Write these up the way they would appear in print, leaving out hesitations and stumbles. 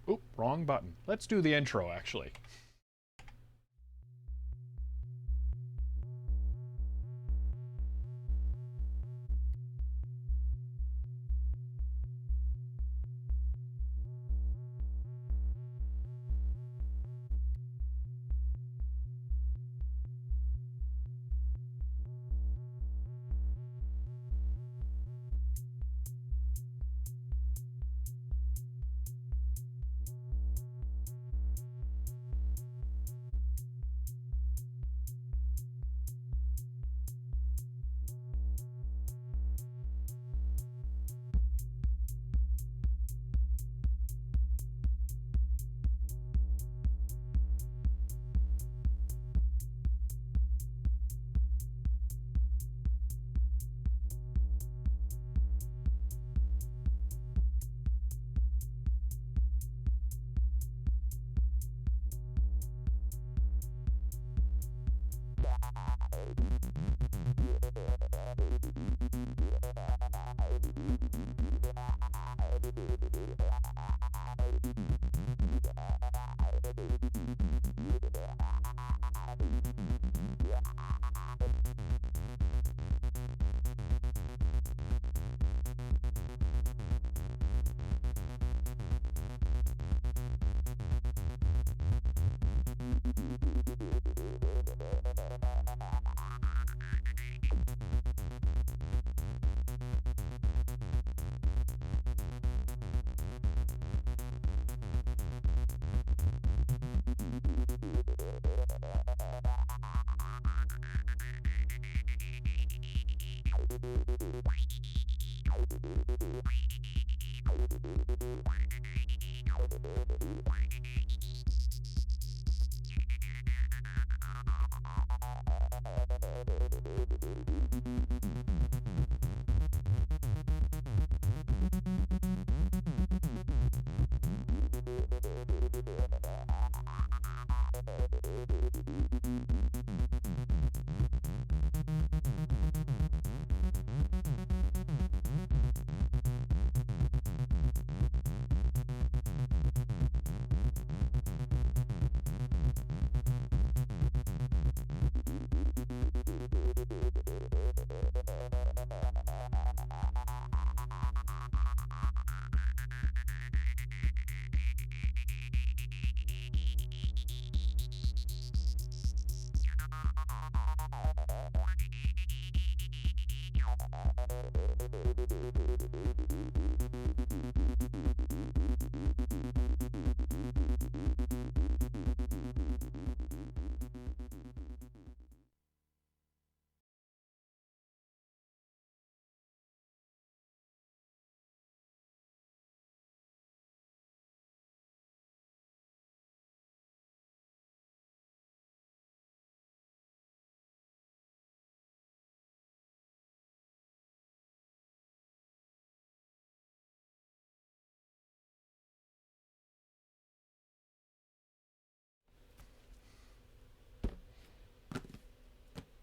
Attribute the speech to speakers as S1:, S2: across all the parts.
S1: Oop, wrong button. Let's do the intro, actually.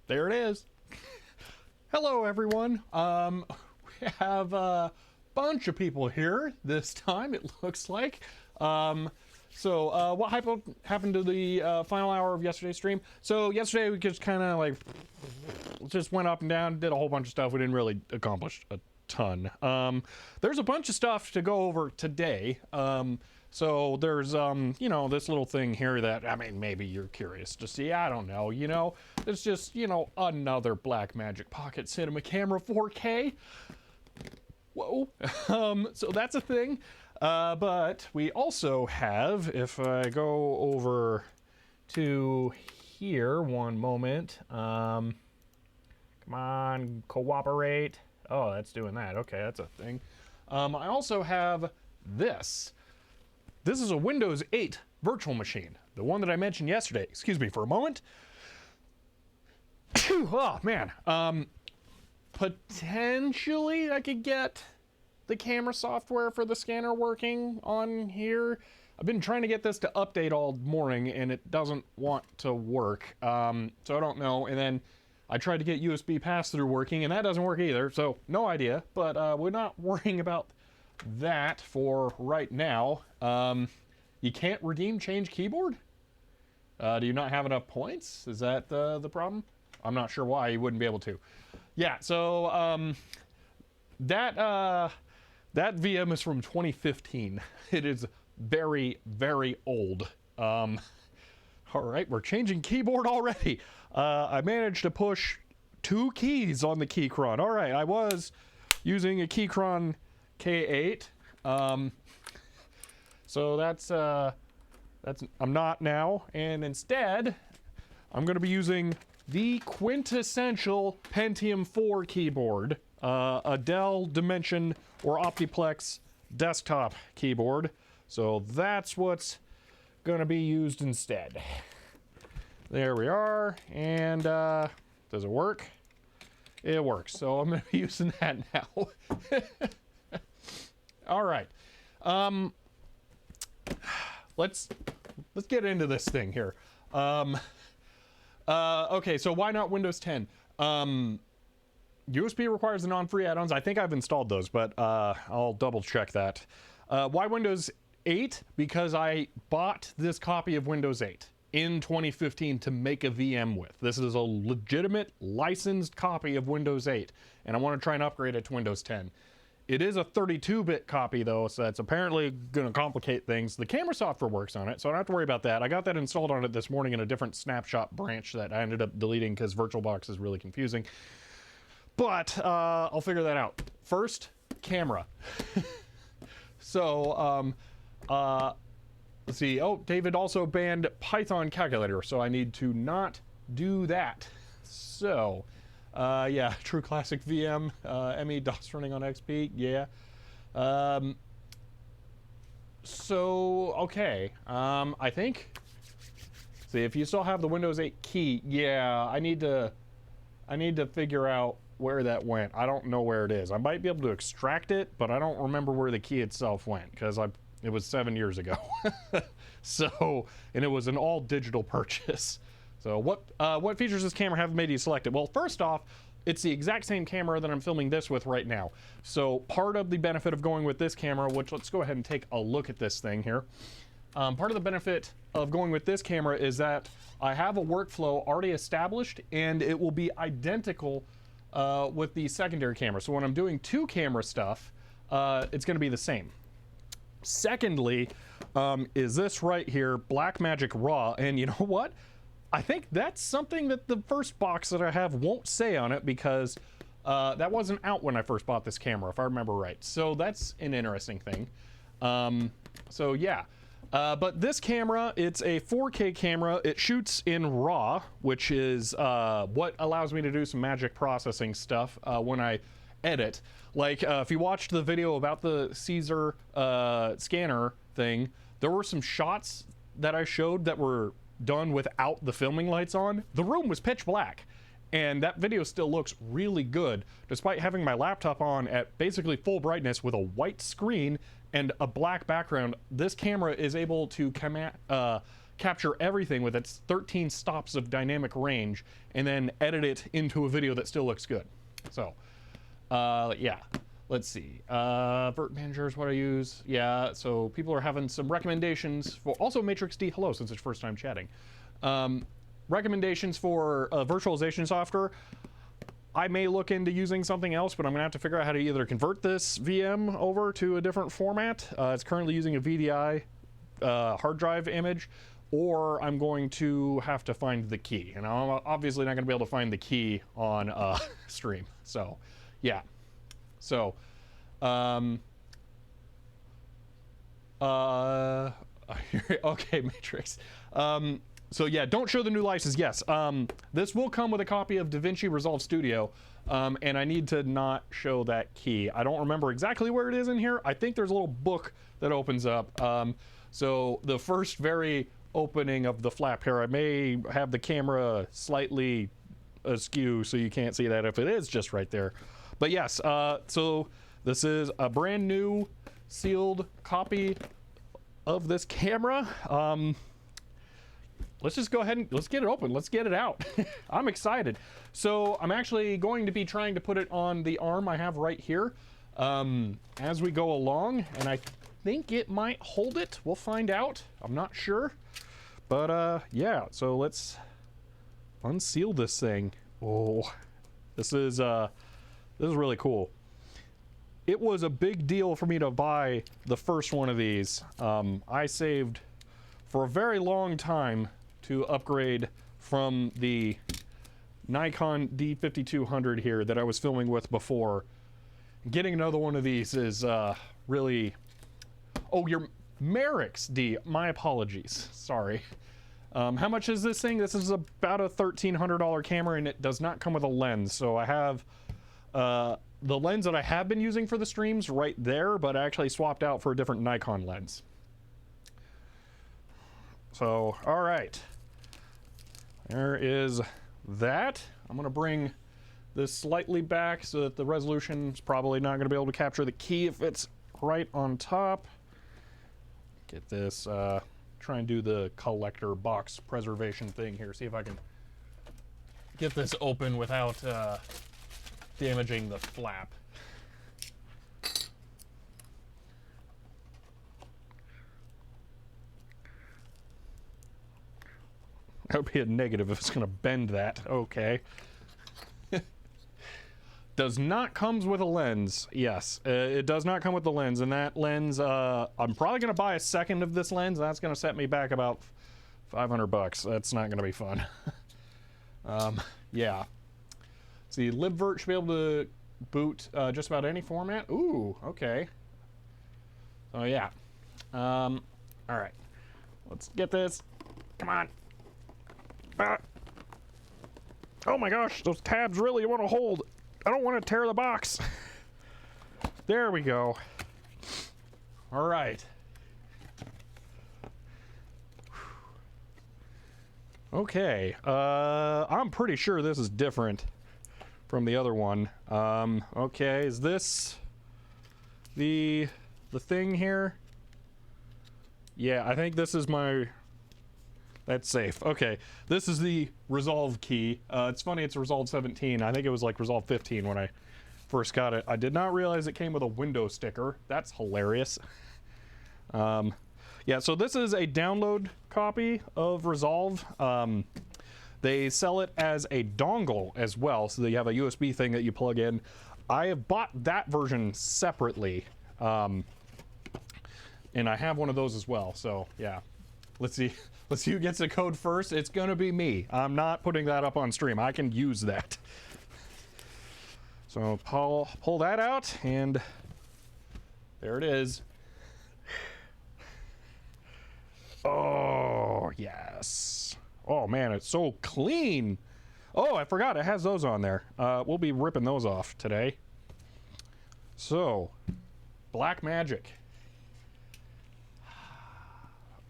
S1: There it is. Hello, everyone. We have a bunch of people here this time, it looks like. What happened to the final hour of yesterday's stream? So yesterday we just kind of like just went up and down, did a whole bunch of stuff. We didn't really accomplish a ton. There's a bunch of stuff to go over today. So there's, you know, this little thing here that, I mean, maybe you're curious to see. I don't know, you know. It's just, you know, another Blackmagic Pocket Cinema Camera 4K. Whoa. So that's a thing. But we also have, if I go over to here, one moment. Come on, cooperate. Oh, that's doing that. Okay, that's a thing. I also have this. This is a Windows 8 virtual machine. The one that I mentioned yesterday. Excuse me for a moment. Oh, man. Potentially I could get the camera software for the scanner working on here. I've been trying to get this to update all morning and it doesn't want to work. So I don't know. And then I tried to get USB pass-through working and that doesn't work either. So no idea, but we're not worrying about that for right now. You can't redeem change keyboard? Do you not have enough points? Is that the problem? I'm not sure why you wouldn't be able to. Yeah, so that VM is from 2015. It is very, very old. All right, we're changing keyboard already. I managed to push 2 keys on the Keychron. All right, I was using a Keychron K8. So that's I'm not now, and instead I'm going to be using the quintessential Pentium 4 keyboard, a Dell Dimension or Optiplex desktop keyboard. So that's what's going to be used instead. There we are, and does it work? It works, so I'm going to be using that now. All right. Let's get into this thing here. Okay, so why not Windows 10? USB requires the non-free add-ons. I think I've installed those, but I'll double check that. Why Windows 8? Because I bought this copy of Windows 8 in 2015 to make a VM with. This is a legitimate licensed copy of Windows 8, and I want to try and upgrade it to Windows 10. It is a 32-bit copy, though, so that's apparently going to complicate things. The camera software works on it, so I don't have to worry about that. I got that installed on it this morning in a different snapshot branch that I ended up deleting because VirtualBox is really confusing. But I'll figure that out. First, camera. So, let's see. Oh, David also banned Python calculator, so I need to not do that. So... yeah, true classic VM, ME DOS running on XP, yeah. So, okay, I think, see, if you still have the Windows 8 key, yeah, I need to figure out where that went. I don't know where it is. I might be able to extract it, but I don't remember where the key itself went, because it was 7 years ago. So, and it was an all-digital purchase. So what features does this camera have made you select it? Well, first off, it's the exact same camera that I'm filming this with right now. So part of the benefit of going with this camera, which let's go ahead and take a look at this thing here. Part of the benefit of going with this camera is that I have a workflow already established, and it will be identical with the secondary camera. So when I'm doing 2 camera stuff, it's going to be the same. Secondly, is this right here, Blackmagic RAW, and you know what? I think that's something that the first box that I have won't say on it, because that wasn't out when I first bought this camera, if I remember right. So that's an interesting thing. So yeah, but this camera, it's a 4K camera. It shoots in RAW, which is what allows me to do some magic processing stuff when I edit. Like if you watched the video about the Caesar scanner thing, there were some shots that I showed that were done without the filming lights on. The room was pitch black, and that video still looks really good despite having my laptop on at basically full brightness with a white screen and a black background. This camera is able to capture everything with its 13 stops of dynamic range and then edit it into a video that still looks good. So yeah, let's see. Vert managers, what I use. Yeah, so people are having some recommendations for, also Matrix D, hello, since it's first time chatting. Recommendations for virtualization software. I may look into using something else, but I'm gonna have to figure out how to either convert this VM over to a different format. It's currently using a VDI hard drive image, or I'm going to have to find the key. And I'm obviously not gonna be able to find the key on stream. So, yeah. So, okay, Matrix. So yeah, don't show the new license. Yes, this will come with a copy of DaVinci Resolve Studio, and I need to not show that key. I don't remember exactly where it is in here. I think there's a little book that opens up. So the first very opening of the flap here, I may have the camera slightly askew so you can't see that if it is just right there. But yes, so this is a brand new sealed copy of this camera. Let's just go ahead and let's get it open. Let's get it out. I'm excited. So I'm actually going to be trying to put it on the arm I have right here as we go along. And I think it might hold it. We'll find out. I'm not sure. But yeah, so let's unseal this thing. Oh, this is really cool. It was a big deal for me to buy the first one of these. I saved for a very long time to upgrade from the Nikon D5200 here that I was filming with before. Getting another one of these is really... Oh, your Merrick's D. My apologies. Sorry. How much is this thing? This is about a $1,300 camera, and it does not come with a lens. So I have the lens that I have been using for the streams right there, but I actually swapped out for a different Nikon lens. So, all right. There is that. I'm going to bring this slightly back so that the resolution is probably not going to be able to capture the key if it's right on top. Get this, try and do the collector box preservation thing here. See if I can get this open without damaging the flap. That would be a negative if it's going to bend that. Okay. Does not comes with a lens. Yes, it does not come with the lens, and that lens, I'm probably going to buy a second of this lens, and that's going to set me back about $500. That's not going to be fun. Yeah. See, LibVert should be able to boot just about any format. Ooh, okay. So yeah. All right. Let's get this. Come on. Oh my gosh, those tabs really want to hold. I don't want to tear the box. There we go. All right. Okay. I'm pretty sure this is different from the other one. Okay, is this the thing here? Yeah, I think this is my... That's safe. Okay, this is the Resolve key. It's funny, it's Resolve 17. I think it was like Resolve 15 when I first got it. I did not realize it came with a window sticker. That's hilarious. Yeah, so this is a download copy of Resolve. They sell it as a dongle as well, so that you have a USB thing that you plug in. I have bought that version separately, and I have one of those as well, so yeah. Let's see who gets the code first. It's gonna be me. I'm not putting that up on stream. I can use that. So pull that out, and there it is. Oh, yes. Oh man, it's so clean. Oh, I forgot it has those on there. We'll be ripping those off today. So, Black Magic.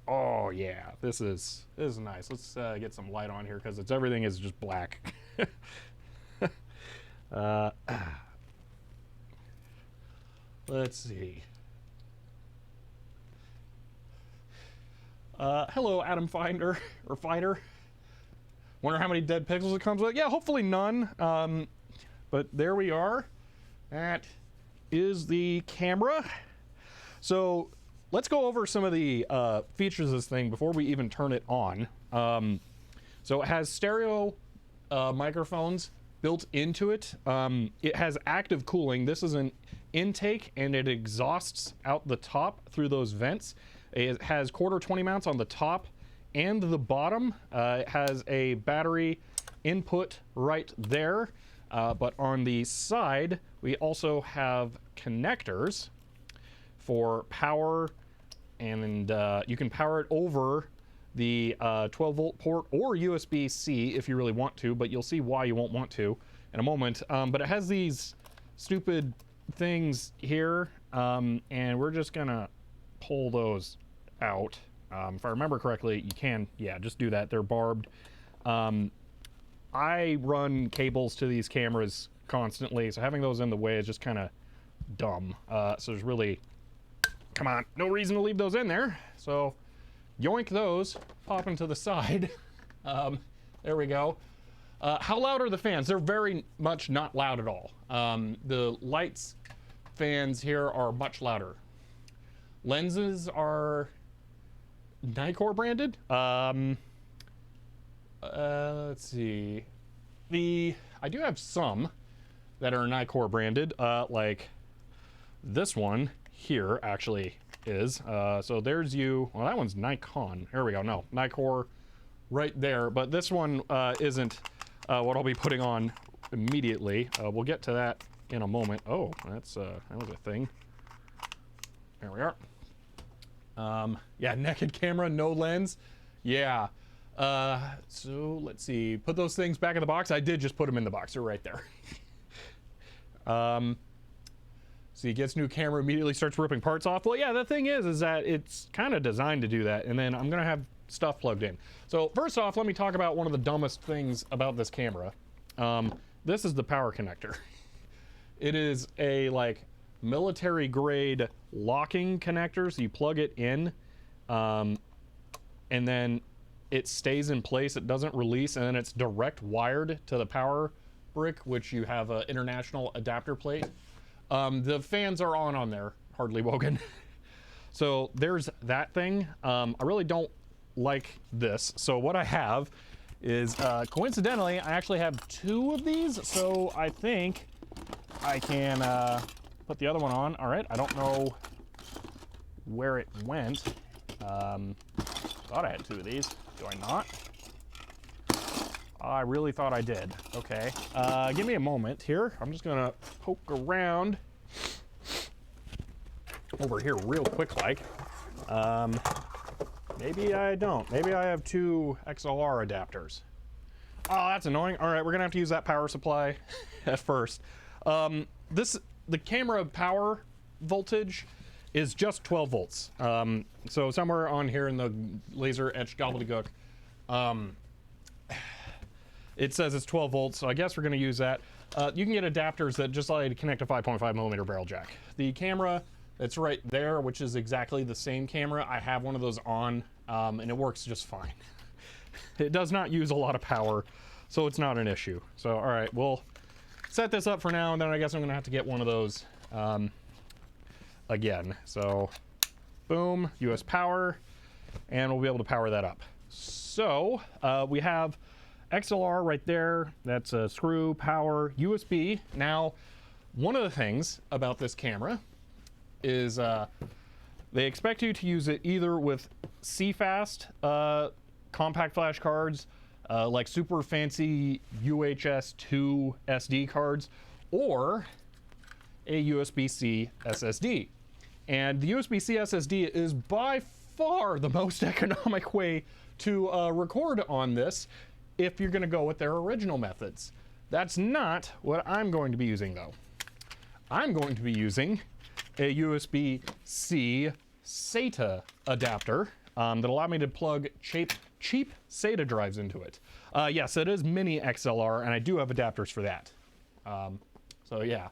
S1: Oh yeah, this is nice. Let's get some light on here because everything is just black. Let's see. Hello, Adam Finder or Fighter. Wonder how many dead pixels it comes with. Yeah, hopefully none. But there we are. That is the camera. So let's go over some of the features of this thing before we even turn it on. So it has stereo microphones built into it. It has active cooling. This is an intake, and it exhausts out the top through those vents. It has quarter 20 mounts on the top and the bottom. It has a battery input right there. But on the side, we also have connectors for power, and you can power it over the 12 volt port or USB-C if you really want to, but you'll see why you won't want to in a moment. But it has these stupid things here, and we're just gonna pull those out. If I remember correctly, you can, yeah, just do that. They're barbed. I run cables to these cameras constantly, so having those in the way is just kind of dumb. So there's really, come on, no reason to leave those in there. So yoink those, pop them to the side. There we go. How loud are the fans? They're very much not loud at all. The lights fans here are much louder. Lenses are Nikon branded. Let's see. I do have some that are Nikon branded, like this one here actually is. So there's you. Well, that one's Nikon. Here we go. No, Nikon right there. But this one isn't what I'll be putting on immediately. We'll get to that in a moment. Oh, that was a thing. There we are. Yeah, naked camera, no lens. Yeah. So let's see. Put those things back in the box. I did just put them in the box. They're right there. So he gets new camera, immediately starts ripping parts off. Well, yeah, the thing is that it's kind of designed to do that, and then I'm gonna have stuff plugged in. So first off, let me talk about one of the dumbest things about this camera. This is the power connector. It is a like military grade locking connector, so you plug it in, and then it stays in place, it doesn't release, and then it's direct wired to the power brick, which you have an international adapter plate. The fans are on there, hardly woken. So there's that thing. I really don't like this. So what I have is, coincidentally, I actually have two of these, so I think I can put the other one on. All right, I don't know where it went. Thought I had two of these. Do I not? I really thought I did. Okay. Give me a moment here. I'm just gonna poke around over here real quick like. Maybe I don't. Maybe I have two XLR adapters. Oh, that's annoying. All right, we're gonna have to use that power supply at first. The camera power voltage is just 12 volts. So somewhere on here in the laser etched gobbledygook, it says it's 12 volts, so I guess we're gonna use that. You can get adapters that just allow you to connect a 5.5 millimeter barrel jack. The camera that's right there, which is exactly the same camera, I have one of those on, and it works just fine. It does not use a lot of power, so it's not an issue. So, all right, we'll set this up for now, and then I guess I'm gonna have to get one of those again. So, boom, US power, and we'll be able to power that up. So, we have XLR right there. That's a screw, power, USB. Now, one of the things about this camera is they expect you to use it either with CFast compact flash cards, like super fancy UHS 2 SD cards, or a USB-C SSD. And the USB-C SSD is by far the most economic way to record on this if you're gonna go with their original methods. That's not what I'm going to be using though. I'm going to be using a USB-C SATA adapter that allow me to plug cheap SATA drives into it. Yes, it is mini XLR, and I do have adapters for that. So yeah.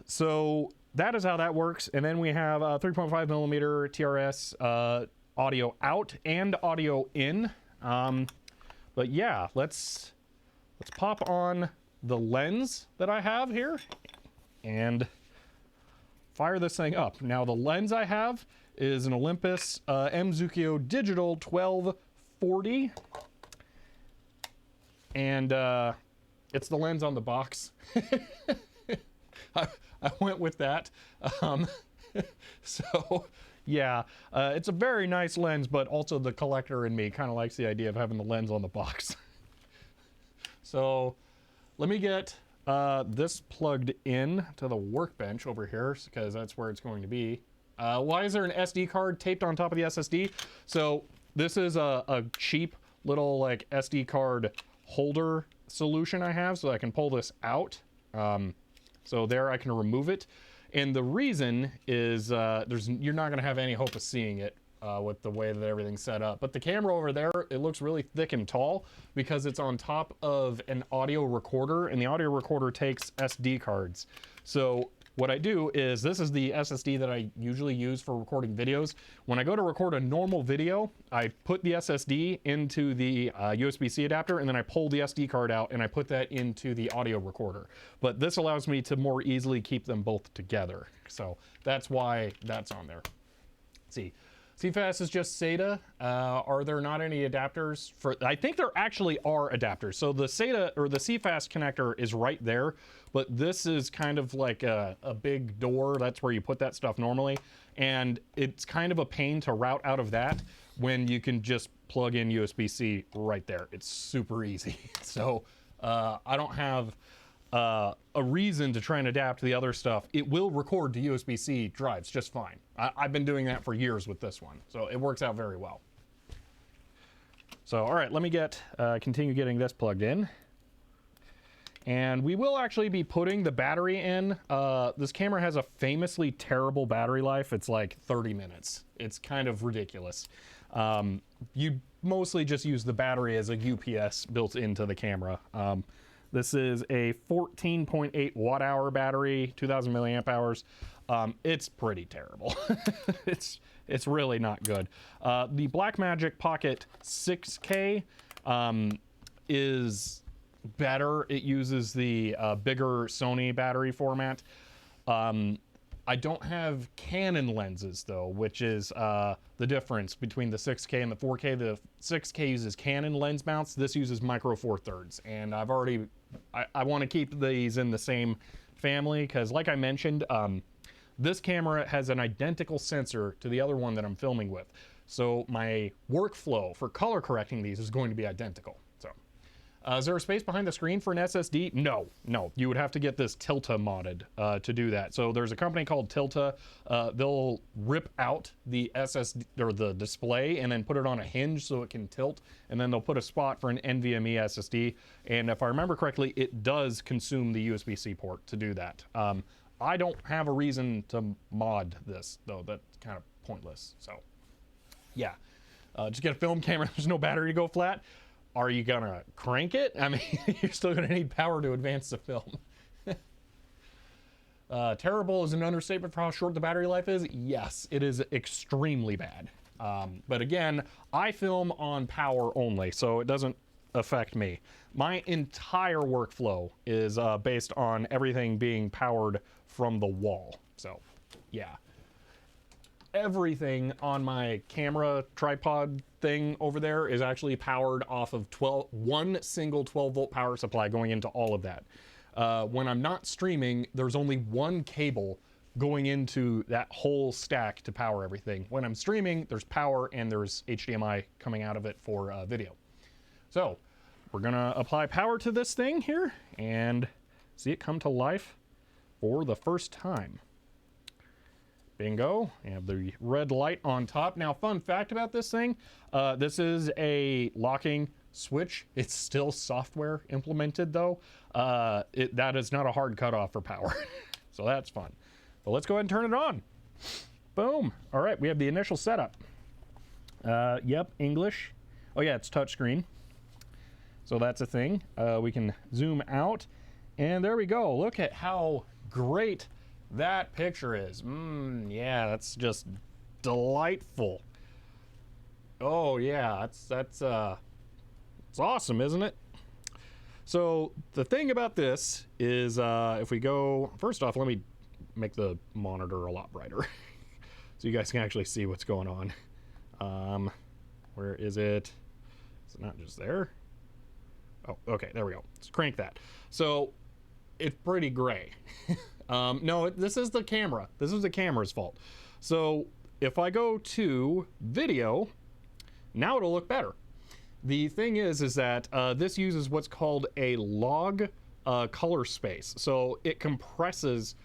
S1: So that is how that works. And then we have 3.5 millimeter TRS audio out and audio in. But yeah, let's pop on the lens that I have here and fire this thing up. Now the lens I have is an Olympus M-Zucchio Digital 1240, and it's the lens on the box. I went with that. So yeah, it's a very nice lens, but also the collector in me kind of likes the idea of having the lens on the box. So let me get this plugged in to the workbench over here, because that's where it's going to be. Why is there an SD card taped on top of the SSD? So this is a cheap little like SD card holder solution I have, so I can pull this out. So there I can remove it. And the reason is you're not gonna have any hope of seeing it with the way that everything's set up. But the camera over there, it looks really thick and tall because it's on top of an audio recorder, and the audio recorder takes SD cards. So what I do is, this is the SSD that I usually use for recording videos. When I go to record a normal video, I put the SSD into the USB-C adapter, and then I pull the SD card out and I put that into the audio recorder. But this allows me to more easily keep them both together. So that's why that's on there. Let's see. CFast is just SATA. Are there not any adapters for? I think there actually are adapters. So the SATA or the CFast connector is right there, but this is kind of like a big door. That's where you put that stuff normally, and it's kind of a pain to route out of that when you can just plug in USB-C right there. It's super easy. So I don't have a reason to try and adapt the other stuff. It will record to USB-C drives just fine. I've been doing that for years with this one, so it works out very well. So, all right, let me continue getting this plugged in. And we will actually be putting the battery in. This camera has a famously terrible battery life. It's like 30 minutes. It's kind of ridiculous. You mostly just use the battery as a UPS built into the camera. This is a 14.8 watt hour battery, 2000 milliamp hours. It's pretty terrible. It's really not good. The Blackmagic Pocket 6K is better. It uses the bigger Sony battery format. I don't have Canon lenses though, which is the difference between the 6K and the 4K. The 6K uses Canon lens mounts. This uses micro four thirds, and I want to keep these in the same family because, like I mentioned, this camera has an identical sensor to the other one that I'm filming with. So my workflow for color correcting these is going to be identical. So, is there a space behind the screen for an SSD? No. You would have to get this Tilta modded to do that. So there's a company called Tilta. They'll rip out the SSD or the display and then put it on a hinge so it can tilt, and then they'll put a spot for an NVMe SSD. And if I remember correctly, it does consume the USB-C port to do that. I don't have a reason to mod this though. That's kind of pointless. So yeah, just get a film camera. There's no battery to go flat. Are you gonna crank it? I mean, you're still gonna need power to advance the film. Terrible is an understatement for how short the battery life is. Yes, it is extremely bad. But again, I film on power only, so it doesn't affect me. My entire workflow is based on everything being powered from the wall. So yeah. Everything on my camera tripod thing over there is actually powered off of one single 12-volt power supply going into all of that. When I'm not streaming, there's only one cable going into that whole stack to power everything. When I'm streaming, there's power and there's HDMI coming out of it for video. So we're gonna apply power to this thing here and see it come to life for the first time. Bingo. You have the red light on top. Now, fun fact about this thing, this is a locking switch. It's still software implemented though. That is not a hard cutoff for power. So that's fun. But let's go ahead and turn it on. Boom. All right, we have the initial setup. Yep, English. Oh yeah, it's touchscreen. So that's a thing. We can zoom out and there we go. Look at how great that picture is. Yeah, that's just delightful. Oh yeah, that's it's awesome, isn't it? So the thing about this is if we go, first off, let me make the monitor a lot brighter so you guys can actually see what's going on. Where is it? Is it not just there? Oh, okay, there we go. Let's crank that. So it's pretty gray. No, this is the camera. This is the camera's fault. So if I go to video, now it'll look better. The thing is that this uses what's called a log color space. So it compresses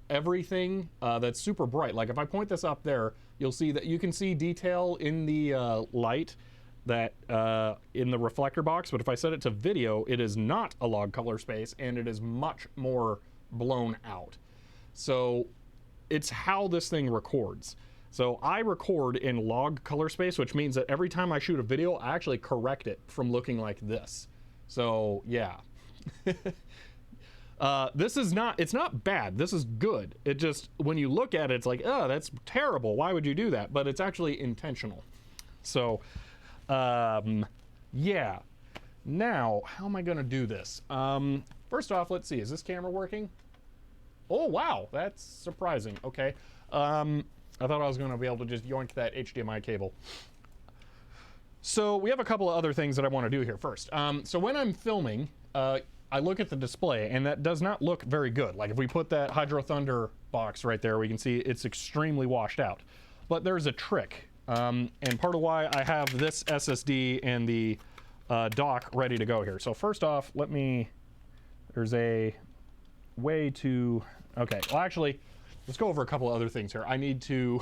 S1: everything that's super bright. Like if I point this up there, you'll see that you can see detail in the light that in the reflector box. But if I set it to video, it is not a log color space and it is much more blown out. So it's how this thing records. So I record in log color space, which means that every time I shoot a video, I actually correct it from looking like this. So yeah. This is not, it's not bad. This is good. It just, when you look at it, it's like, oh, that's terrible. Why would you do that? But it's actually intentional. So, yeah. Now, how am I going to do this? First off, let's see. Is this camera working? Oh, wow. That's surprising. Okay. I thought I was going to be able to just yoink that HDMI cable. So we have a couple of other things that I want to do here first. So when I'm filming, I look at the display, and that does not look very good. Like if we put that Hydro Thunder box right there, we can see it's extremely washed out. But there's a trick, and part of why I have this SSD and the dock ready to go here. So first off, there's a way to, okay, well actually, let's go over a couple of other things here. I need to,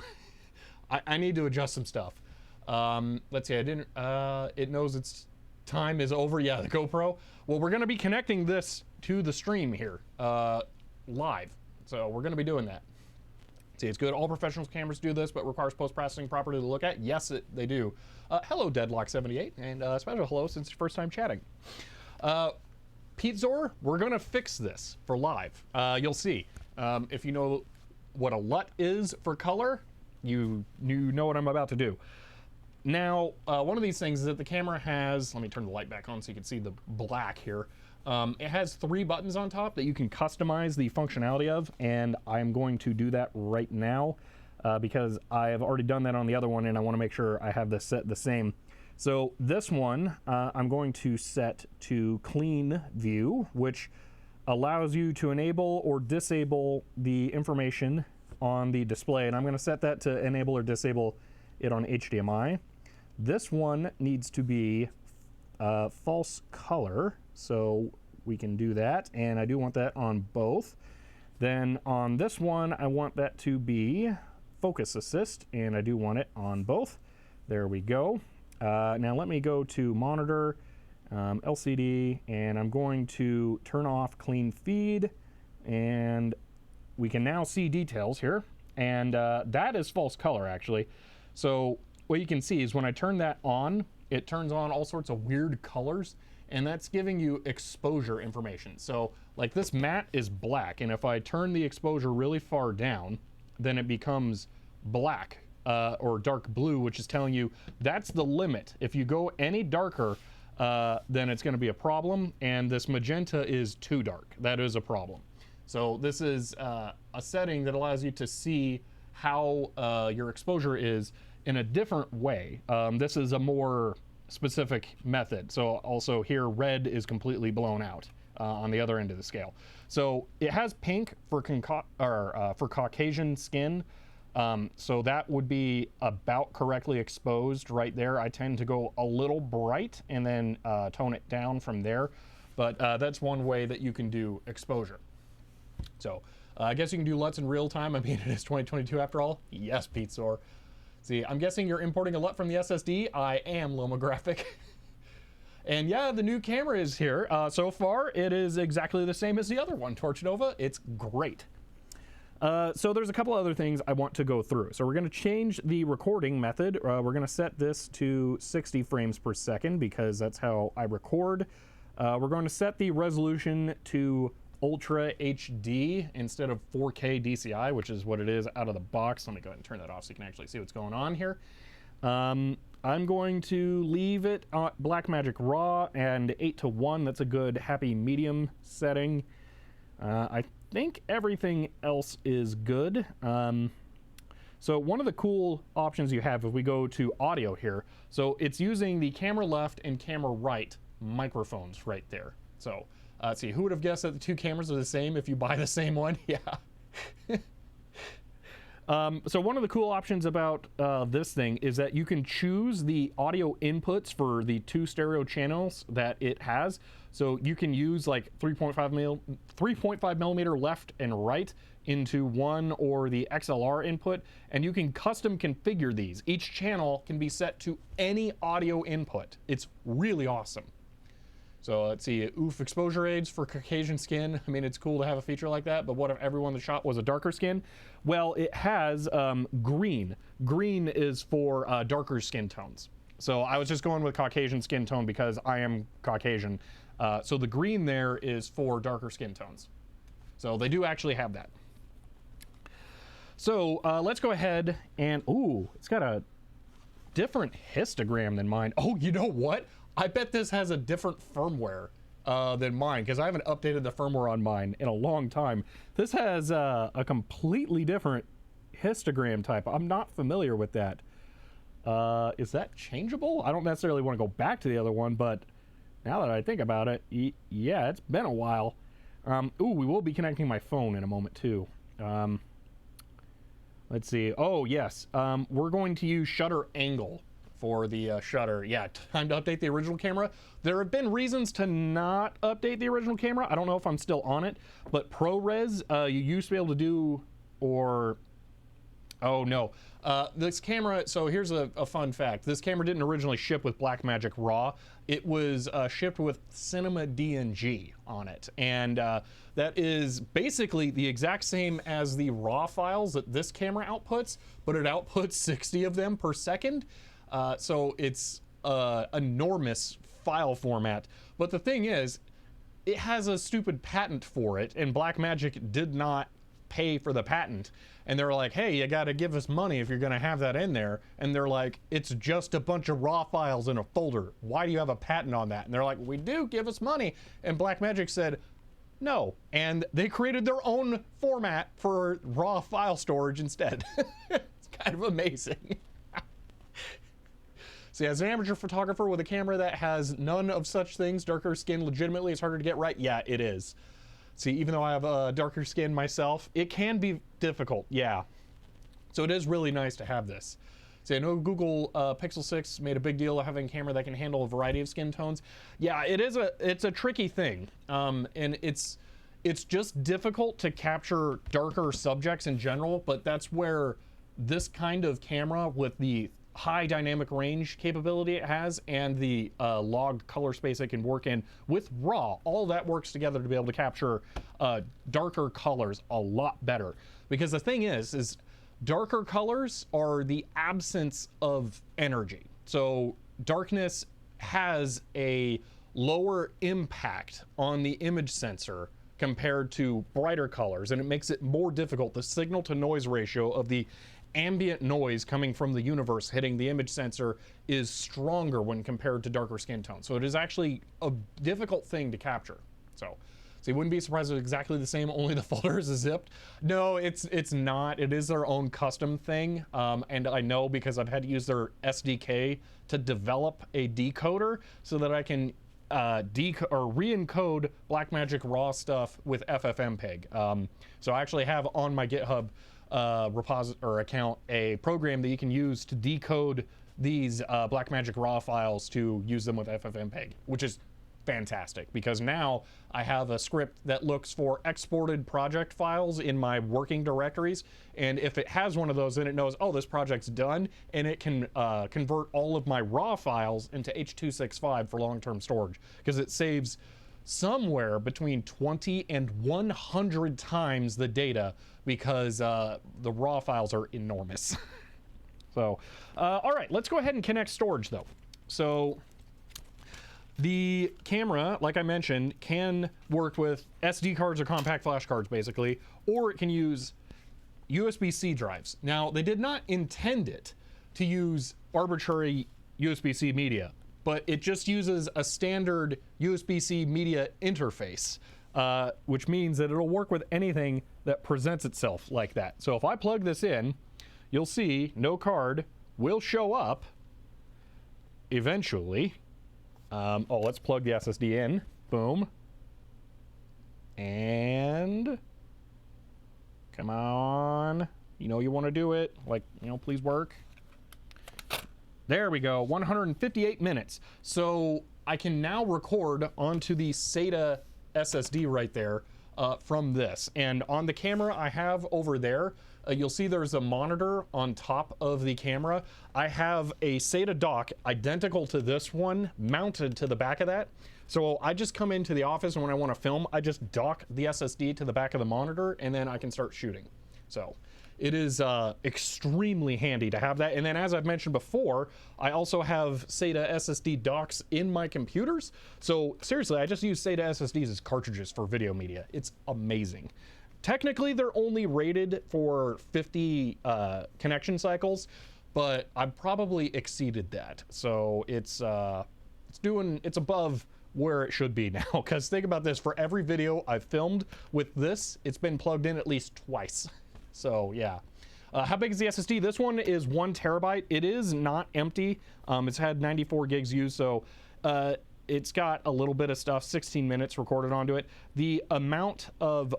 S1: I need to adjust some stuff. Let's see, it knows its time is over. Yeah, the GoPro. Well, we're going to be connecting this to the stream here, live. So we're going to be doing that. See, it's good. All professional cameras do this, but requires post-processing properly to look at. Yes, they do. Hello, Deadlock78, and special hello since it's your first time chatting. Pete Zor, we're going to fix this for live. You'll see. If you know what a LUT is for color, you know what I'm about to do. Now, one of these things is that the camera has, let me turn the light back on so you can see the black here. It has 3 buttons on top that you can customize the functionality of, and I'm going to do that right now because I have already done that on the other one, and I want to make sure I have this set the same. So this one, I'm going to set to clean view, which allows you to enable or disable the information on the display, and I'm going to set that to enable or disable it on HDMI. This one needs to be false color, so we can do that, and I do want that on both. Then on this one, I want that to be focus assist, and I do want it on both. There we go. Now let me go to monitor, LCD, and I'm going to turn off clean feed, and we can now see details here, and that is false color actually. So what you can see is when I turn that on, it turns on all sorts of weird colors, and that's giving you exposure information. So like this matte is black, and if I turn the exposure really far down, then it becomes black or dark blue, which is telling you that's the limit. If you go any darker, then it's going to be a problem, and this magenta is too dark. That is a problem. So this is a setting that allows you to see how your exposure is in a different way. This is a more specific method. So also here, red is completely blown out on the other end of the scale. So it has pink for Caucasian skin. So that would be about correctly exposed right there. I tend to go a little bright and then tone it down from there. But that's one way that you can do exposure. So I guess you can do LUTs in real time. I mean, it is 2022 after all. Yes, Pete Zor. See, I'm guessing you're importing a LUT from the SSD. I am Lomographic. And yeah, the new camera is here. So far, it is exactly the same as the other one, Torch Nova. It's great. So there's a couple other things I want to go through. So we're going to change the recording method. We're going to set this to 60 frames per second because that's how I record. We're going to set the resolution to Ultra HD instead of 4K DCI, which is what it is out of the box. Let me go ahead and turn that off so you can actually see what's going on here. I'm going to leave it on Blackmagic RAW and 8:1. That's a good happy medium setting. I think everything else is good. So one of the cool options you have if we go to audio here, so it's using the camera left and camera right microphones right there. So let's see, who would have guessed that the two cameras are the same if you buy the same one? Yeah. So one of the cool options about this thing is that you can choose the audio inputs for the 2 stereo channels that it has. So you can use like 3.5 millimeter left and right into one or the XLR input, and you can custom configure these. Each channel can be set to any audio input. It's really awesome. So let's see, oof, exposure aids for Caucasian skin. I mean, it's cool to have a feature like that, but what if everyone in the shot was a darker skin? Well, it has green. Green is for darker skin tones. So I was just going with Caucasian skin tone because I am Caucasian. So the green there is for darker skin tones. So they do actually have that. So let's go ahead and, ooh, it's got a different histogram than mine. Oh, you know what? I bet this has a different firmware than mine, because I haven't updated the firmware on mine in a long time. This has a completely different histogram type. I'm not familiar with that. Is that changeable? I don't necessarily want to go back to the other one, but now that I think about it, yeah, it's been a while. Ooh, we will be connecting my phone in a moment too. Let's see. Oh, yes. We're going to use shutter angle for the shutter. Yeah, time to update the original camera. There have been reasons to not update the original camera. I don't know if I'm still on it, but ProRes, you used to be able to do, or... Oh, no. This camera, so here's a fun fact. This camera didn't originally ship with Blackmagic RAW. It was shipped with Cinema DNG on it. And that is basically the exact same as the RAW files that this camera outputs, but it outputs 60 of them per second. So it's an enormous file format. But the thing is, it has a stupid patent for it, and Blackmagic did not pay for the patent. And they're like, hey, you got to give us money if you're going to have that in there. And they're like, it's just a bunch of raw files in a folder. Why do you have a patent on that? And they're like, we do, give us money. And Blackmagic said, no. And they created their own format for raw file storage instead. It's kind of amazing. See, as an amateur photographer with a camera that has none of such things, darker skin legitimately is harder to get right. Yeah, it is. See, even though I have a darker skin myself, it can be difficult, yeah. So it is really nice to have this. See, I know Google Pixel 6 made a big deal of having a camera that can handle a variety of skin tones. Yeah, it's a tricky thing, and it's just difficult to capture darker subjects in general, but that's where this kind of camera with the high dynamic range capability it has and the logged color space it can work in with RAW, all that works together to be able to capture darker colors a lot better. Because the thing is darker colors are the absence of energy. So darkness has a lower impact on the image sensor compared to brighter colors, and it makes it more difficult. The signal to noise ratio of the ambient noise coming from the universe hitting the image sensor is stronger when compared to darker skin tones. So it is actually a difficult thing to capture. So you wouldn't be surprised if it's exactly the same, only the folder is zipped. No, it's not. It is their own custom thing. And I know because I've had to use their SDK to develop a decoder so that I can re-encode Blackmagic RAW stuff with FFmpeg. So I actually have on my GitHub account a program that you can use to decode these Blackmagic RAW files to use them with FFmpeg, which is fantastic because now I have a script that looks for exported project files in my working directories, and if it has one of those, then it knows, oh, this project's done, and it can convert all of my RAW files into H.265 for long-term storage, because it saves somewhere between 20 and 100 times the data because the raw files are enormous. So, all right, let's go ahead and connect storage though. So the camera, like I mentioned, can work with SD cards or compact flash cards basically, or it can use USB-C drives. Now, they did not intend it to use arbitrary USB-C media, but it just uses a standard USB-C media interface, which means that it'll work with anything that presents itself like that. So if I plug this in, you'll see no card will show up eventually. Oh, let's plug the SSD in. Boom. And come on. You know you want to do it. Like, you know, please work. There we go, 158 minutes. So I can now record onto the SATA SSD right there from this. And on the camera I have over there, you'll see there's a monitor on top of the camera. I have a SATA dock identical to this one mounted to the back of that. So I just come into the office, and when I want to film, I just dock the SSD to the back of the monitor, and then I can start shooting. So it is extremely handy to have that. And then, as I've mentioned before, I also have SATA SSD docks in my computers. So seriously, I just use SATA SSDs as cartridges for video media. It's amazing. Technically, they're only rated for 50 connection cycles, but I've probably exceeded that. So it's above where it should be now. Because think about this, for every video I've filmed with this, it's been plugged in at least twice. So yeah. How big is the SSD? This one is 1 terabyte. It is not empty. It's had 94 gigs used, so it's got a little bit of stuff, 16 minutes recorded onto it. The amount of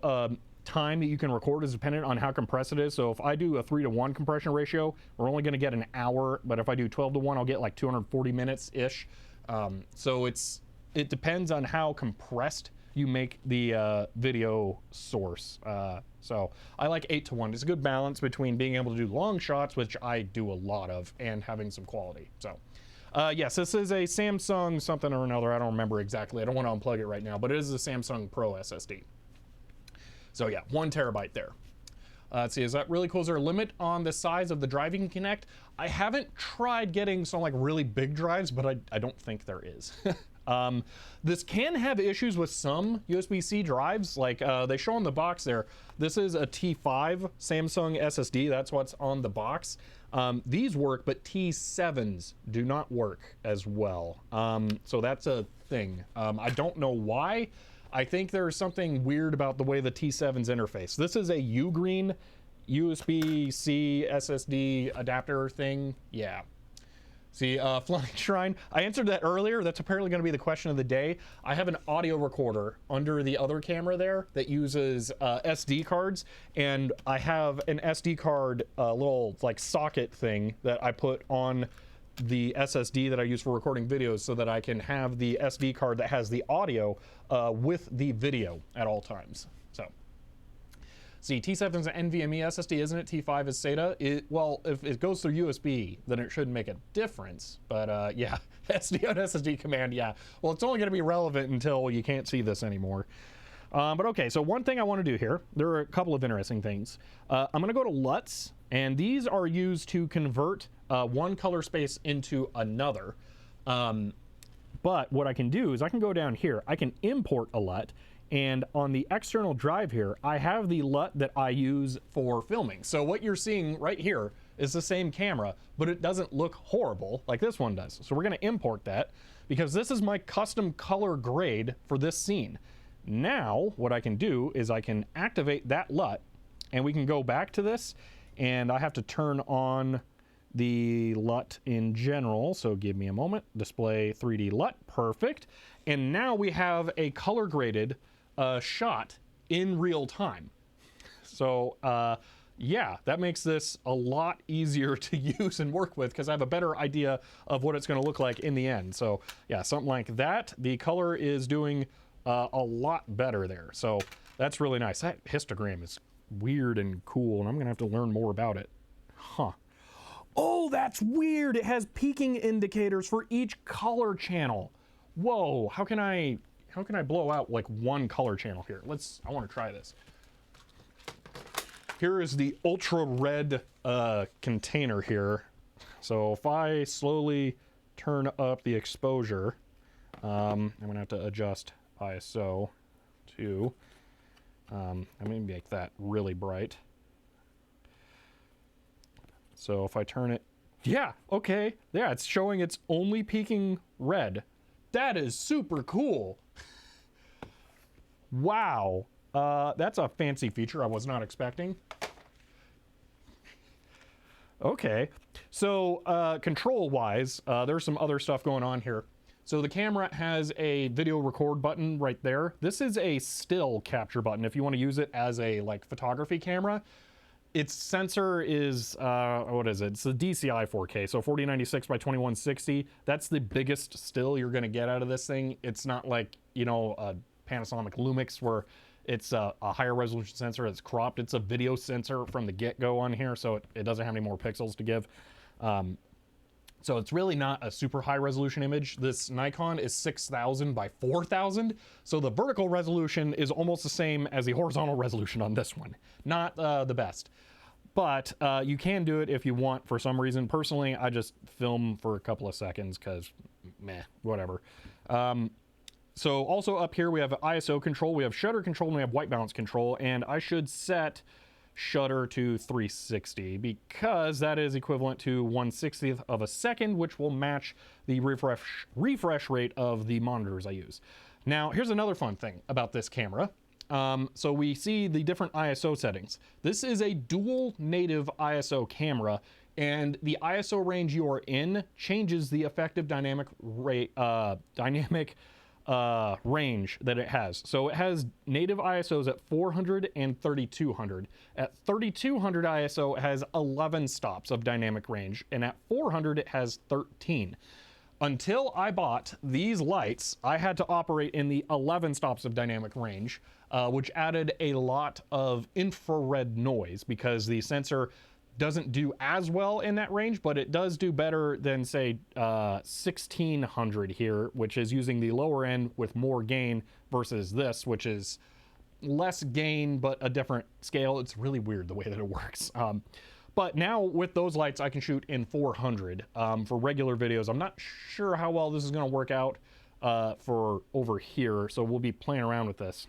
S1: time that you can record is dependent on how compressed it is. So if I do a 3:1 compression ratio, we're only going to get an hour, but if I do 12:1, I'll get like 240 minutes-ish. So it depends on how compressed you make the video source. So I like 8:1. It's a good balance between being able to do long shots, which I do a lot of, and having some quality. So yes, this is a Samsung something or another. I don't remember exactly. I don't want to unplug it right now, but it is a Samsung Pro SSD. So yeah, 1 terabyte there. Let's see, is that really cool? Is there a limit on the size of the drive you can connect? I haven't tried getting some like really big drives, but I don't think there is. This can have issues with some USB-C drives, like they show on the box there. This is a T5 Samsung SSD, that's what's on the box. These work, but T7s do not work as well. So that's a thing. I don't know why. I think there's something weird about the way the T7s interface. This is a Ugreen USB-C SSD adapter thing. Yeah. See, Flying Shrine, I answered that earlier. That's apparently going to be the question of the day. I have an audio recorder under the other camera there that uses SD cards, and I have an SD card little like socket thing that I put on the SSD that I use for recording videos so that I can have the SD card that has the audio with the video at all times. So, see, T7 is an NVMe SSD, isn't it? T5 is SATA. Well, if it goes through USB, then it shouldn't make a difference. But yeah, SD on SSD command, yeah. Well, it's only going to be relevant until you can't see this anymore. But okay, so one thing I want to do here, there are a couple of interesting things. I'm going to go to LUTs, and these are used to convert one color space into another. But what I can do is I can go down here, I can import a LUT, and on the external drive here, I have the LUT that I use for filming. So what you're seeing right here is the same camera, but it doesn't look horrible like this one does. So we're going to import that because this is my custom color grade for this scene. Now, what I can do is I can activate that LUT, and we can go back to this, and I have to turn on the LUT in general, so give me a moment. Display 3D LUT, perfect. And now we have a color graded shot in real time. So yeah, that makes this a lot easier to use and work with because I have a better idea of what it's going to look like in the end. So yeah, something like that. The color is doing a lot better there. So that's really nice. That histogram is weird and cool, and I'm going to have to learn more about it. Huh. Oh, that's weird. It has peaking indicators for each color channel. Whoa, how can I blow out like one color channel here? I want to try this. Here is the ultra red container here. So if I slowly turn up the exposure, I'm gonna have to adjust ISO to, I'm gonna make that really bright. So if I turn it, yeah, okay. Yeah, it's showing it's only peaking red. That is super cool. Wow. That's a fancy feature I was not expecting. Okay. So control-wise, there's some other stuff going on here. So the camera has a video record button right there. This is a still capture button if you want to use it as a like photography camera. Its sensor is, what is it? It's a DCI 4K, so 4096 by 2160. That's the biggest still you're going to get out of this thing. It's not like, you know, a Panasonic Lumix where it's a higher resolution sensor that's cropped. It's a video sensor from the get-go on here, so it doesn't have any more pixels to give. So it's really not a super high resolution image. This Nikon is 6000 by 4000. So the vertical resolution is almost the same as the horizontal resolution on this one. Not the best. But you can do it if you want for some reason. Personally, I just film for a couple of seconds because meh, whatever. So also up here we have ISO control, we have shutter control, and we have white balance control, and I should set shutter to 360 because that is equivalent to 1/60th of a second, which will match the refresh rate of the monitors I use. Now, here's another fun thing about this camera. So we see the different ISO settings. This is a dual native ISO camera, and the ISO range you are in changes the effective dynamic rate, range that it has. So it has native ISOs at 400 and 3200. At 3200 ISO, it has 11 stops of dynamic range, and at 400 it has 13. Until I bought these lights, I had to operate in the 11 stops of dynamic range, which added a lot of infrared noise because the sensor doesn't do as well in that range, but it does do better than, say, 1600 here, which is using the lower end with more gain versus this, which is less gain but a different scale. It's really weird the way that it works. But now with those lights, I can shoot in 400 for regular videos. I'm not sure how well this is going to work out for over here, so we'll be playing around with this.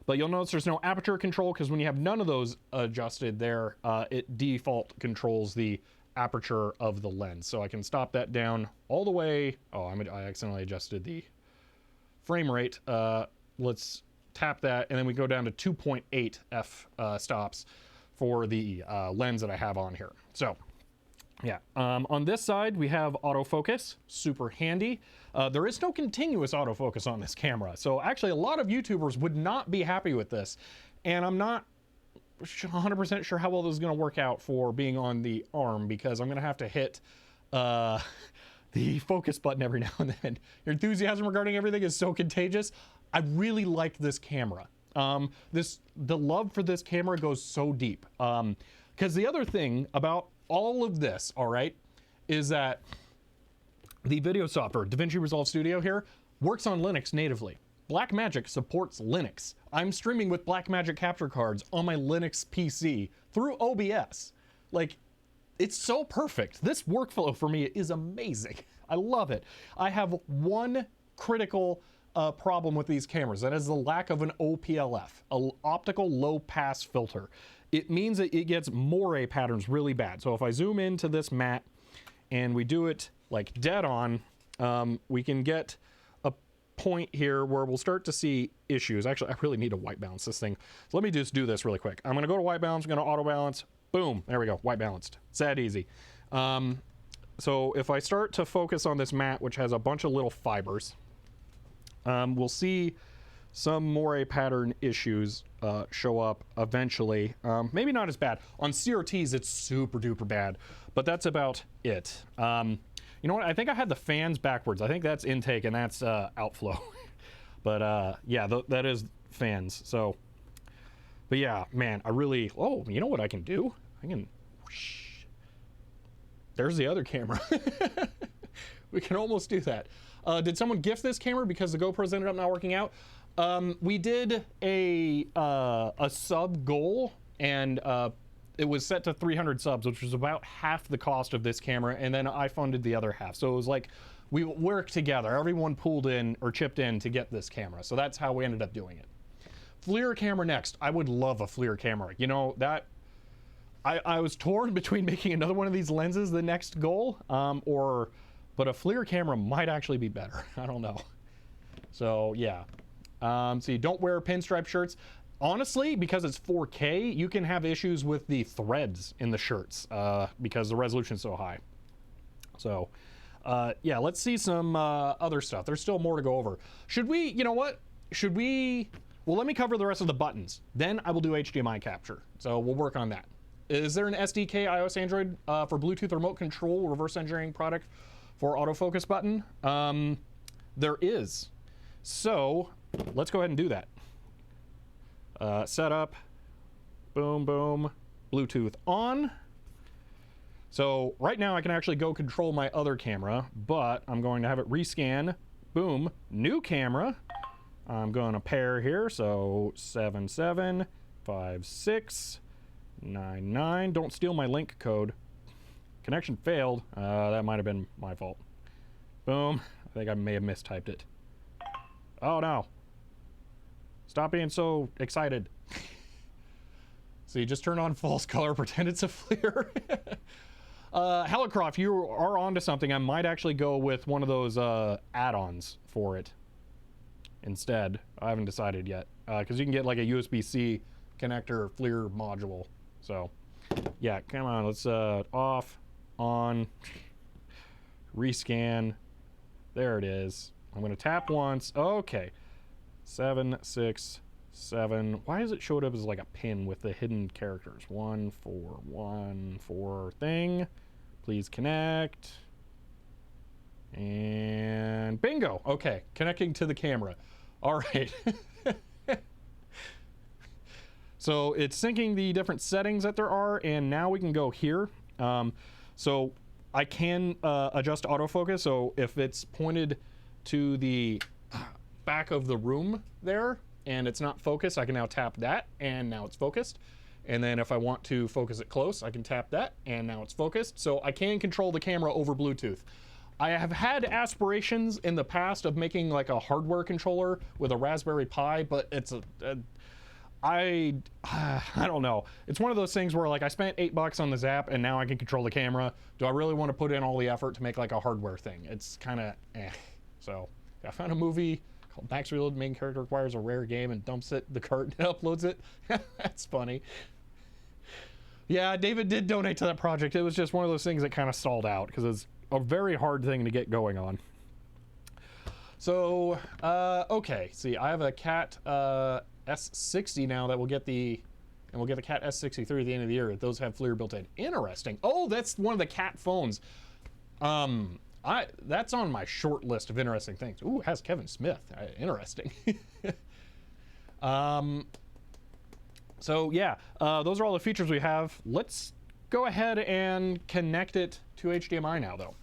S1: But you'll notice there's no aperture control because when you have none of those adjusted there, it default controls the aperture of the lens. So I can stop that down all the way. Oh, I accidentally adjusted the frame rate. Let's tap that, and then we go down to 2.8 f stops for the lens that I have on here. So yeah, on this side we have autofocus, super handy. There is no continuous autofocus on this camera, so actually a lot of YouTubers would not be happy with this, and I'm not 100% sure how well this is going to work out for being on the arm because I'm going to have to hit the focus button every now and then. Your enthusiasm regarding everything is so contagious. I really like this camera. The love for this camera goes so deep. Because the other thing about all of this, all right, is that the video software, DaVinci Resolve Studio here, works on Linux natively. Blackmagic supports Linux. I'm streaming with Blackmagic capture cards on my Linux PC through OBS. Like, it's so perfect. This workflow for me is amazing. I love it. I have one critical problem with these cameras. That is the lack of an OPLF, an optical low pass filter. It means that it gets moire patterns really bad. So if I zoom into this matte and we do it like dead on, we can get a point here where we'll start to see issues. Actually, I really need to white balance this thing. So let me just do this really quick. I'm gonna go to white balance, I'm gonna auto balance, boom, there we go, white balanced. It's that easy. So if I start to focus on this matte, which has a bunch of little fibers, we'll see some moire pattern issues show up eventually. Maybe not as bad. On CRTs, it's super duper bad, but that's about it. You know what? I think I had the fans backwards. I think that's intake and that's outflow. But yeah, that is fans. So, but yeah, man, I really, oh, you know what I can do? I can, whoosh. There's the other camera. We can almost do that. Did someone gift this camera because the GoPros ended up not working out? We did a sub goal, and it was set to 300 subs, which was about half the cost of this camera, and then I funded the other half. So it was like we worked together. Everyone pulled in or chipped in to get this camera. So that's how we ended up doing it. FLIR camera next. I would love a FLIR camera. You know, that I was torn between making another one of these lenses the next goal, but a FLIR camera might actually be better. I don't know. So yeah. So you don't wear pinstripe shirts. Honestly, because it's 4K, you can have issues with the threads in the shirts because the resolution is so high. So yeah, let's see some other stuff. There's still more to go over. Should we, you know what? Should we, well, let me cover the rest of the buttons. Then I will do HDMI capture. So we'll work on that. Is there an SDK iOS Android for Bluetooth remote control reverse engineering product for autofocus button? There is. So let's go ahead and do that. Setup, boom, boom, Bluetooth on. So right now I can actually go control my other camera, but I'm going to have it rescan, boom, new camera. I'm going to pair here, so 7756, 99. Don't steal my link code. Connection failed. That might have been my fault. Boom. I think I may have mistyped it. Oh no. Stop being so excited. So you just turn on false color, pretend it's a FLIR. Helicroft, you are onto something. I might actually go with one of those add-ons for it instead. I haven't decided yet. Because you can get like a USB-C connector FLIR module. So, yeah, come on. Let's off, on, rescan. There it is. I'm going to tap once. Okay. 7, 6, 7. Why does it show it up as like a pin with the hidden characters? 1, 4, 1, 4 thing. Please connect. And bingo. Okay, connecting to the camera. All right. So it's syncing the different settings that there are, and now we can go here. So I can adjust autofocus. So if it's pointed to the back of the room there and it's not focused, I can now tap that and now it's focused. And then if I want to focus it close, I can tap that and now it's focused. So I can control the camera over Bluetooth. I have had aspirations in the past of making like a hardware controller with a Raspberry Pi, but it's I don't know. It's one of those things where like I spent $8 on the Zap and now I can control the camera. Do I really want to put in all the effort to make like a hardware thing? It's kind of So I found a movie called Max Reload. Main character acquires a rare game and dumps it the cart and uploads it. That's funny. Yeah, David did donate to that project. It was just one of those things that kind of stalled out because it's a very hard thing to get going on. So, okay. See, I have a Cat S60 now that will get the, and we'll get the Cat S63 at the end of the year. Those have FLIR built in. Interesting. Oh, that's one of the Cat phones. That's on my short list of interesting things. Ooh, it has Kevin Smith. Interesting. So yeah, those are all the features we have. Let's go ahead and connect it to HDMI now though.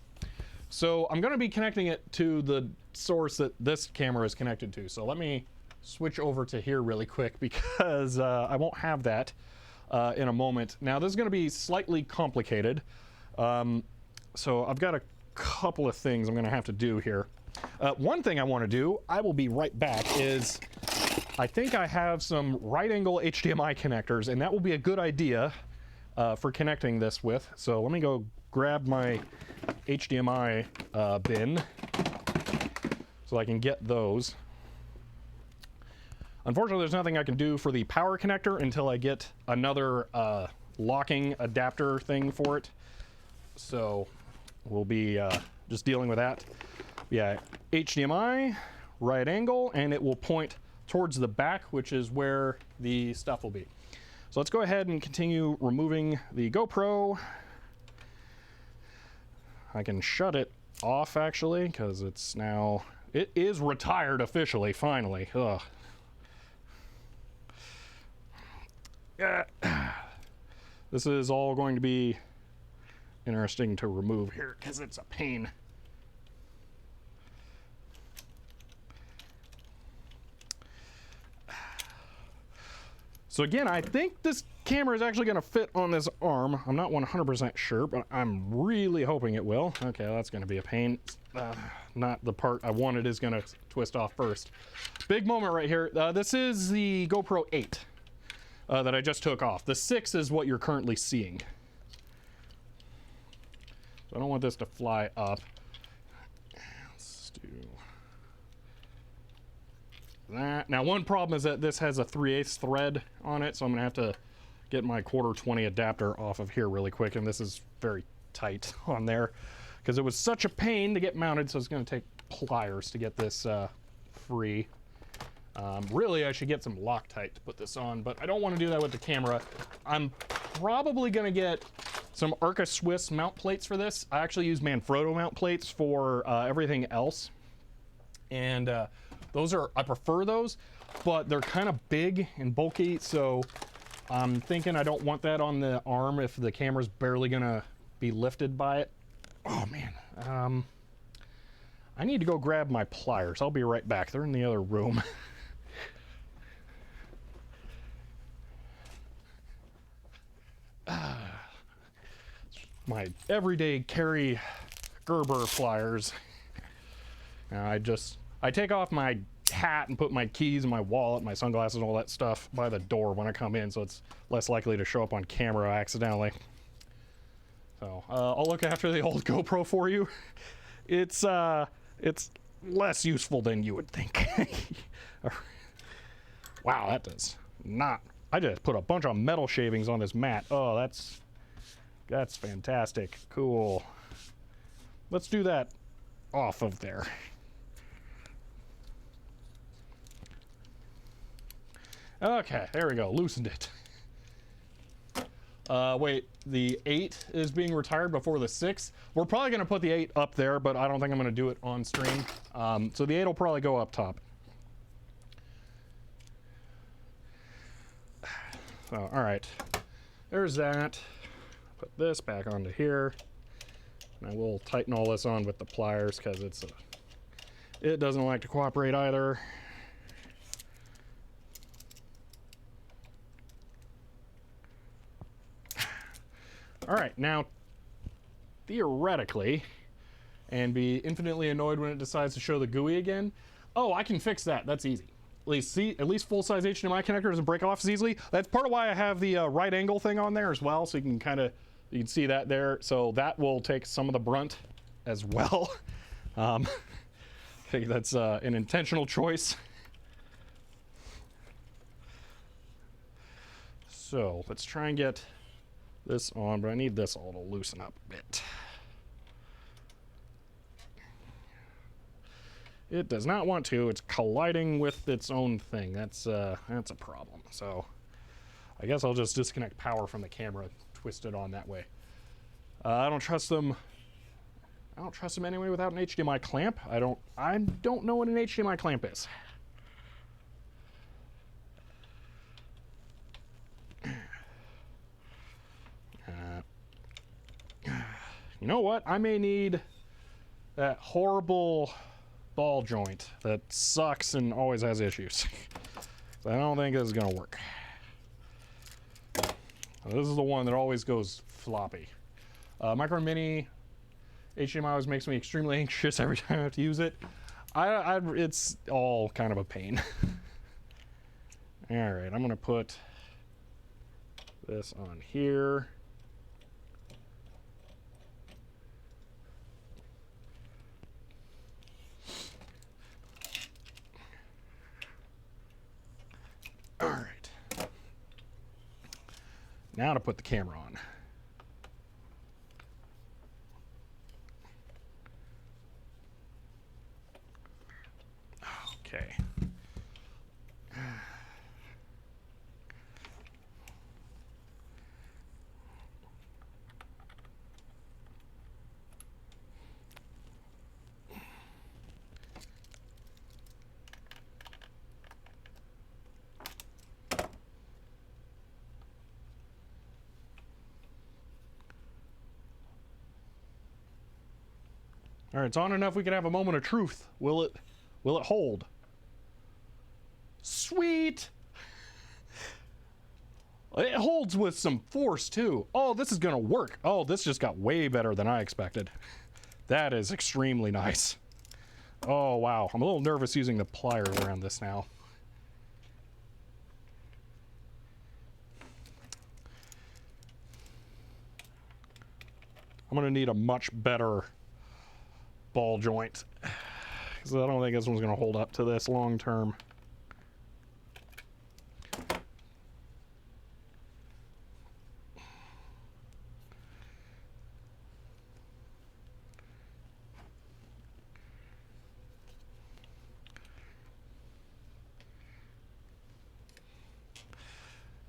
S1: So I'm going to be connecting it to the source that this camera is connected to. So let me switch over to here really quick because I won't have that in a moment. Now this is going to be slightly complicated. So I've got a couple of things I'm going to have to do here. One thing I want to do, I will be right back, is I think I have some right angle HDMI connectors, and that will be a good idea for connecting this with. So let me go grab my HDMI bin so I can get those. Unfortunately, there's nothing I can do for the power connector until I get another locking adapter thing for it. So we'll be just dealing with that. Yeah, HDMI, right angle, and it will point towards the back, which is where the stuff will be. So let's go ahead and continue removing the GoPro. I can shut it off actually, because it's now, it is retired officially, finally. Ugh. This is all going to be interesting to remove here because it's a pain. So again, I think this camera is actually going to fit on this arm. I'm not 100% sure, but I'm really hoping it will. Okay, that's going to be a pain. Not the part I wanted is going to twist off first. Big moment right here. This is the GoPro 8 that I just took off. The 6 is what you're currently seeing. So I don't want this to fly up. Let's do that. Now one problem is that this has a 3/8 thread on it, so I'm gonna have to get my 1/4-20 adapter off of here really quick, and this is very tight on there because it was such a pain to get mounted, so it's gonna take pliers to get this free. Really, I should get some Loctite to put this on, but I don't want to do that with the camera. I'm probably gonna get some Arca Swiss mount plates for this. I actually use Manfrotto mount plates for everything else, and those are, I prefer those, but they're kind of big and bulky, so I'm thinking I don't want that on the arm if the camera's barely gonna be lifted by it. Oh man, I need to go grab my pliers. I'll be right back. They're in the other room. my everyday carry Gerber pliers. I take off my hat and put my keys and my wallet, my sunglasses and all that stuff by the door when I come in, so it's less likely to show up on camera accidentally. So I'll look after the old GoPro for you. It's less useful than you would think. Wow, that does not. I just put a bunch of metal shavings on this mat. Oh, that's fantastic. Cool. Let's do that off of there. Okay, there we go. Loosened it. Wait, the 8 is being retired before the 6. We're probably going to put the 8 up there, but I don't think I'm going to do it on stream. So the 8 will probably go up top. So, all right. There's that. Put this back onto here. And I will tighten all this on with the pliers because it doesn't like to cooperate either. All right, now, theoretically, and be infinitely annoyed when it decides to show the GUI again. Oh, I can fix that. That's easy. At least full-size HDMI connector doesn't break off as easily. That's part of why I have the right angle thing on there as well, so you can see that there. So that will take some of the brunt as well. I think that's an intentional choice. So let's try and get this on, but I need this all to loosen up a bit. It does not want to. It's colliding with its own thing. That's a problem. So I guess I'll just disconnect power from the camera, twist it on that way. I don't trust them. I don't trust them anyway without an HDMI clamp. I don't know what an HDMI clamp is. You know what? I may need that horrible ball joint that sucks and always has issues. So I don't think this is gonna work. This is the one that always goes floppy. Micro Mini HDMI always makes me extremely anxious every time I have to use it. It's all kind of a pain. All right, I'm gonna put this on here. All right. Now to put the camera on. Okay. All right, it's on enough we can have a moment of truth. Will it hold? Sweet! It holds with some force too. Oh, this is gonna work. Oh, this just got way better than I expected. That is extremely nice. Oh, wow. I'm a little nervous using the pliers around this now. I'm gonna need a much better ball joint, because I don't think this one's going to hold up to this long term.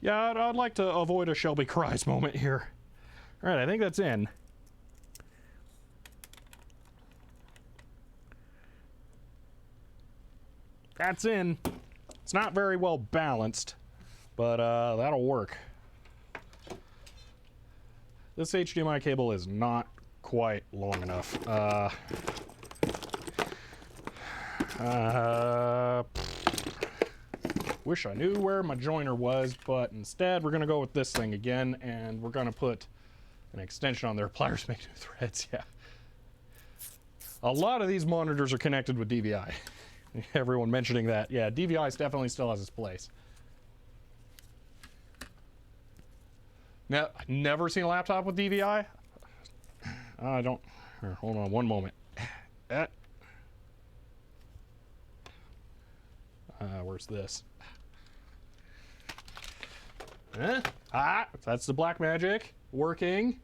S1: Yeah, I'd like to avoid a Shelby Cries moment here. All right, I think that's in. That's in. It's not very well balanced, but that'll work. This HDMI cable is not quite long enough. Wish I knew where my joiner was, but instead we're gonna go with this thing again, and we're gonna put an extension on their pliers make new threads. Yeah. A lot of these monitors are connected with DVI. Everyone mentioning that. Yeah, DVI definitely still has its place. Now, I've never seen a laptop with DVI. I don't. Here, hold on one moment. Where's this? That's the Blackmagic working.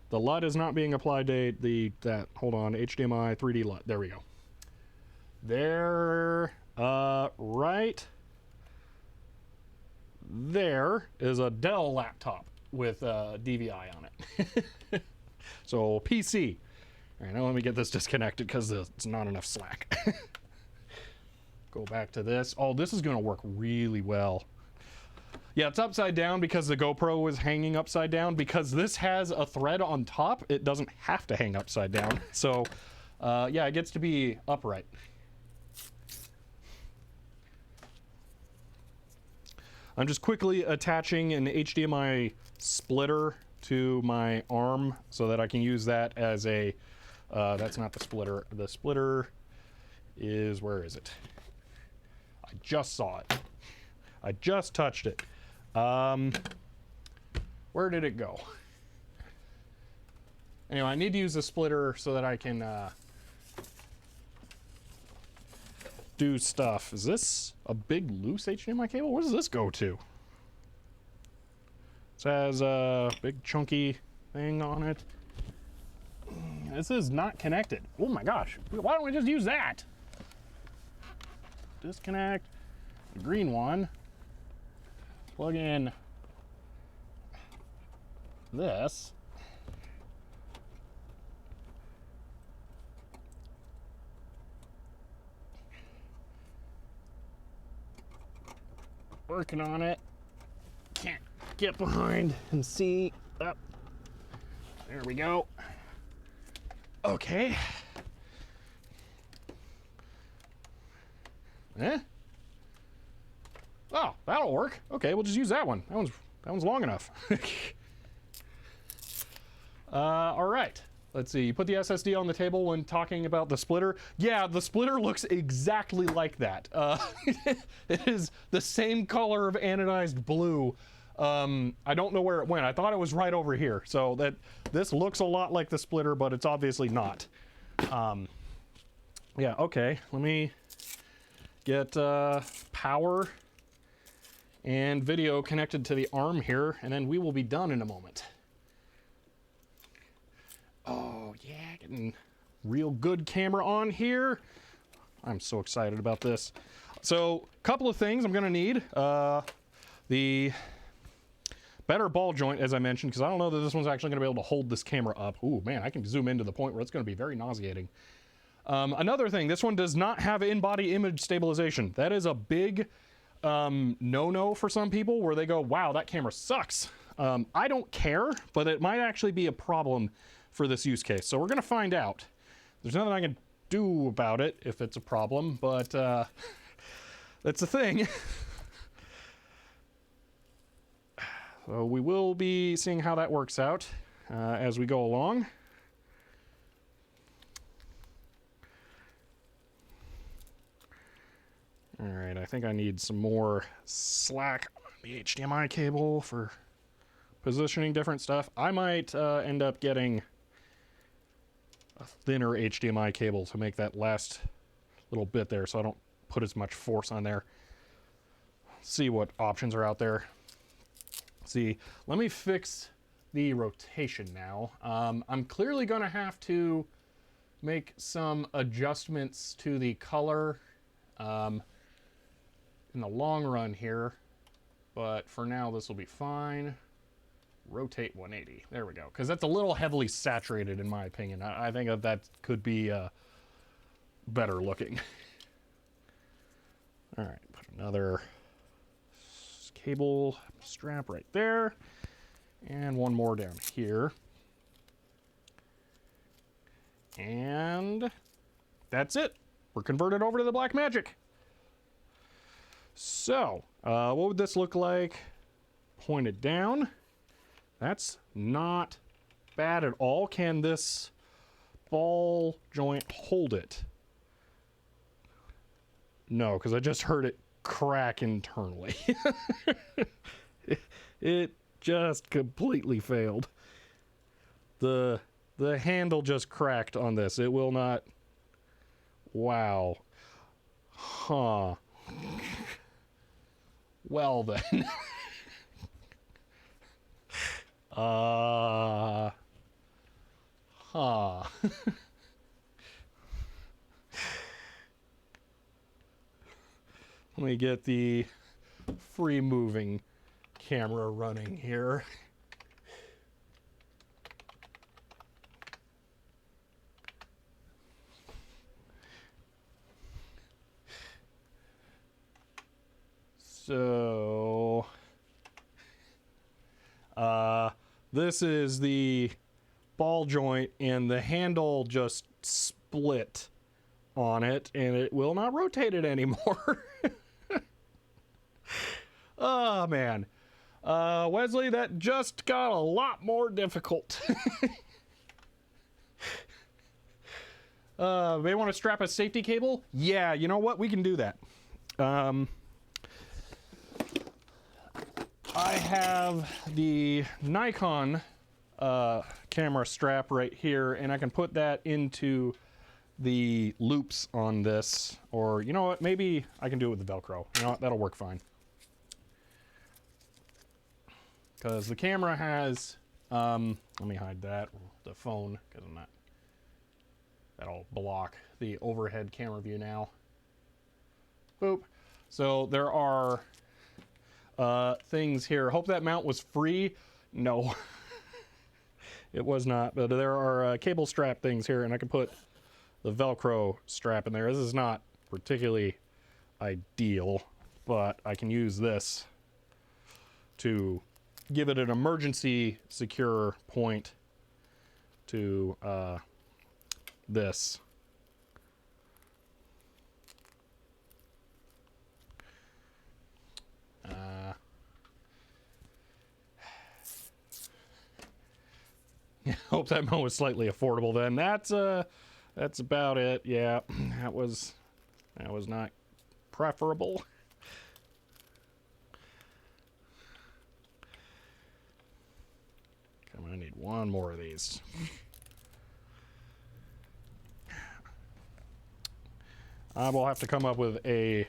S1: The LUT is not being applied to hold on, HDMI 3D LUT. There we go. There, right there is a Dell laptop with DVI on it. So PC. All right, now let me get this disconnected because it's not enough slack. Go back to this. Oh, this is going to work really well. Yeah, it's upside down because the GoPro was hanging upside down. Because this has a thread on top, it doesn't have to hang upside down. So, yeah, it gets to be upright. I'm just quickly attaching an HDMI splitter to my arm so that I can use that as a, that's not the splitter. The splitter is, where is it? I just saw it. I just touched it. Where did it go? Anyway, I need to use the splitter so that I can do stuff. Is this a big loose HDMI cable? Where does this go to? It has a big chunky thing on it. This is not connected. Oh my gosh. Why don't we just use that? Disconnect the green one. Plug in this. Working on it. Can't get behind and see. Up. There we go. Okay. Oh, that'll work. Okay, we'll just use that one. That one's long enough. All right. Let's see. You put the SSD on the table when talking about the splitter. Yeah, the splitter looks exactly like that. It is the same color of anodized blue. I don't know where it went. I thought it was right over here. So this looks a lot like the splitter, but it's obviously not. Yeah, okay. Let me get power and video connected to the arm here, and then we will be done in a moment. Oh yeah, getting real good camera on here. I'm so excited about this. So, a couple of things I'm gonna need. The better ball joint, as I mentioned, because I don't know that this one's actually gonna be able to hold this camera up. Ooh, man, I can zoom in to the point where it's gonna be very nauseating. Another thing, this one does not have in-body image stabilization. That is a big no-no for some people where they go, wow, that camera sucks. I don't care, but it might actually be a problem for this use case. So we're gonna find out. There's nothing I can do about it if it's a problem, but that's a thing. So we will be seeing how that works out as we go along. All right, I think I need some more slack on the HDMI cable for positioning different stuff. I might end up getting a thinner HDMI cable to make that last little bit there so I don't put as much force on there. See what options are out there. See, let me fix the rotation now. I'm clearly going to have to make some adjustments to the color in the long run here, but for now this will be fine. Rotate 180. There we go. Because that's a little heavily saturated in my opinion. I think that could be better looking. All right, put another cable strap right there, and one more down here. And that's it. We're converted over to the Blackmagic. So, what would this look like pointed down? That's not bad at all. Can this ball joint hold it? No, because I just heard it crack internally. It just completely failed. The handle just cracked on this. It will not. Wow. Huh. Well then. Huh. Let me get the free moving camera running here. So, this is the ball joint, and the handle just split on it, and it will not rotate it anymore. Oh, man. Wesley, that just got a lot more difficult. They want to strap a safety cable? Yeah, you know what? We can do that. I have the Nikon camera strap right here, and I can put that into the loops on this. Or, you know what? Maybe I can do it with the Velcro. You know what? That'll work fine. Because the camera has, let me hide that, the phone, because I'm not, that'll block the overhead camera view now. Boop. So there are things here. Hope that mount was free. No, it was not. But there are cable strap things here, and I can put the Velcro strap in there. This is not particularly ideal, but I can use this to give it an emergency secure point to this. Hope that mount was slightly affordable then. That's about it. Yeah, that was not preferable. Come on, I need one more of these. I will have to come up with a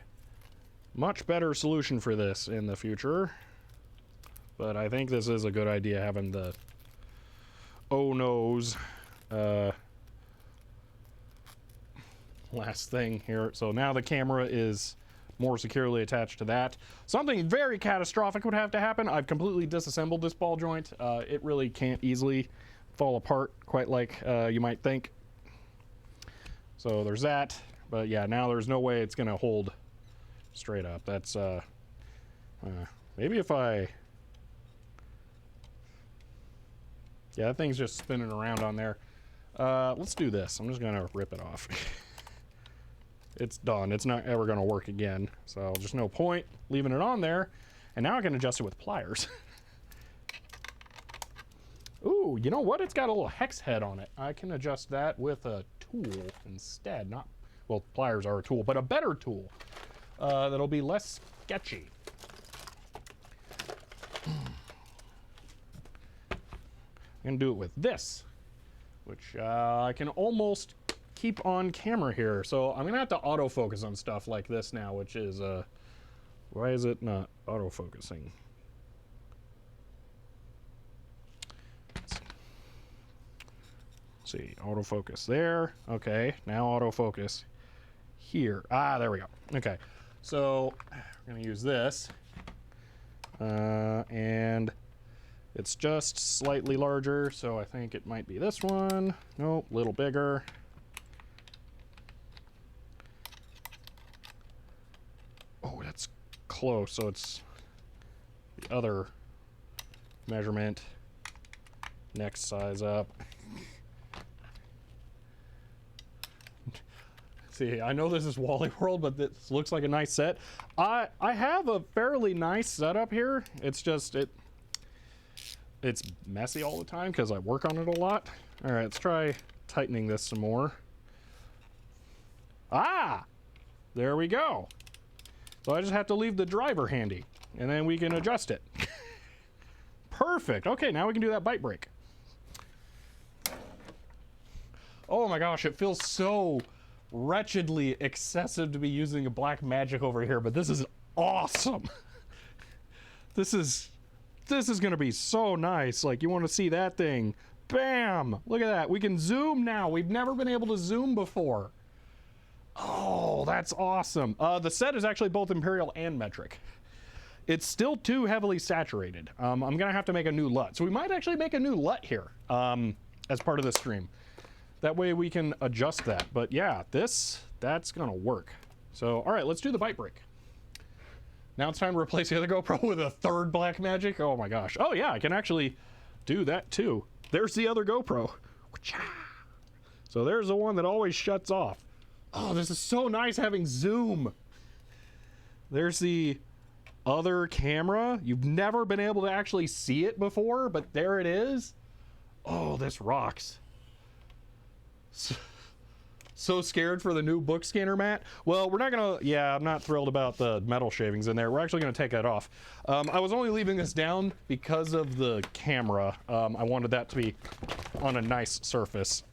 S1: much better solution for this in the future. But I think this is a good idea, having the oh no's last thing here. So now the camera is more securely attached to that. Something very catastrophic would have to happen. I've completely disassembled this ball joint. It really can't easily fall apart quite like you might think. So there's that. But yeah, now there's no way it's gonna hold straight up. That's maybe if I, yeah, that thing's just spinning around on there. Let's do this. I'm just gonna rip it off. It's done. It's not ever gonna work again. So there's no point leaving it on there. And now I can adjust it with pliers. Ooh, you know what? It's got a little hex head on it. I can adjust that with a tool instead. Not, well, pliers are a tool, but a better tool that'll be less sketchy. I'm gonna do it with this, which I can almost keep on camera here. So I'm gonna have to autofocus on stuff like this now, which is why is it not autofocusing? Let's see, autofocus there. Okay, now autofocus here. Ah, there we go. Okay, so we're gonna use this, and it's just slightly larger, so I think it might be this one. Nope, a little bigger. Oh, that's close, so it's the other measurement. Next size up. See, I know this is Wally World, but this looks like a nice set. I have a fairly nice setup here. It's just, it it's messy all the time because I work on it a lot. All right, let's try tightening this some more. Ah, there we go. So I just have to leave the driver handy, and then we can adjust it. Perfect. Okay, now we can do that bite brake. Oh my gosh, it feels so wretchedly excessive to be using a Blackmagic over here, but this is awesome. This is gonna be so nice. Like, you want to see that thing? Bam! Look at that. We can zoom now. We've never been able to zoom before. Oh, that's awesome. The set is actually both imperial and metric. It's still too heavily saturated. I'm gonna have to make a new LUT. So we might actually make a new LUT here as part of the stream. That way we can adjust that. But yeah, that's gonna work. So, all right, let's do the bite brake. Now it's time to replace the other GoPro with a third Blackmagic. Oh my gosh. Oh yeah, I can actually do that too. There's the other GoPro. So there's the one that always shuts off. Oh, this is so nice having zoom. There's the other camera. You've never been able to actually see it before, but there it is. Oh, this rocks. So scared for the new book scanner, Matt. Well, we're not gonna, yeah, I'm not thrilled about the metal shavings in there. We're actually gonna take that off. I was only leaving this down because of the camera. I wanted that to be on a nice surface.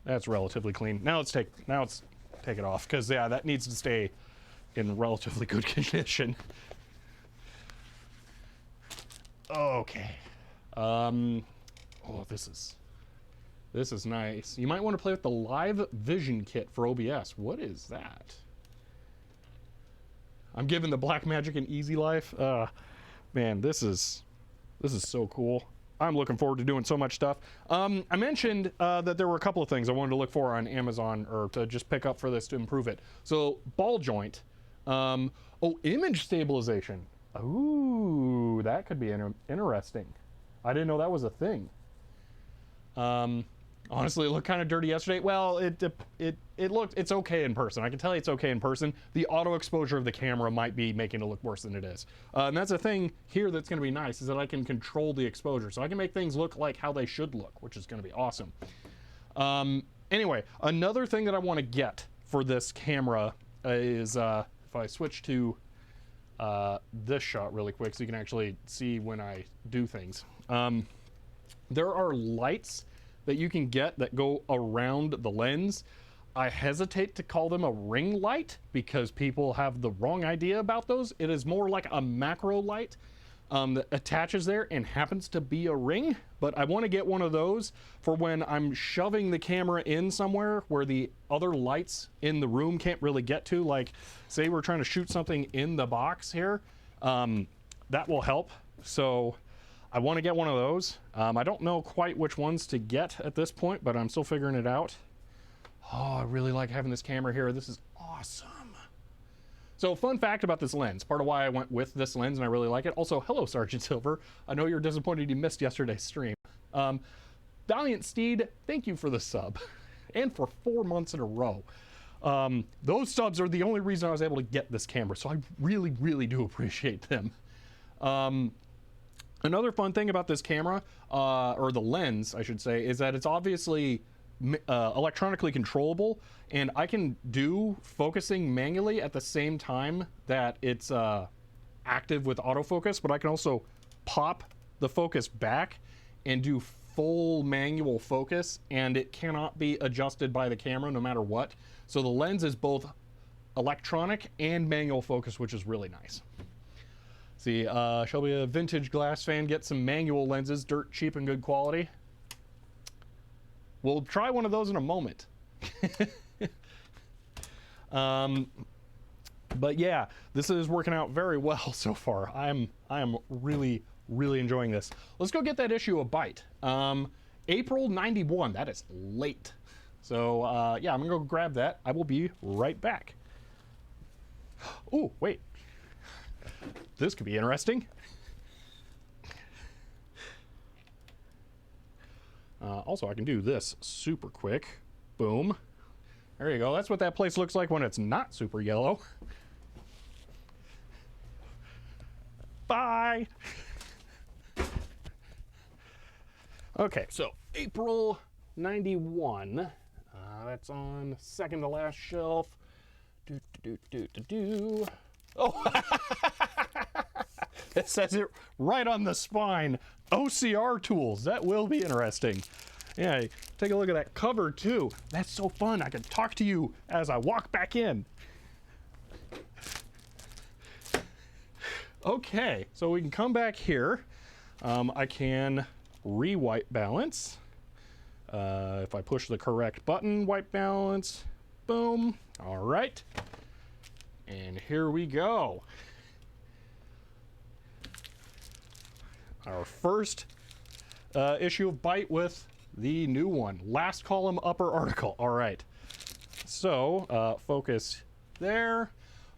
S1: That's relatively clean. Now let's take it off, because yeah, that needs to stay in relatively good condition. Okay. Oh, this is nice. You might want to play with the Live Vision Kit for OBS. What is that? I'm giving the Blackmagic an easy life. Man, this is so cool. I'm looking forward to doing so much stuff. I mentioned that there were a couple of things I wanted to look for on Amazon, or to just pick up for this to improve it. So ball joint. Oh, image stabilization. Ooh, that could be interesting. I didn't know that was a thing. Honestly, it looked kind of dirty yesterday. Well, it's okay in person. I can tell you it's okay in person. The auto exposure of the camera might be making it look worse than it is. And that's a thing here that's going to be nice, is that I can control the exposure. So I can make things look like how they should look, which is going to be awesome. Anyway, another thing that I want to get for this camera is, if I switch to this shot really quick so you can actually see when I do things. There are lights that you can get that go around the lens. I hesitate to call them a ring light because people have the wrong idea about those. It is more like a macro light that attaches there and happens to be a ring, but I want to get one of those for when I'm shoving the camera in somewhere where the other lights in the room can't really get to. Like, say we're trying to shoot something in the box here, that will help. So I want to get one of those. I don't know quite which ones to get at this point, but I'm still figuring it out. Oh, I really like having this camera here. This is awesome. So, fun fact about this lens. Part of why I went with this lens, and I really like it. Also, hello, Sergeant Silver. I know you're disappointed you missed yesterday's stream. Valiant Steed, thank you for the sub. And for 4 months in a row. Those subs are the only reason I was able to get this camera, so I really, really do appreciate them. Another fun thing about this camera, or the lens, I should say, is that it's obviously electronically controllable, and I can do focusing manually at the same time that it's active with autofocus, but I can also pop the focus back and do full manual focus, and it cannot be adjusted by the camera no matter what. So the lens is both electronic and manual focus, which is really nice. See, Shelby, a vintage glass fan, get some manual lenses, dirt cheap and good quality. We'll try one of those in a moment. But yeah, this is working out very well so far. I am really, really enjoying this. Let's go get that issue of Byte. April 91, that is late. So yeah, I'm gonna go grab that. I will be right back. Oh, wait. This could be interesting. Also, I can do this super quick. Boom. There you go. That's what that place looks like when it's not super yellow. Bye. Okay, so April 91. That's on second to last shelf. Oh, it says it right on the spine. OCR tools. That will be interesting. Yeah, take a look at that cover too. That's so fun. I can talk to you as I walk back in. Okay, so we can come back here. I can re-white balance. If I push the correct button, white balance, boom. All right. And here we go. Our first issue of Byte with the new one. Last column, upper article. All right. So, focus there.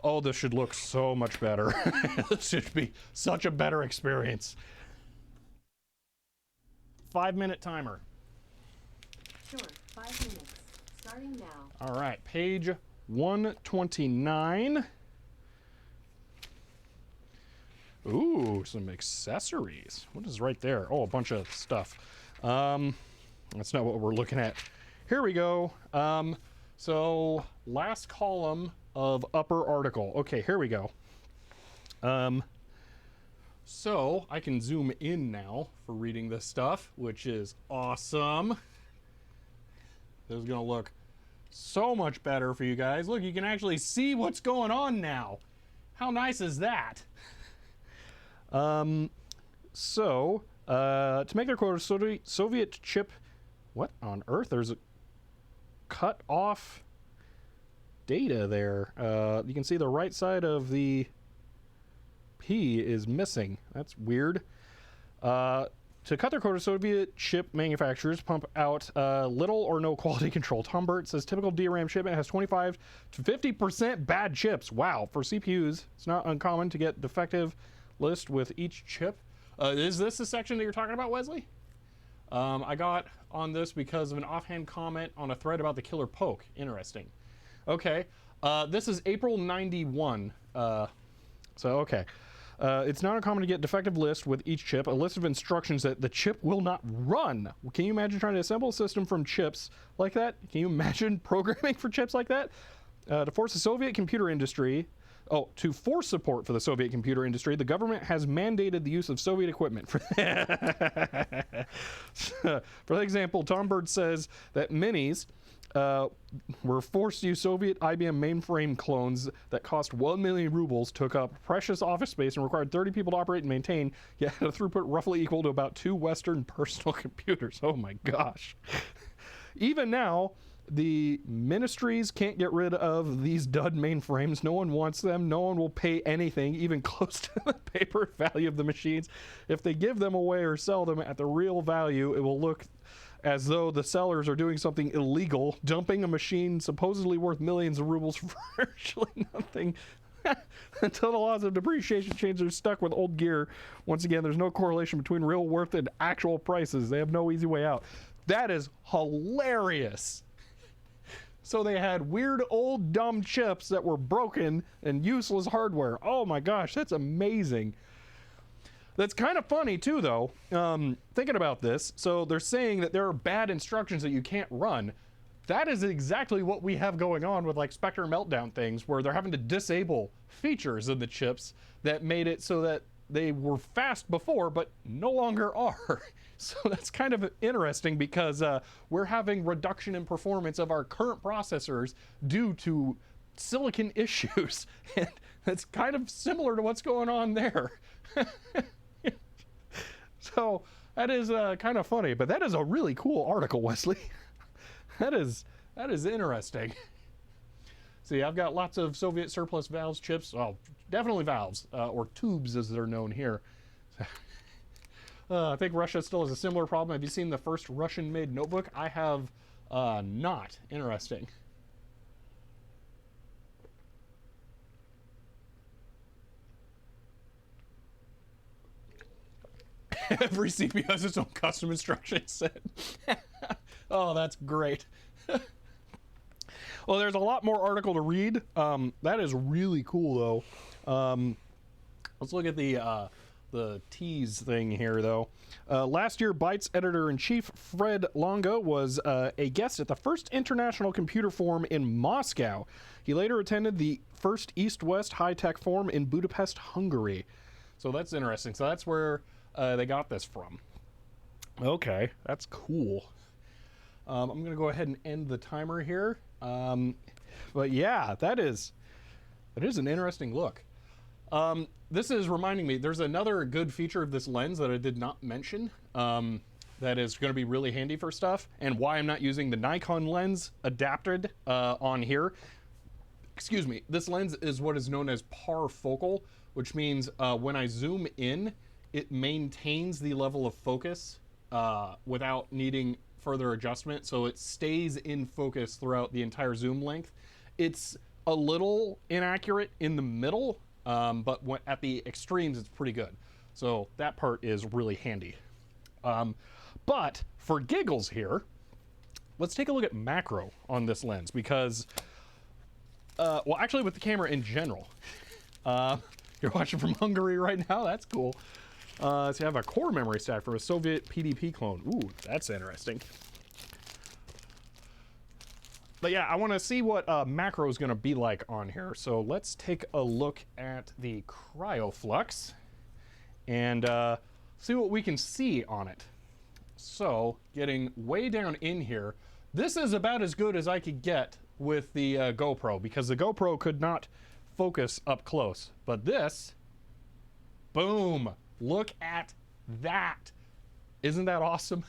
S1: Oh, this should look so much better. This should be such a better experience. 5-minute timer.
S2: Sure, 5 minutes. Starting now.
S1: All right, page 129. Ooh, some accessories. What is right there? Oh, a bunch of stuff. That's not what we're looking at. Here we go. So last column of upper article. Okay, here we go. So I can zoom in now for reading this stuff, which is awesome. This is gonna look so much better for you guys. Look, you can actually see what's going on now. How nice is that? To make their quota, Soviet chip, what on earth? There's a cut off data there. You can see the right side of the P is missing. That's weird. To cut their quota, Soviet chip manufacturers pump out little or no quality control. Tom Burt says typical DRAM shipment has 25 to 50% bad chips. Wow. For CPUs, it's not uncommon to get defective list with each chip. Is this the section that you're talking about, Wesley? I got on this because of an offhand comment on a thread about the killer poke. Interesting. Okay. This is April 91. Okay. It's not uncommon to get defective list with each chip, a list of instructions that the chip will not run. Can you imagine trying to assemble a system from chips like that? Can you imagine programming for chips like that? To force the Soviet computer industry, to force support for the Soviet computer industry, the government has mandated the use of Soviet equipment. For example, Tom Bird says that minis were forced to use Soviet IBM mainframe clones that cost 1 million rubles, took up precious office space, and required 30 people to operate and maintain, yet had a throughput roughly equal to about 2 Western personal computers. Oh my gosh. Even now, the ministries can't get rid of these dud mainframes. No one wants them. No one will pay anything, even close to the paper value of the machines. If they give them away or sell them at the real value, it will look as though the sellers are doing something illegal, dumping a machine supposedly worth millions of rubles for virtually nothing. Until the laws of depreciation change, they're stuck with old gear. Once again, there's no correlation between real worth and actual prices. They have no easy way out. That is hilarious. So they had weird old dumb chips that were broken and useless hardware. Oh my gosh, that's amazing. That's kind of funny too, though, thinking about this. So they're saying that there are bad instructions that you can't run. That is exactly what we have going on with like Spectre Meltdown things, where they're having to disable features in the chips that made it so that they were fast before, but no longer are. So that's kind of interesting because we're having reduction in performance of our current processors due to silicon issues. And that's kind of similar to what's going on there. So that is kind of funny, but that is a really cool article, Wesley. That is interesting. See, I've got lots of Soviet surplus valves chips. Oh, definitely valves, or tubes as they're known here. I think Russia still has a similar problem. Have you seen the first Russian-made notebook? I have not. Interesting. Every CPU has its own custom instruction set. Oh, that's great. Well, there's a lot more article to read. That is really cool, though. Let's look at the the tease thing here, though. Last year, Bytes editor-in-chief Fred Longo was a guest at the first International Computer Forum in Moscow. He later attended the first East-West High-Tech Forum in Budapest, Hungary. So that's interesting. So that's where they got this from. Okay, that's cool. I'm going to go ahead and end the timer here. But yeah, that is an interesting look. This is reminding me, there's another good feature of this lens that I did not mention that is going to be really handy for stuff, and why I'm not using the Nikon lens adapted on here. Excuse me, this lens is what is known as parfocal, which means when I zoom in, it maintains the level of focus without needing further adjustment, so it stays in focus throughout the entire zoom length. It's a little inaccurate in the middle, but at the extremes it's pretty good. So that part is really handy. But for giggles here, let's take a look at macro on this lens, because well, actually with the camera in general. You're watching from Hungary right now, that's cool. So you have a core memory stack from a Soviet PDP clone. Ooh, that's interesting. But yeah, I want to see what macro is going to be like on here. So let's take a look at the CryoFlux and see what we can see on it. So getting way down in here, this is about as good as I could get with the GoPro, because the GoPro could not focus up close. But this, boom, look at that. Isn't that awesome?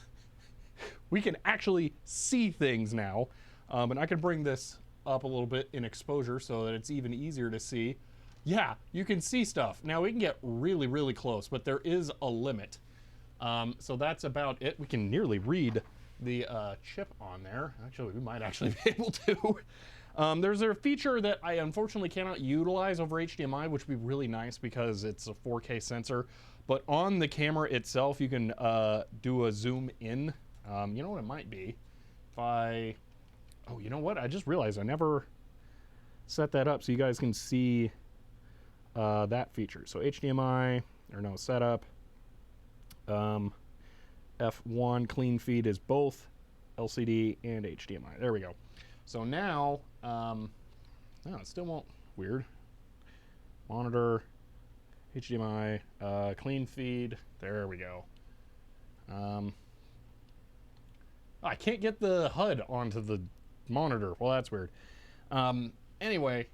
S1: We can actually see things now. And I can bring this up a little bit in exposure so that it's even easier to see. Yeah, you can see stuff. Now we can get really, really close, but there is a limit. So that's about it. We can nearly read the chip on there. Actually, we might actually be able to. There's a feature that I unfortunately cannot utilize over HDMI, which would be really nice because it's a 4K sensor. But on the camera itself, you can do a zoom in. You know what it might be? If I... Oh, you know what? I just realized I never set that up so you guys can see that feature. So HDMI, or no, setup. F1 clean feed is both LCD and HDMI. There we go. So now, no, it still won't. Weird. Monitor, HDMI, clean feed. There we go. I can't get the HUD onto the monitor. Well, that's weird. Anyway,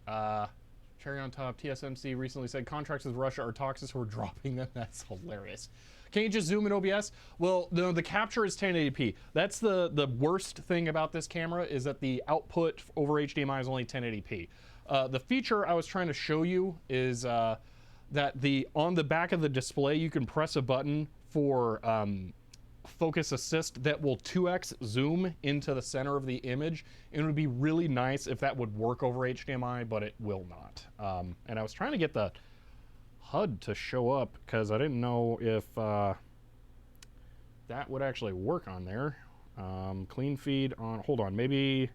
S1: cherry on top, TSMC recently said contracts with Russia are toxic, so we're dropping them. That's hilarious. Can you just zoom in OBS? Well, no, the capture is 1080p. That's the worst thing about this camera, is that the output over HDMI is only 1080p. The feature I was trying to show you is that on the back of the display, you can press a button for focus assist that will 2x zoom into the center of the image. And it would be really nice if that would work over HDMI, but it will not. And I was trying to get the HUD to show up because I didn't know if that would actually work on there. Clean feed on, hold on, maybe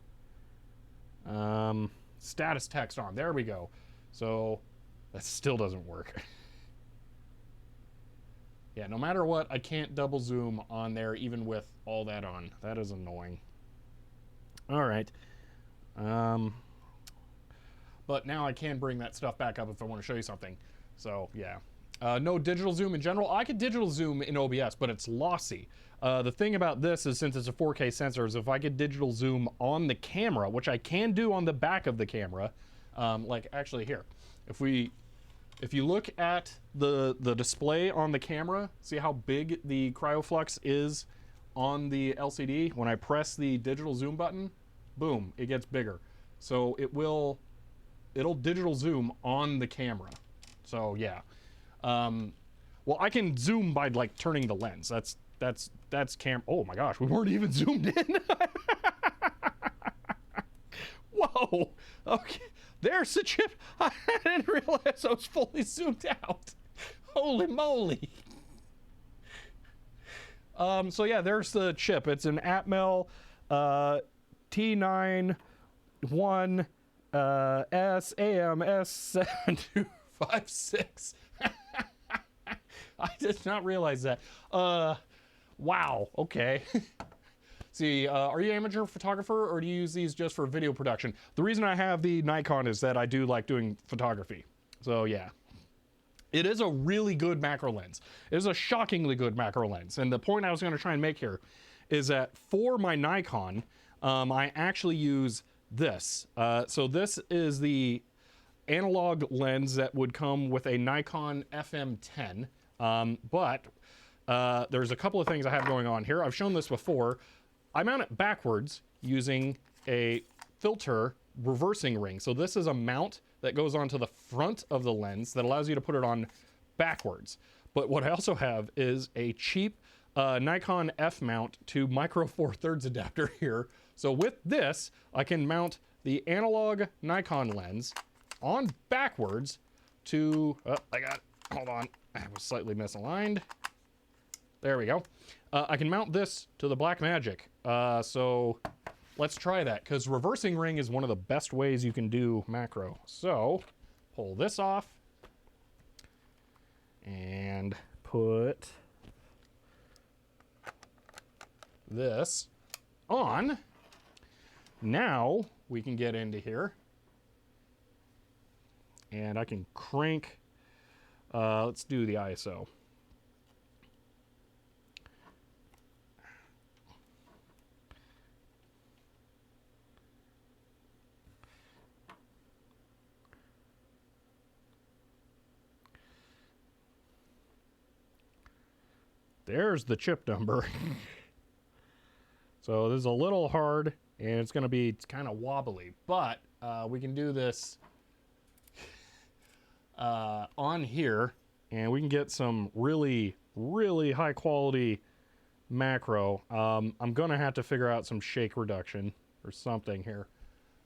S1: status text on. There we go. So that still doesn't work. Yeah, no matter what, I can't double zoom on there even with all that on. That is annoying. All right. But now I can bring that stuff back up if I want to show you something. So, yeah. No digital zoom in general. I could digital zoom in OBS, but it's lossy. The thing about this is, since it's a 4K sensor, is if I could digital zoom on the camera, which I can do on the back of the camera, like actually here. If you look at the display on the camera, see how big the CryoFlux is on the LCD? When I press the digital zoom button, boom, it gets bigger. So it'll digital zoom on the camera. So yeah. Well, I can zoom by like turning the lens. That's cam. Oh my gosh, we weren't even zoomed in. Whoa. Okay. There's the chip. I didn't realize I was fully zoomed out. Holy moly. So yeah, there's the chip. It's an Atmel T91 SAMS7256. I did not realize that. Wow, okay. See, are you an amateur photographer or do you use these just for video production? The reason I have the Nikon is that I do like doing photography. So yeah. It is a really good macro lens. It is a shockingly good macro lens. And the point I was going to try and make here is that for my Nikon, I actually use this. So this is the analog lens that would come with a Nikon FM10. But there's a couple of things I have going on here. I've shown this before. I mount it backwards using a filter reversing ring. So this is a mount that goes onto the front of the lens that allows you to put it on backwards. But what I also have is a cheap Nikon F mount to micro 4/3 adapter here. So with this, I can mount the analog Nikon lens on backwards to, hold on, I was slightly misaligned. There we go. I can mount this to the Blackmagic. So let's try that, because reversing ring is one of the best ways you can do macro. So pull this off and put this on. Now we can get into here and I can crank, let's do the ISO. There's the chip number. So this is a little hard and it's going to be kind of wobbly, but we can do this on here and we can get some really, really high quality macro. I'm going to have to figure out some shake reduction or something here.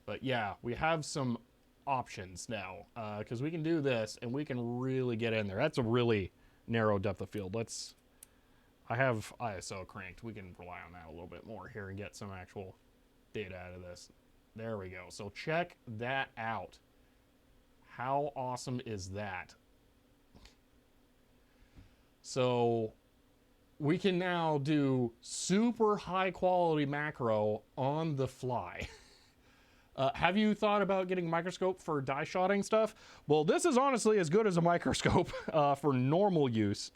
S1: But yeah, we have some options now because we can do this and we can really get in there. That's a really narrow depth of field. I have ISO cranked. We can rely on that a little bit more here and get some actual data out of this. There we go. So check that out. How awesome is that? So we can now do super high quality macro on the fly. Have you thought about getting a microscope for die shotting stuff? Well, this is honestly as good as a microscope for normal use.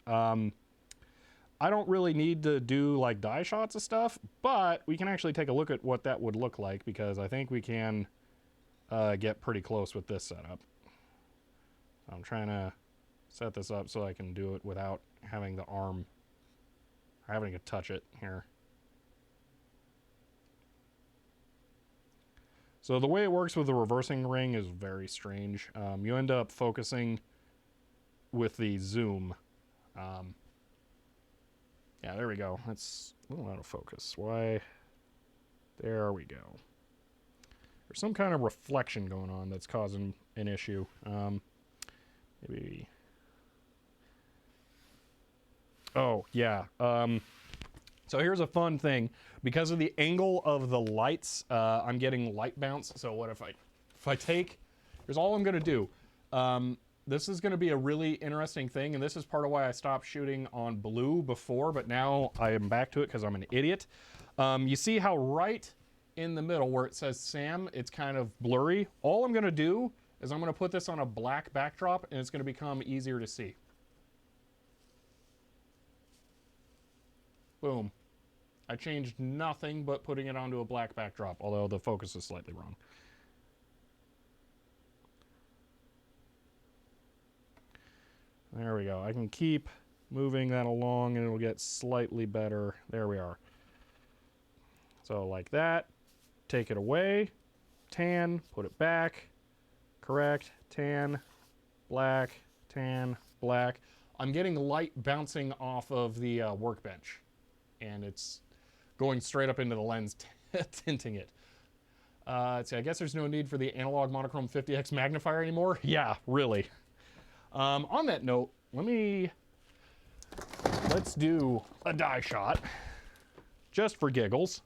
S1: I don't really need to do like die shots of stuff, but we can actually take a look at what that would look like because I think we can get pretty close with this setup. I'm trying to set this up so I can do it without having the arm, having to touch it here. So the way it works with the reversing ring is very strange. You end up focusing with the zoom. Yeah, there we go. That's a little out of focus. Why? There we go. There's some kind of reflection going on that's causing an issue. Maybe. Oh, yeah. So here's a fun thing. Because of the angle of the lights, I'm getting light bounce. So what if I take, here's all I'm going to do. This is going to be a really interesting thing, and this is part of why I stopped shooting on blue before, but now I am back to it because I'm an idiot. You see how right in the middle where it says Sam, it's kind of blurry? All I'm going to do is I'm going to put this on a black backdrop, and it's going to become easier to see. Boom. I changed nothing but putting it onto a black backdrop, although the focus is slightly wrong. There we go. I can keep moving that along and it'll get slightly better. There we are. So like that. Take it away. Tan. Put it back. Correct. Tan. Black. Tan. Black. I'm getting light bouncing off of the workbench. And it's going straight up into the lens, tinting it. Let's see, I guess there's no need for the analog monochrome 50x magnifier anymore. Yeah, really. On that note, let's do a die shot, just for giggles.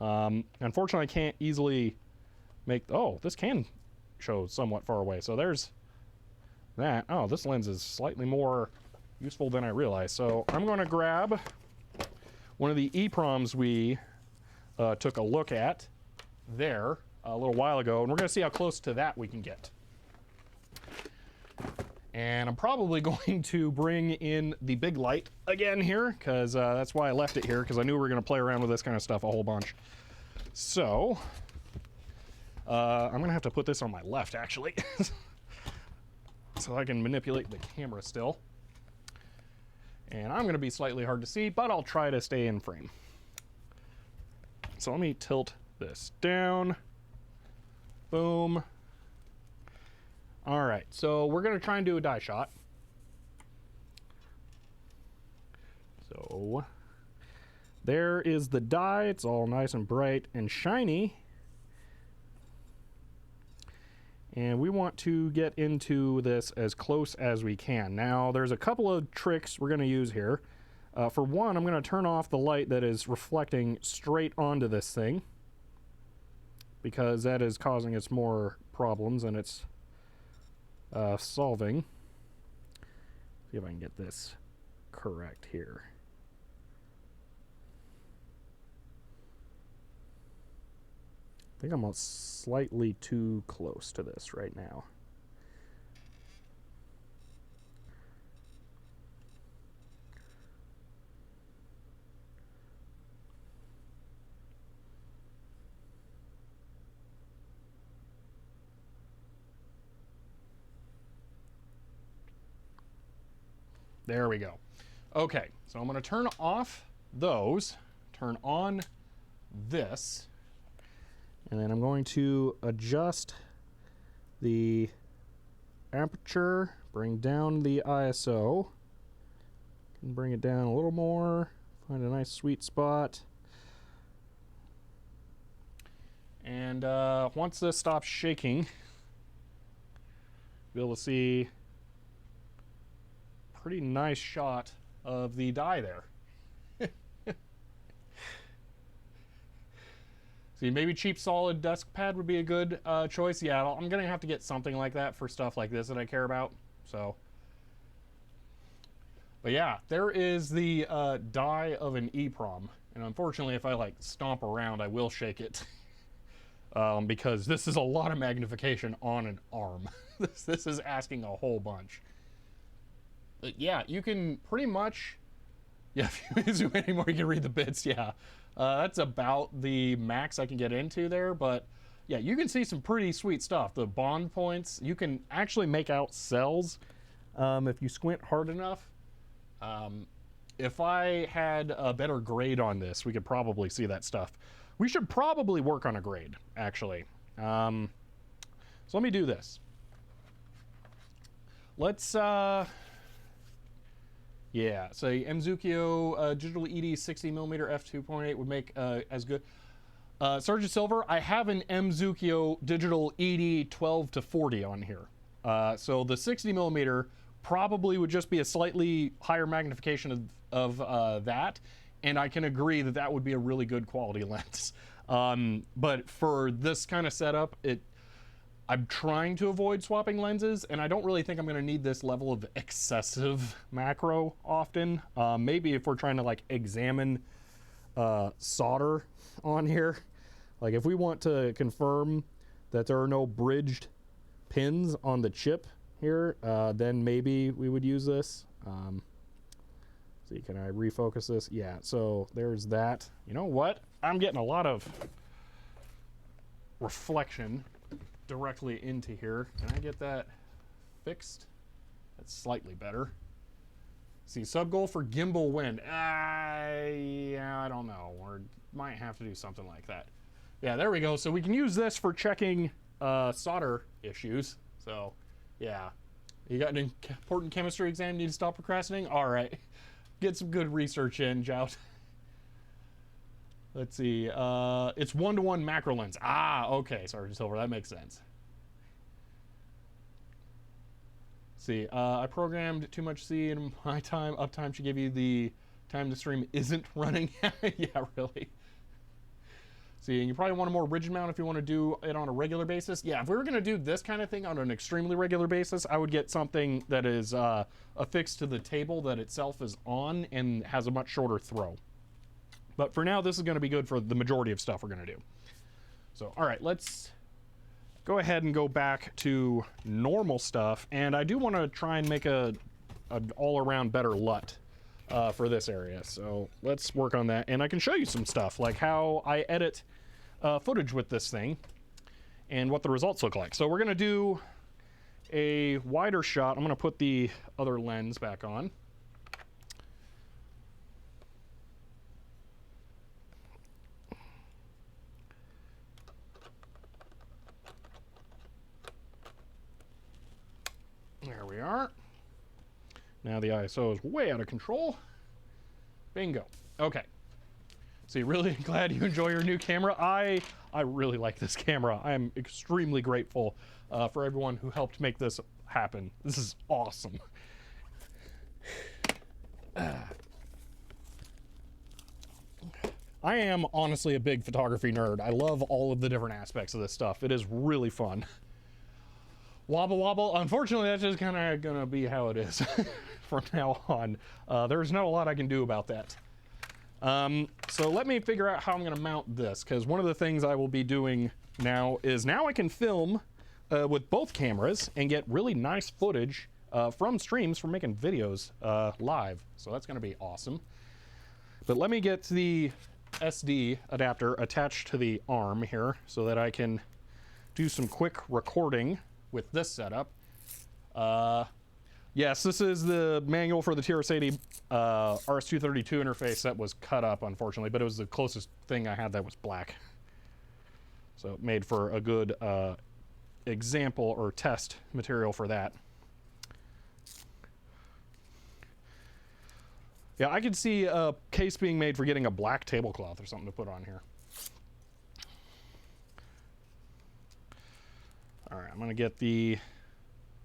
S1: Unfortunately, I can't easily make, oh, this can show somewhat far away. So there's that. Oh, this lens is slightly more useful than I realized. So I'm going to grab one of the EEPROMs we took a look at there a little while ago, and we're going to see how close to that we can get. And I'm probably going to bring in the big light again here, because that's why I left it here, because I knew we were going to play around with this kind of stuff a whole bunch. So I'm going to have to put this on my left, actually, so I can manipulate the camera still. And I'm going to be slightly hard to see, but I'll try to stay in frame. So let me tilt this down. Boom. All right, so we're going to try and do a die shot. So there is the die. It's all nice and bright and shiny. And we want to get into this as close as we can. Now, there's a couple of tricks we're going to use here. For one, I'm going to turn off the light that is reflecting straight onto this thing, because that is causing us more problems than it's solving. See if I can get this correct here. I think I'm slightly too close to this right now. There we go. Okay, so I'm going to turn off those, turn on this, and then I'm going to adjust the aperture, bring down the ISO, and bring it down a little more, find a nice sweet spot. And once this stops shaking, you'll be able to see pretty nice shot of the die there. See, maybe cheap solid desk pad would be a good choice. Yeah, I'm gonna have to get something like that for stuff like this that I care about. So, but yeah, there is the die of an EEPROM, and unfortunately, if I like stomp around, I will shake it because this is a lot of magnification on an arm. This is asking a whole bunch. But yeah, you can pretty much, yeah, if you zoom in anymore, you can read the bits, yeah. That's about the max I can get into there, but yeah, you can see some pretty sweet stuff. The bond points, you can actually make out cells if you squint hard enough. If I had a better grade on this, we could probably see that stuff. We should probably work on a grade, actually. So let me do this. Let's, yeah, so Mzukio digital ED 60mm f2.8 would make as good. Sergeant Silver, I have an Mzukio digital ED 12 to 40 on here. So the 60mm probably would just be a slightly higher magnification of that, and I can agree that that would be a really good quality lens. But for this kind of setup, I'm trying to avoid swapping lenses, and I don't really think I'm going to need this level of excessive macro often. Maybe if we're trying to like examine solder on here, like if we want to confirm that there are no bridged pins on the chip here, then maybe we would use this. See, can I refocus this? Yeah, so there's that. You know what? I'm getting a lot of reflection directly into here. Can I get that fixed? That's slightly better. See, sub goal for gimbal wind. Yeah, I don't know. We might have to do something like that. Yeah, there we go. So we can use this for checking solder issues. So, yeah. You got an important chemistry exam you need to stop procrastinating? All right. Get some good research in, Jout. Let's see. It's 1-to-1 macro lens. Ah, okay, Sergeant Silver. That makes sense. See, I programmed too much C in my time. Uptime should give you the time the stream isn't running. Yeah, really. See, and you probably want a more rigid mount if you want to do it on a regular basis. Yeah, if we were going to do this kind of thing on an extremely regular basis, I would get something that is affixed to the table that itself is on and has a much shorter throw. But for now, this is going to be good for the majority of stuff we're going to do. So, all right, let's go ahead and go back to normal stuff. And I do want to try and make an all-around better LUT for this area. So let's work on that. And I can show you some stuff, like how I edit footage with this thing and what the results look like. So we're going to do a wider shot. I'm going to put the other lens back on. There we are. Now the ISO is way out of control. Bingo. Okay. So you're really glad you enjoy your new camera. I really like this camera. I am extremely grateful for everyone who helped make this happen. This is awesome. I am honestly a big photography nerd. I love all of the different aspects of this stuff. It is really fun. Wobble wobble. Unfortunately, that's just kind of gonna be how it is from now on. There's not a lot I can do about that. So let me figure out how I'm gonna mount this, because one of the things I will be doing now is I can film with both cameras and get really nice footage from streams for making videos live. So that's gonna be awesome. But let me get the SD adapter attached to the arm here so that I can do some quick recording with this setup. Yes, this is the manual for the TRS-80 RS-232 interface that was cut up, unfortunately, but it was the closest thing I had that was black. So it made for a good example or test material for that. Yeah, I could see a case being made for getting a black tablecloth or something to put on here. All right, I'm gonna get the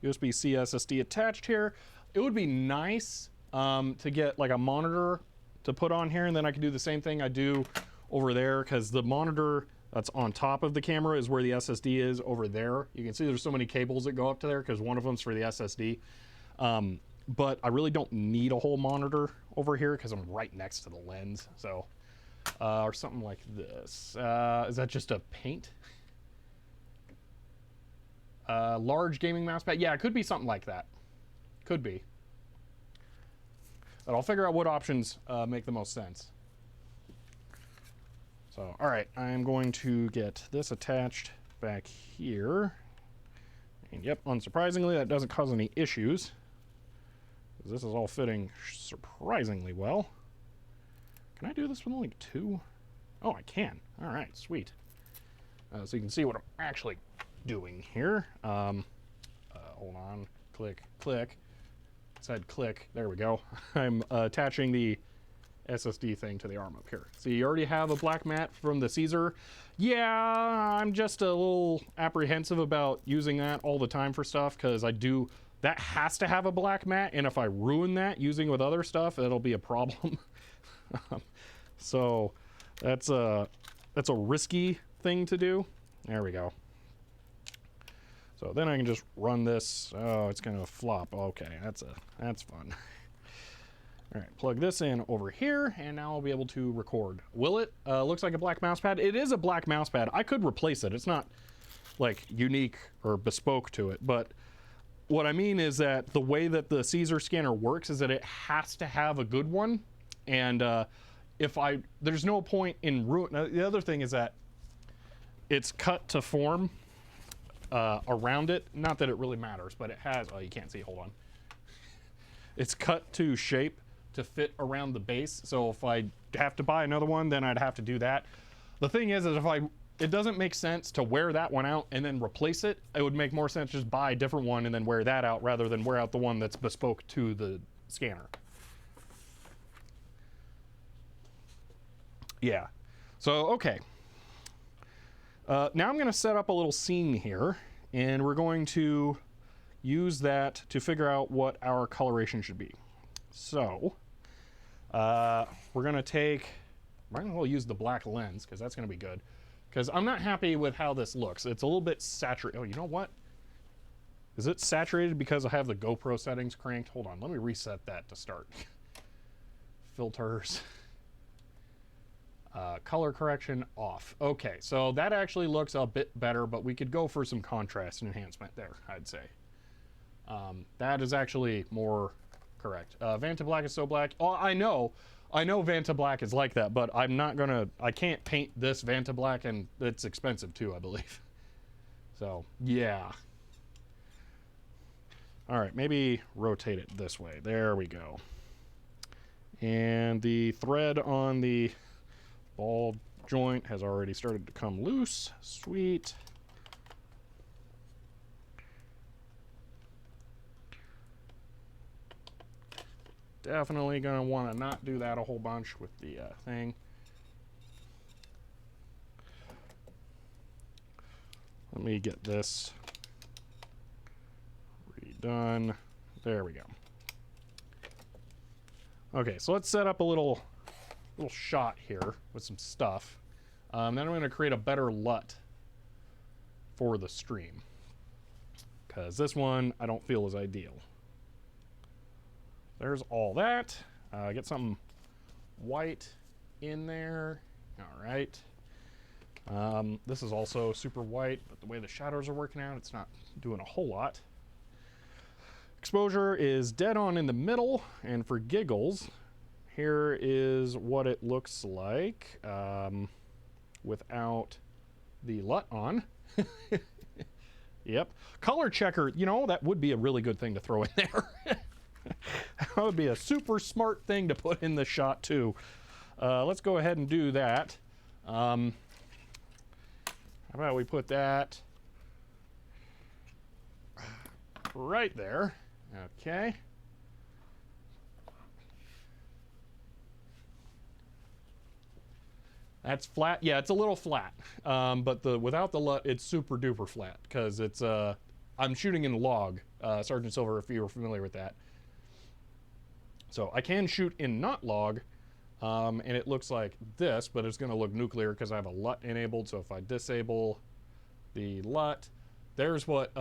S1: USB-C SSD attached here. It would be nice to get like a monitor to put on here, and then I can do the same thing I do over there, because the monitor that's on top of the camera is where the SSD is over there. You can see there's so many cables that go up to there because one of them's for the SSD. But I really don't need a whole monitor over here because I'm right next to the lens. So, or something like this. Is that just a paint? Large gaming mouse pad. Yeah, it could be something like that. Could be. But I'll figure out what options make the most sense. So, all right, I'm going to get this attached back here. And yep, unsurprisingly, that doesn't cause any issues. This is all fitting surprisingly well. Can I do this with only two? Oh, I can. All right, sweet. So you can see what I'm actually doing here. Hold on. Click, click. It said click. There we go. I'm attaching the SSD thing to the arm up here. So you already have a black mat from the Caesar. Yeah, I'm just a little apprehensive about using that all the time for stuff, because that has to have a black mat, and if I ruin that using with other stuff, it'll be a problem. So that's a risky thing to do. There we go. So then I can just run this. Oh, it's gonna flop. Okay, that's fun. All right, plug this in over here, and now I'll be able to record. Will it? Looks like a black mouse pad. It is a black mouse pad. I could replace it. It's not like unique or bespoke to it, but what I mean is that the way that the Caesar scanner works is that it has to have a good one, and there's no point in the other thing is that it's cut to form around it. Not that it really matters, but it has. Oh, you can't see. Hold on. It's cut to shape to fit around the base. So if I have to buy another one, then I'd have to do that. The thing is it doesn't make sense to wear that one out and then replace it. It would make more sense just buy a different one and then wear that out rather than wear out the one that's bespoke to the scanner. Yeah. So, okay. Now I'm going to set up a little scene here, and we're going to use that to figure out what our coloration should be. So, we're going to might as well use the black lens, because that's going to be good. because I'm not happy with how this looks. It's a little bit saturated. Oh, you know what? Is it saturated because I have the GoPro settings cranked? Hold on, let me reset that to start. Filters. Color correction off. Okay, so that actually looks a bit better, but we could go for some contrast enhancement there, I'd say. That is actually more correct. Vanta Black is so black. Oh, I know Vanta Black is like that, but I can't paint this Vanta Black, and it's expensive too, I believe. So, yeah. All right, maybe rotate it this way. There we go. And the thread on the ball joint has already started to come loose. Sweet. Definitely going to want to not do that a whole bunch with the thing. Let me get this redone. There we go. Okay, so let's set up a little shot here with some stuff. Then I'm going to create a better LUT for the stream, because this one I don't feel is ideal. There's all that. Get something white in there. All right. This is also super white, but the way the shadows are working out, it's not doing a whole lot. Exposure is dead on in the middle, and for giggles, here is what it looks like without the LUT on. Yep. Color checker, you know, that would be a really good thing to throw in there. That would be a super smart thing to put in the shot too. Let's go ahead and do that. How about we put that right there. Okay. That's flat. Yeah, it's a little flat. But without the LUT, it's super duper flat, because it's I'm shooting in log, Sergeant Silver, if you were familiar with that. So I can shoot in not log, and it looks like this, but it's going to look nuclear because I have a LUT enabled. So if I disable the LUT, there's what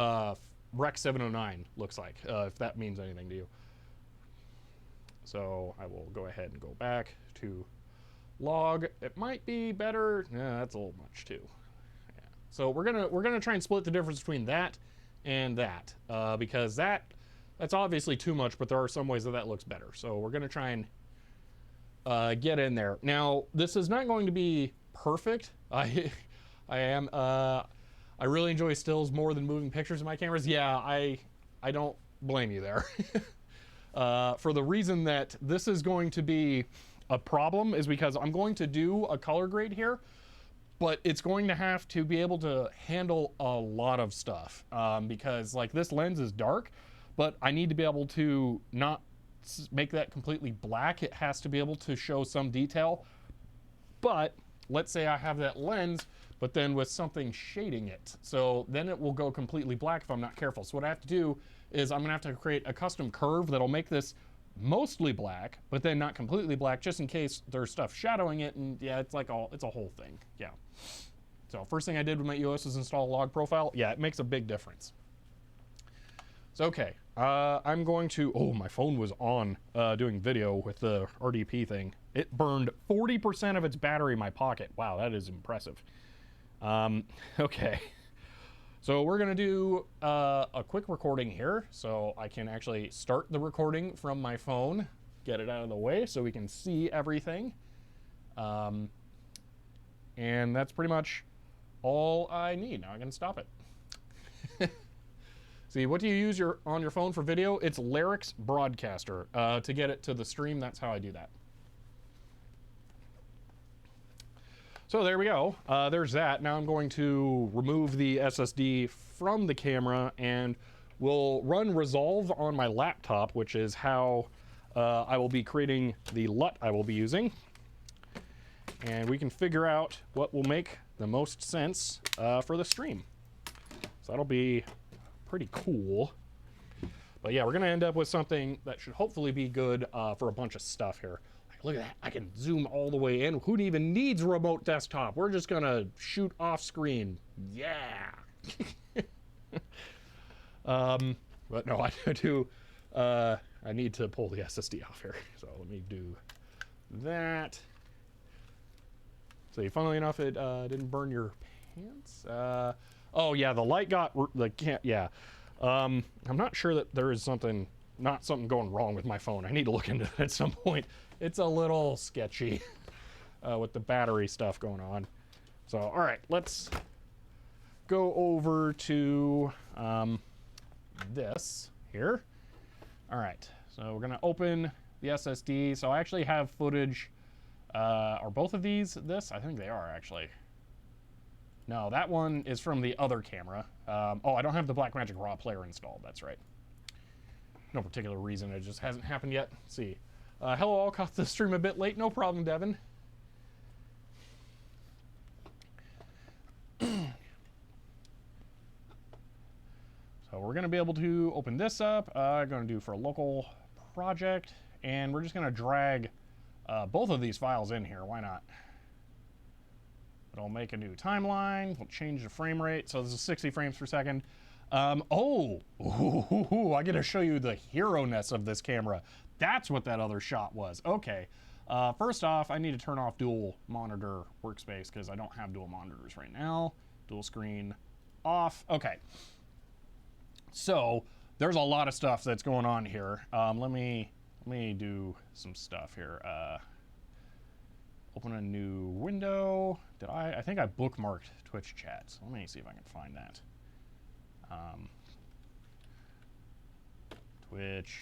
S1: Rec 709 looks like, if that means anything to you. So I will go ahead and go back to log. It might be better. Yeah, that's a little much too. Yeah. So we're gonna try and split the difference between that and that, because that's obviously too much, but there are some ways that looks better. So we're gonna try and get in there. Now, this is not going to be perfect. I really enjoy stills more than moving pictures in my cameras. Yeah, I don't blame you there. For the reason that this is going to be a problem is because I'm going to do a color grade here, but it's going to have to be able to handle a lot of stuff, because like this lens is dark, but I need to be able to not make that completely black. It has to be able to show some detail. But let's say I have that lens, but then with something shading it. So then it will go completely black if I'm not careful. So what I have to do is I'm gonna have to create a custom curve that'll make this mostly black, but then not completely black, just in case there's stuff shadowing it. And yeah, it's like it's a whole thing. Yeah. So first thing I did with my EOS was install a log profile. Yeah, it makes a big difference. So okay, I'm going to, oh, my phone was on doing video with the RDP thing. It burned 40% of its battery in my pocket. Wow, that is impressive. Okay, so we're gonna do a quick recording here, so I can actually start the recording from my phone, get it out of the way so we can see everything. And that's pretty much all I need. Now I can stop it. See, what do you use on your phone for video? It's Larix Broadcaster. To get it to the stream, that's how I do that. So there we go. There's that. Now I'm going to remove the SSD from the camera, and we'll run Resolve on my laptop, which is how I will be creating the LUT I will be using. And we can figure out what will make the most sense for the stream. So that'll be pretty cool. But yeah, we're gonna end up with something that should hopefully be good for a bunch of stuff here. Like look at that. I can zoom all the way in. Who even needs remote desktop? We're just gonna shoot off screen. Yeah. But no, I do. I need to pull the SSD off here. So let me do that. So funnily enough, it didn't burn your pants. Oh yeah, the light got yeah. I'm not sure that there is something going wrong with my phone. I need to look into that at some point. It's a little sketchy with the battery stuff going on. So all right, let's go over to this here. All right, so we're gonna open the SSD. So I actually have footage. Are both of these this? I think they are actually. No, that one is from the other camera. Oh, I don't have the Blackmagic RAW player installed. That's right. No particular reason. It just hasn't happened yet. Let's see. Hello, all. Caught the stream a bit late. No problem, Devin. So we're going to be able to open this up. I'm going to do for a local project. And we're just going to drag both of these files in here. Why not? It'll make a new timeline. We'll change the frame rate. So this is 60 frames per second. I get to show you the hero-ness of this camera. That's what that other shot was. Okay. First off, I need to turn off dual monitor workspace because I don't have dual monitors right now. Dual screen off. Okay. So there's a lot of stuff that's going on here. Let me do some stuff here. Open a new window. I think I bookmarked Twitch chat. So let me see if I can find that. Twitch.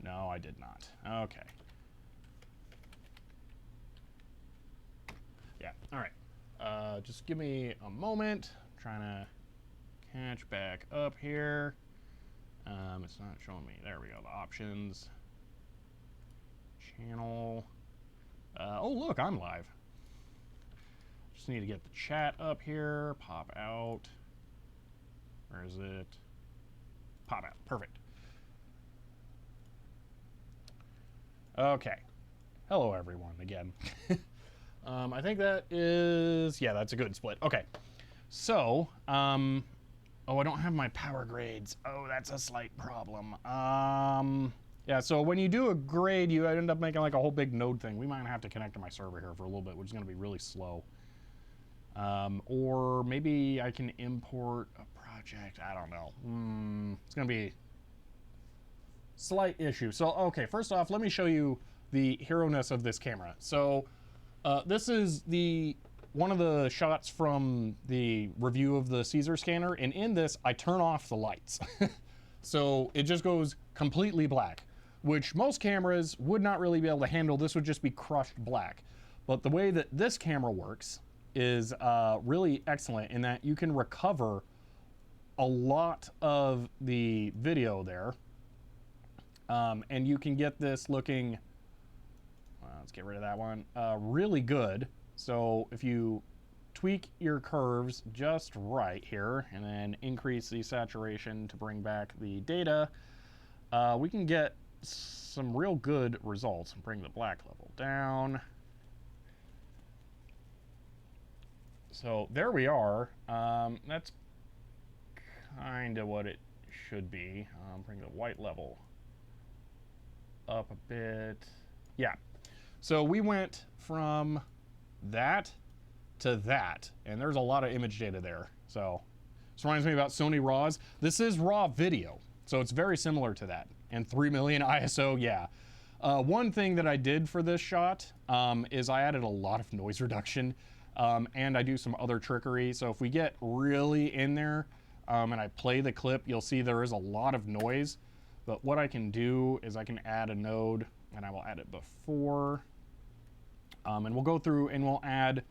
S1: No, I did not. Okay. Yeah, all right. Just give me a moment. I'm trying to catch back up here. It's not showing me. There we go, the options. Channel. Oh, look, I'm live. Just need to get the chat up here. Pop out. Where is it? Pop out. Perfect. Okay. Hello, everyone, again. I think that is... Yeah, that's a good split. Okay. So, oh, I don't have my power grades. Oh, that's a slight problem. Yeah, so when you do a grade, you end up making like a whole big node thing. We might have to connect to my server here for a little bit, which is going to be really slow. Or maybe I can import a project. I don't know. It's going to be slight issue. So, okay, first off, let me show you the hero-ness of this camera. So, this is one of the shots from the review of the Caesar scanner, and in this, I turn off the lights. So it just goes completely black, which most cameras would not really be able to handle. This would just be crushed black. But the way that this camera works is really excellent in that you can recover a lot of the video there. And you can get this looking, let's get rid of that one, really good. So if you tweak your curves just right here and then increase the saturation to bring back the data, we can get some real good results. Bring the black level down. So there we are. That's kind of what it should be. Bring the white level up a bit. Yeah. So we went from that to that, and there's a lot of image data there. So this reminds me about Sony RAWs. This is RAW video, so it's very similar to that. And 3 million ISO, yeah. One thing that I did for this shot is I added a lot of noise reduction, and I do some other trickery. So if we get really in there and I play the clip, you'll see there is a lot of noise. But what I can do is I can add a node, and I will add it before. And we'll go through and we'll add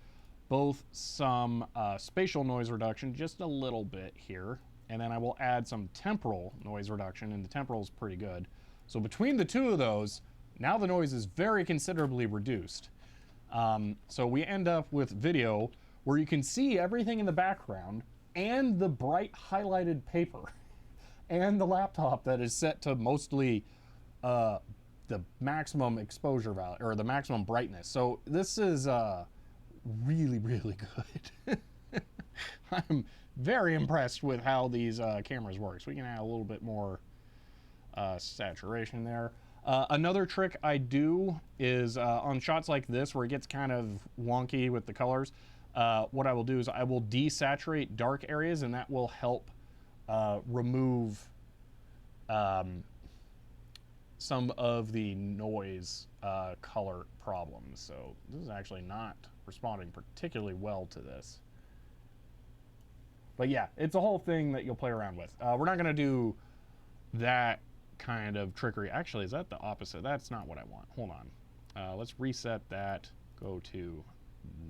S1: both some spatial noise reduction, just a little bit here, and then I will add some temporal noise reduction, and the temporal is pretty good. So between the two of those, now the noise is very considerably reduced. So we end up with video where you can see everything in the background and the bright highlighted paper and the laptop that is set to mostly the maximum exposure value or the maximum brightness. So this is really, really good. I'm very impressed with how these cameras work. So we can add a little bit more saturation there. Another trick I do is on shots like this where it gets kind of wonky with the colors, what I will do is I will desaturate dark areas, and that will help remove some of the noise color problems. So this is actually not responding particularly well to this. But yeah, it's a whole thing that you'll play around with. We're not going to do that kind of trickery. Actually, is that the opposite? That's not what I want. Hold on. Let's reset that. Go to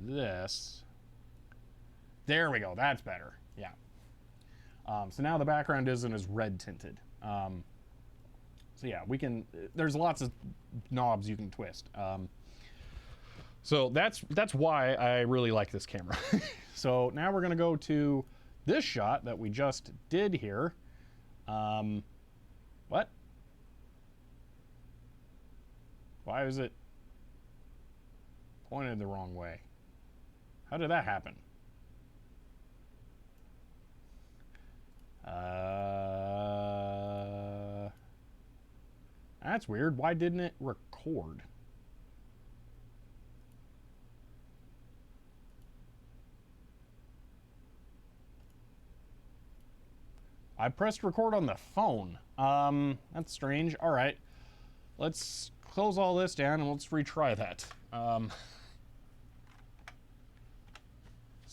S1: this. There we go. That's better. Yeah. So now the background isn't as red tinted. So yeah, we can, there's lots of knobs you can twist. So that's why I really like this camera. So now we're going to go to this shot that we just did here. What? Why is it pointed the wrong way? How did that happen? That's weird. Why didn't it record? I pressed record on the phone. That's strange. All right. Let's close all this down and let's retry that.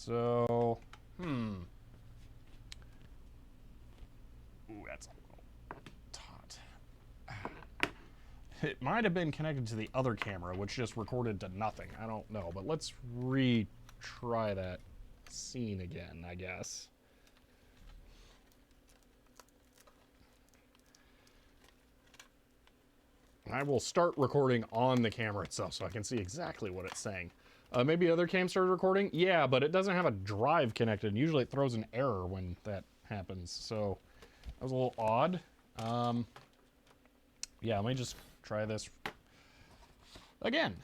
S1: Ooh, that's a little taut. It might have been connected to the other camera, which just recorded to nothing. I don't know, but let's retry that scene again, I guess. I will start recording on the camera itself so I can see exactly what it's saying. Maybe other cams started recording? Yeah, but it doesn't have a drive connected. Usually it throws an error when that happens. So that was a little odd. Yeah, let me just try this again.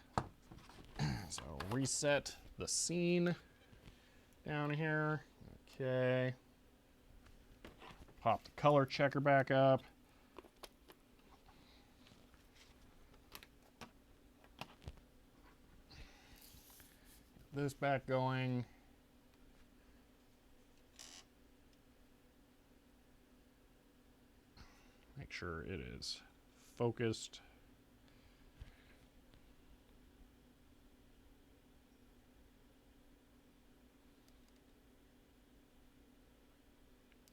S1: So reset the scene down here. Okay. Pop the color checker back up. This back going. Make sure it is focused.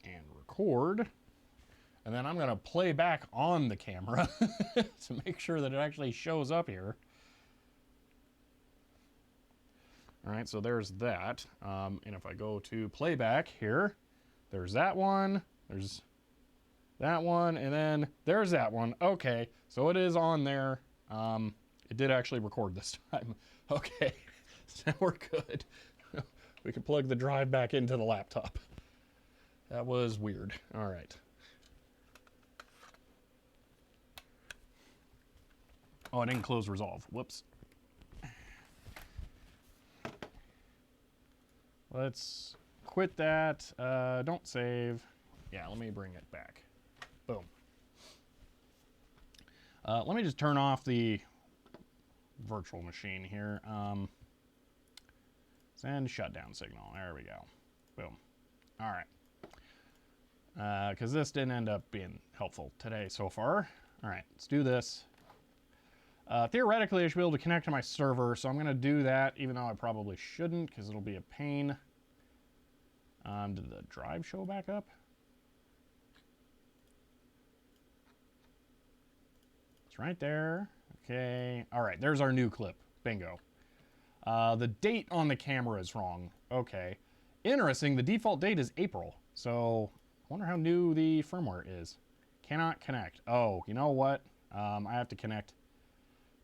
S1: And record. And then I'm going to play back on the camera to make sure that it actually shows up here. All right, so there's that. And if I go to playback here, there's that one, there's that one, and then there's that one. Okay, so it is on there. It did actually record this time. Okay, so we're good. We can plug the drive back into the laptop. That was weird. All right. Oh, I didn't close resolve. Whoops. Let's quit that. Don't save. Yeah, let me bring it back. Boom. Let me just turn off the virtual machine here. Send shutdown signal. There we go. Boom. All right. Because this didn't end up being helpful today so far. All right, let's do this. Theoretically, I should be able to connect to my server, so I'm going to do that, even though I probably shouldn't, because it'll be a pain. Did the drive show back up? It's right there. Okay. All right, there's our new clip. Bingo. The date on the camera is wrong. Okay. Interesting, the default date is April, so I wonder how new the firmware is. Cannot connect. Oh, you know what? I have to connect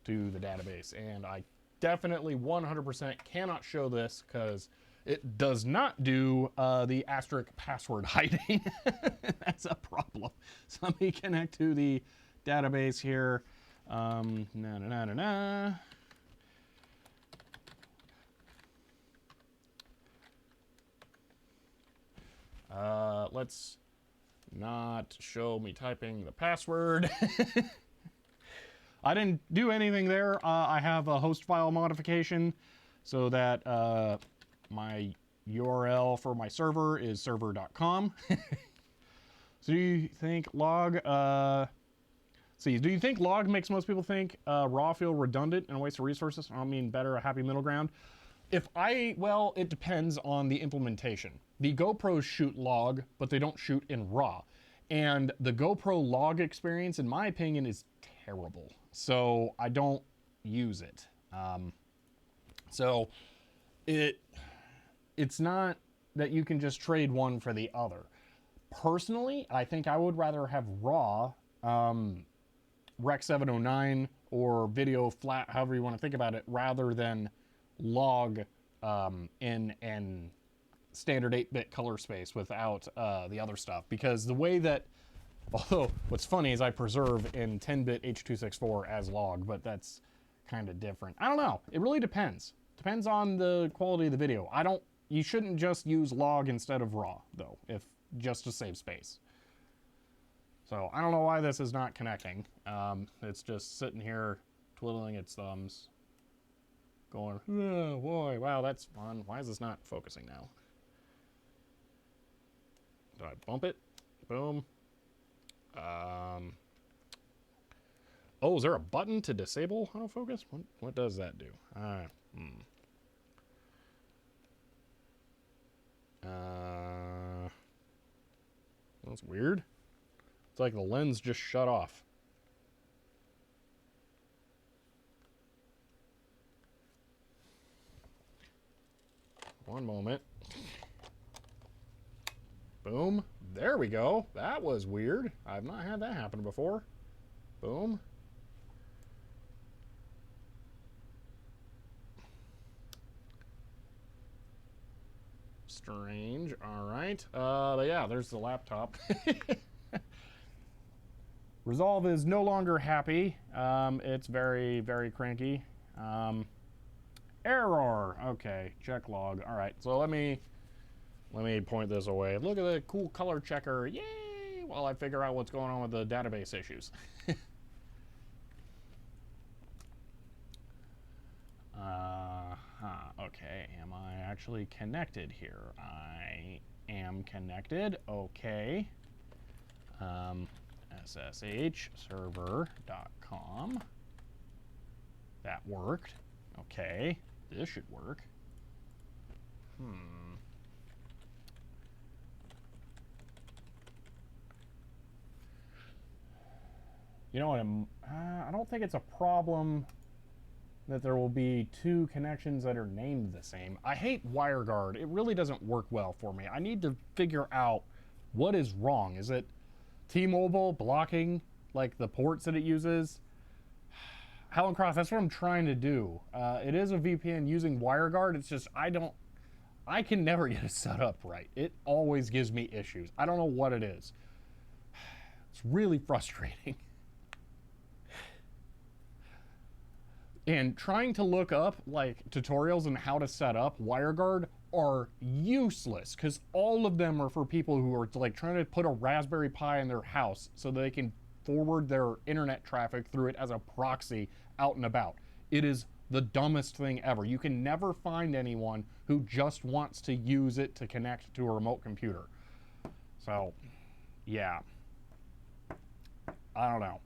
S1: to the database, and I definitely 100% cannot show this because it does not do the asterisk password hiding. That's a problem. So let me connect to the database here. Na na na na na. Let's not show me typing the password. I didn't do anything there. I have a host file modification so that my URL for my server is server.com. So do you think log, do you think log makes most people think raw feel redundant and a waste of resources? I don't mean better, a happy middle ground. Well, it depends on the implementation. The GoPros shoot log, but they don't shoot in RAW. And the GoPro log experience, in my opinion, is terrible. So I don't use it. So it's not that you can just trade one for the other. Personally, I think I would rather have RAW, Rec 709, or video flat, however you want to think about it, rather than log in standard 8-bit color space without the other stuff. Because the way that, although what's funny is I preserve in 10-bit H.264 as log, but that's kind of different. I don't know. It really depends. Depends on the quality of the video. You shouldn't just use log instead of raw, though, just to save space. So I don't know why this is not connecting. It's just sitting here twiddling its thumbs, going, oh boy, wow, that's fun. Why is this not focusing now? Do I bump it? Boom. Oh, is there a button to disable autofocus? What does that do? That's weird. It's like the lens just shut off. One moment. Boom. There we go. That was weird. I've not had that happen before. Boom. Strange. All right. But yeah, there's the laptop. Resolve is no longer happy. It's very, very cranky. Error. Okay. Check log. All right. So let me point this away. Look at the cool color checker. Yay! While I figure out what's going on with the database issues. Okay, am I actually connected here? I am connected. Okay. SSH server.com. That worked. Okay, this should work. You know what? I don't think it's a problem that there will be two connections that are named the same. I hate WireGuard. It really doesn't work well for me. I need to figure out what is wrong. Is it T-Mobile blocking like the ports that it uses? Helen Cross, that's what I'm trying to do. It is a VPN using WireGuard. It's just I can never get it set up right. It always gives me issues. I don't know what it is. It's really frustrating. And trying to look up like tutorials on how to set up WireGuard are useless because all of them are for people who are like trying to put a Raspberry Pi in their house so they can forward their internet traffic through it as a proxy out and about. It is the dumbest thing ever. You can never find anyone who just wants to use it to connect to a remote computer. So, yeah. I don't know.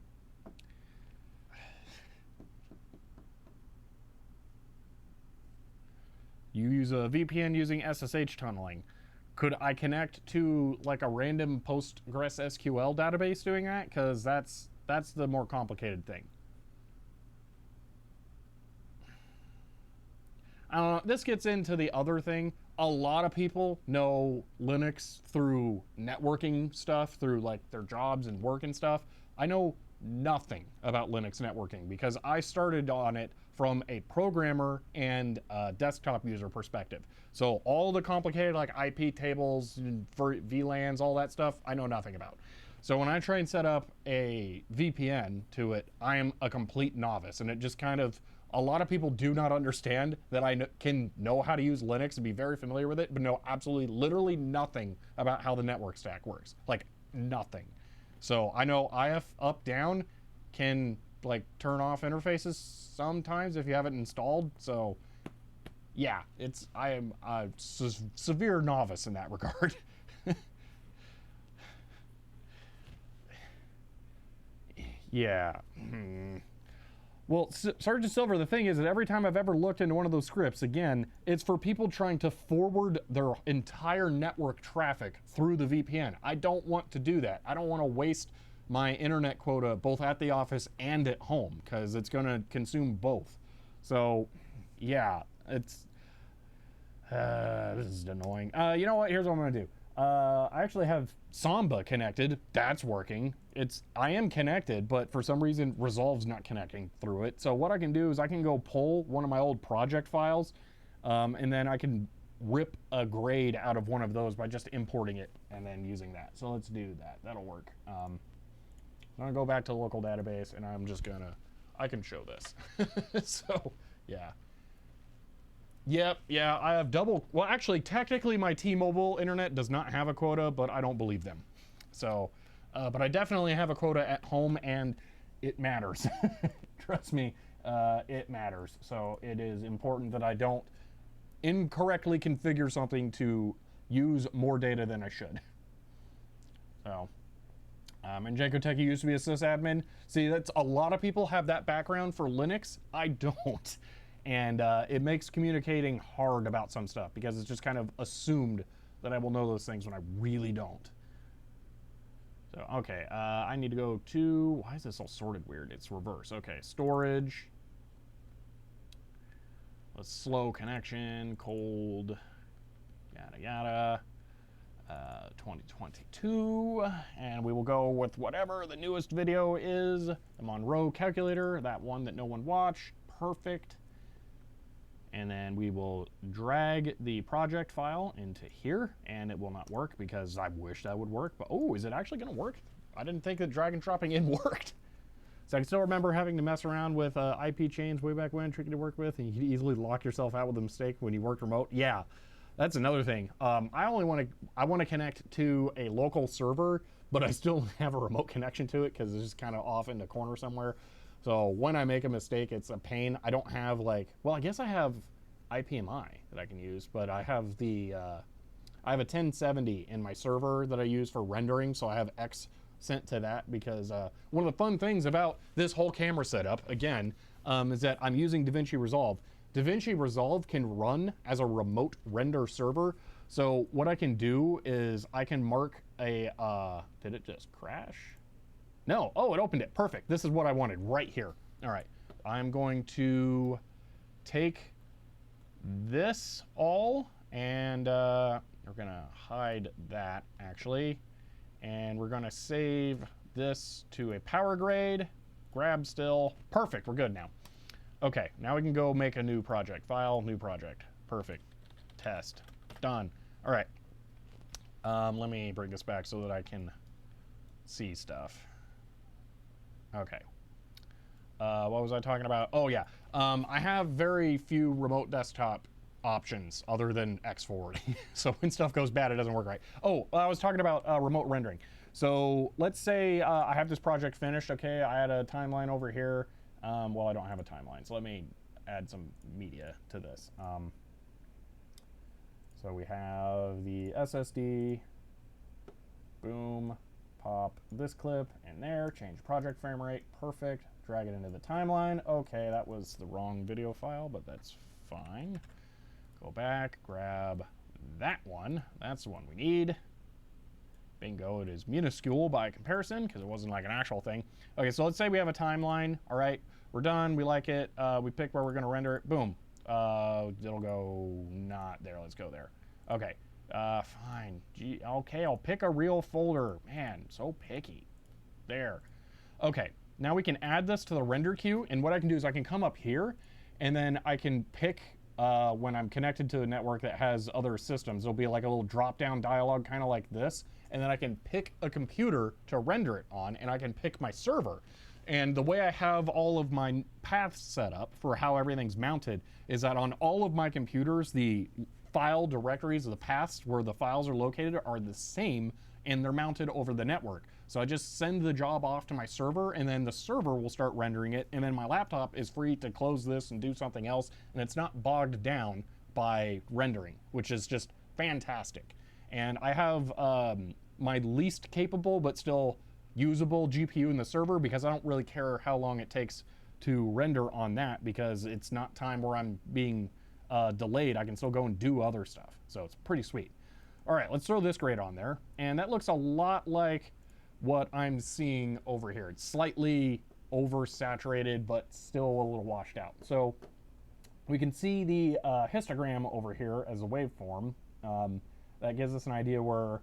S1: You use a VPN using SSH tunneling. Could I connect to like a random PostgreSQL database doing that? Because that's the more complicated thing. This gets into the other thing. A lot of people know Linux through networking stuff, through like their jobs and work and stuff. I know nothing about Linux networking because I started on it from a programmer and a desktop user perspective. So all the complicated like IP tables, VLANs, all that stuff, I know nothing about. So when I try and set up a VPN to it, I am a complete novice, and it just kind of, a lot of people do not understand that I can know how to use Linux and be very familiar with it, but know absolutely, literally nothing about how the network stack works. Like, nothing. So I know IF up, down can like turn off interfaces sometimes if you have it installed. So yeah, I am a severe novice in that regard. Yeah. Well, Sergeant Silver, the thing is that every time I've ever looked into one of those scripts, again, it's for people trying to forward their entire network traffic through the VPN. I don't want to do that. I don't want to waste my internet quota both at the office and at home, because it's going to consume both. So, yeah, it's... this is annoying. You know what? Here's what I'm going to do. I actually have Samba connected. That's working. I am connected, but for some reason Resolve's not connecting through it. So what I can do is I can go pull one of my old project files, and then I can rip a grade out of one of those by just importing it and then using that. So let's do that. That'll work. I'm gonna go back to the local database, and I'm just gonna, I can show this. So yeah. Yep, yeah, I have double, well actually technically my T-Mobile internet does not have a quota, but I don't believe them. So, but I definitely have a quota at home, and it matters. Trust me, it matters. So it is important that I don't incorrectly configure something to use more data than I should. So, and Janko Techie used to be a sysadmin. See, that's a lot of people have that background for Linux. I don't. And it makes communicating hard about some stuff because it's just kind of assumed that I will know those things when I really don't. So, okay, I need to go to, why is this all sorted weird? It's reverse. Okay, storage. Let's slow connection, cold, yada yada. 2022, and we will go with whatever the newest video is. The Monroe calculator, that one that no one watched. Perfect. And then we will drag the project file into here, and it will not work because I wish that would work, but oh, is it actually gonna work? I didn't think that drag and dropping in worked. So I can still remember having to mess around with IP chains way back when, tricky to work with, and you could easily lock yourself out with a mistake when you worked remote. Yeah, that's another thing. I want to connect to a local server, but I still have a remote connection to it because it's just kind of off in the corner somewhere. So when I make a mistake, it's a pain. I don't have like, well, I guess I have IPMI that I can use, but I have the, I have a 1070 in my server that I use for rendering, so I have X sent to that because one of the fun things about this whole camera setup, again, is that I'm using DaVinci Resolve. DaVinci Resolve can run as a remote render server, so what I can do is I can mark a, did it just crash? No, oh, it opened it, perfect. This is what I wanted right here. All right, I'm going to take this all, and we're gonna hide that actually, and we're gonna save this to a power grade, grab still, perfect, we're good now. Okay, now we can go make a new project, file, new project, perfect, test, done. All right, let me bring this back so that I can see stuff. Okay. What was I talking about? Oh yeah, I have very few remote desktop options other than X forwarding. So when stuff goes bad, it doesn't work right. Oh, I was talking about remote rendering. So let's say I have this project finished. Okay, I had a timeline over here. Well, I don't have a timeline, so let me add some media to this. So we have the SSD. Boom. Pop this clip in there, change project frame rate, perfect, drag it into the timeline. Okay, that was the wrong video file, but that's fine. Go back, grab that one. That's the one we need. Bingo, it is minuscule by comparison because it wasn't like an actual thing. Okay, so let's say we have a timeline. All right, we're done, we like it. We pick where we're gonna render it, boom. It'll go not there, let's go there. Okay. Fine. Gee, okay, I'll pick a real folder. Man, so picky. There. Okay, now we can add this to the render queue, and what I can do is I can come up here, and then I can pick when I'm connected to a network that has other systems. There'll be like a little drop-down dialog kind of like this, and then I can pick a computer to render it on, and I can pick my server. And the way I have all of my paths set up for how everything's mounted is that on all of my computers, the file directories of the paths where the files are located are the same, and they're mounted over the network. So I just send the job off to my server, and then the server will start rendering it, and then my laptop is free to close this and do something else, and it's not bogged down by rendering, which is just fantastic. And I have my least capable but still usable GPU in the server because I don't really care how long it takes to render on that, because it's not time where I'm being delayed. I can still go and do other stuff, so it's pretty sweet. All right, let's throw this grade on there, and that looks a lot like what I'm seeing over here. It's slightly oversaturated but still a little washed out. So we can see the histogram over here as a waveform. That gives us an idea where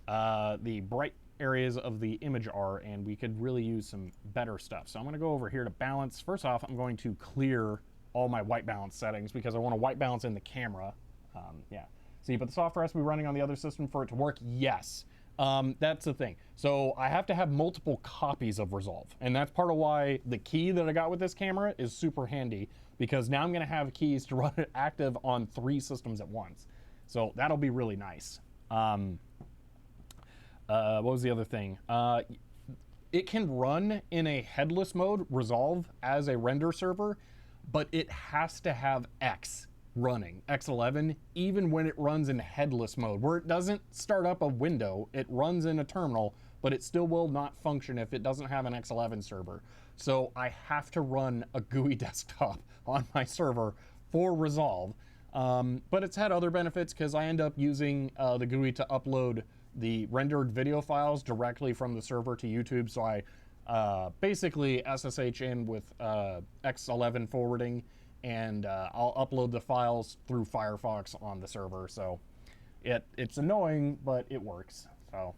S1: the bright areas of the image are, and we could really use some better stuff. So I'm going to go over here to balance. First off, I'm going to clear all my white balance settings because I want to white balance in the camera. Yeah. See, but the software has to be running on the other system for it to work. Yes. That's the thing. So I have to have multiple copies of Resolve, and that's part of why the key that I got with this camera is super handy, because now I'm going to have keys to run it active on 3 systems at once. So that'll be really nice. What was the other thing? It can run in a headless mode, Resolve, as a render server, but it has to have X running, X11, even when it runs in headless mode, where it doesn't start up a window. It runs in a terminal, but it still will not function if it doesn't have an X11 server. So I have to run a GUI desktop on my server for Resolve. But it's had other benefits because I end up using the GUI to upload the rendered video files directly from the server to YouTube. So I basically SSH in with X11 forwarding, and I'll upload the files through Firefox on the server. So it's annoying, but it works. So,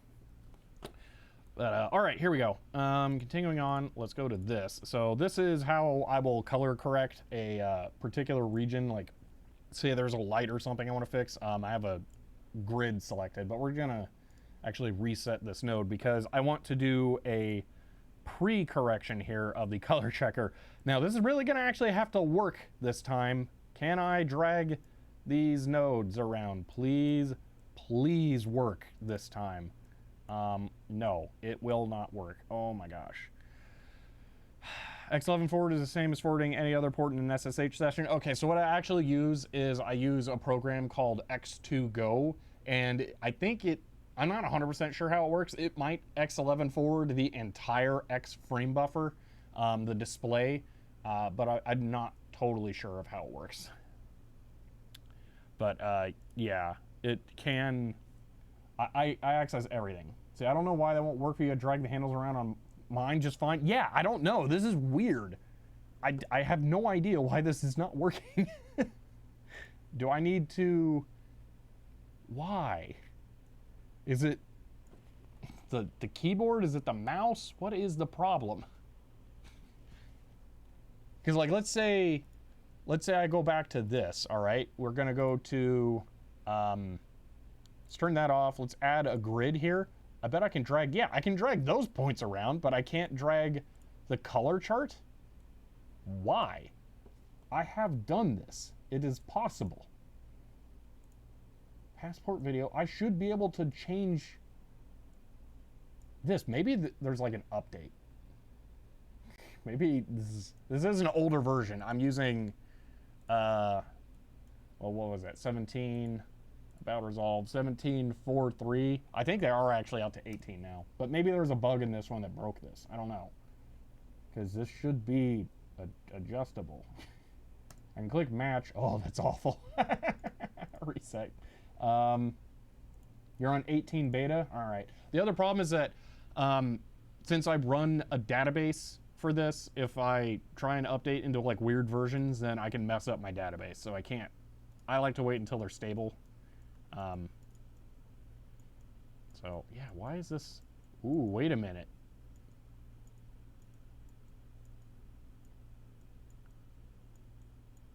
S1: but all right, here we go. Continuing on, let's go to this. So this is how I will color correct a particular region. Like, say there's a light or something I want to fix. I have a grid selected, but we're gonna actually reset this node because I want to do a pre-correction here of the color checker. Now this is really going to actually have to work this time. Can I drag these nodes around? Please, please work this time. No, it will not work. Oh my gosh. X11 forward is the same as forwarding any other port in an SSH session. Okay, so what I actually use is I use a program called X2Go, and I think I'm not 100% sure how it works. It might X11 forward the entire X frame buffer, the display, but I'm not totally sure of how it works. But yeah, it can. I access everything. See, I don't know why that won't work for you to drag the handles around on mine just fine. Yeah, I don't know. This is weird. I have no idea why this is not working. Do I need to? Why? Is it the keyboard? Is it the mouse? What is the problem? Because like, let's say I go back to this. All right, we're gonna go to, let's turn that off. Let's add a grid here. I bet I can drag, yeah, I can drag those points around, but I can't drag the color chart. Why? I have done this. It is possible. Passport video. I should be able to change this. Maybe there's like an update. Maybe this is an older version. I'm using, well, what was that? 17, about Resolve, 17.4.3. I think they are actually out to 18 now. But maybe there's a bug in this one that broke this. I don't know. Because this should be adjustable. I can click match. Oh, that's awful. Reset. You're on 18 beta? All right. The other problem is that since I run a database for this, if I try and update into like weird versions, then I can mess up my database. So I can't. I like to wait until they're stable. So yeah, why is this? Ooh, wait a minute.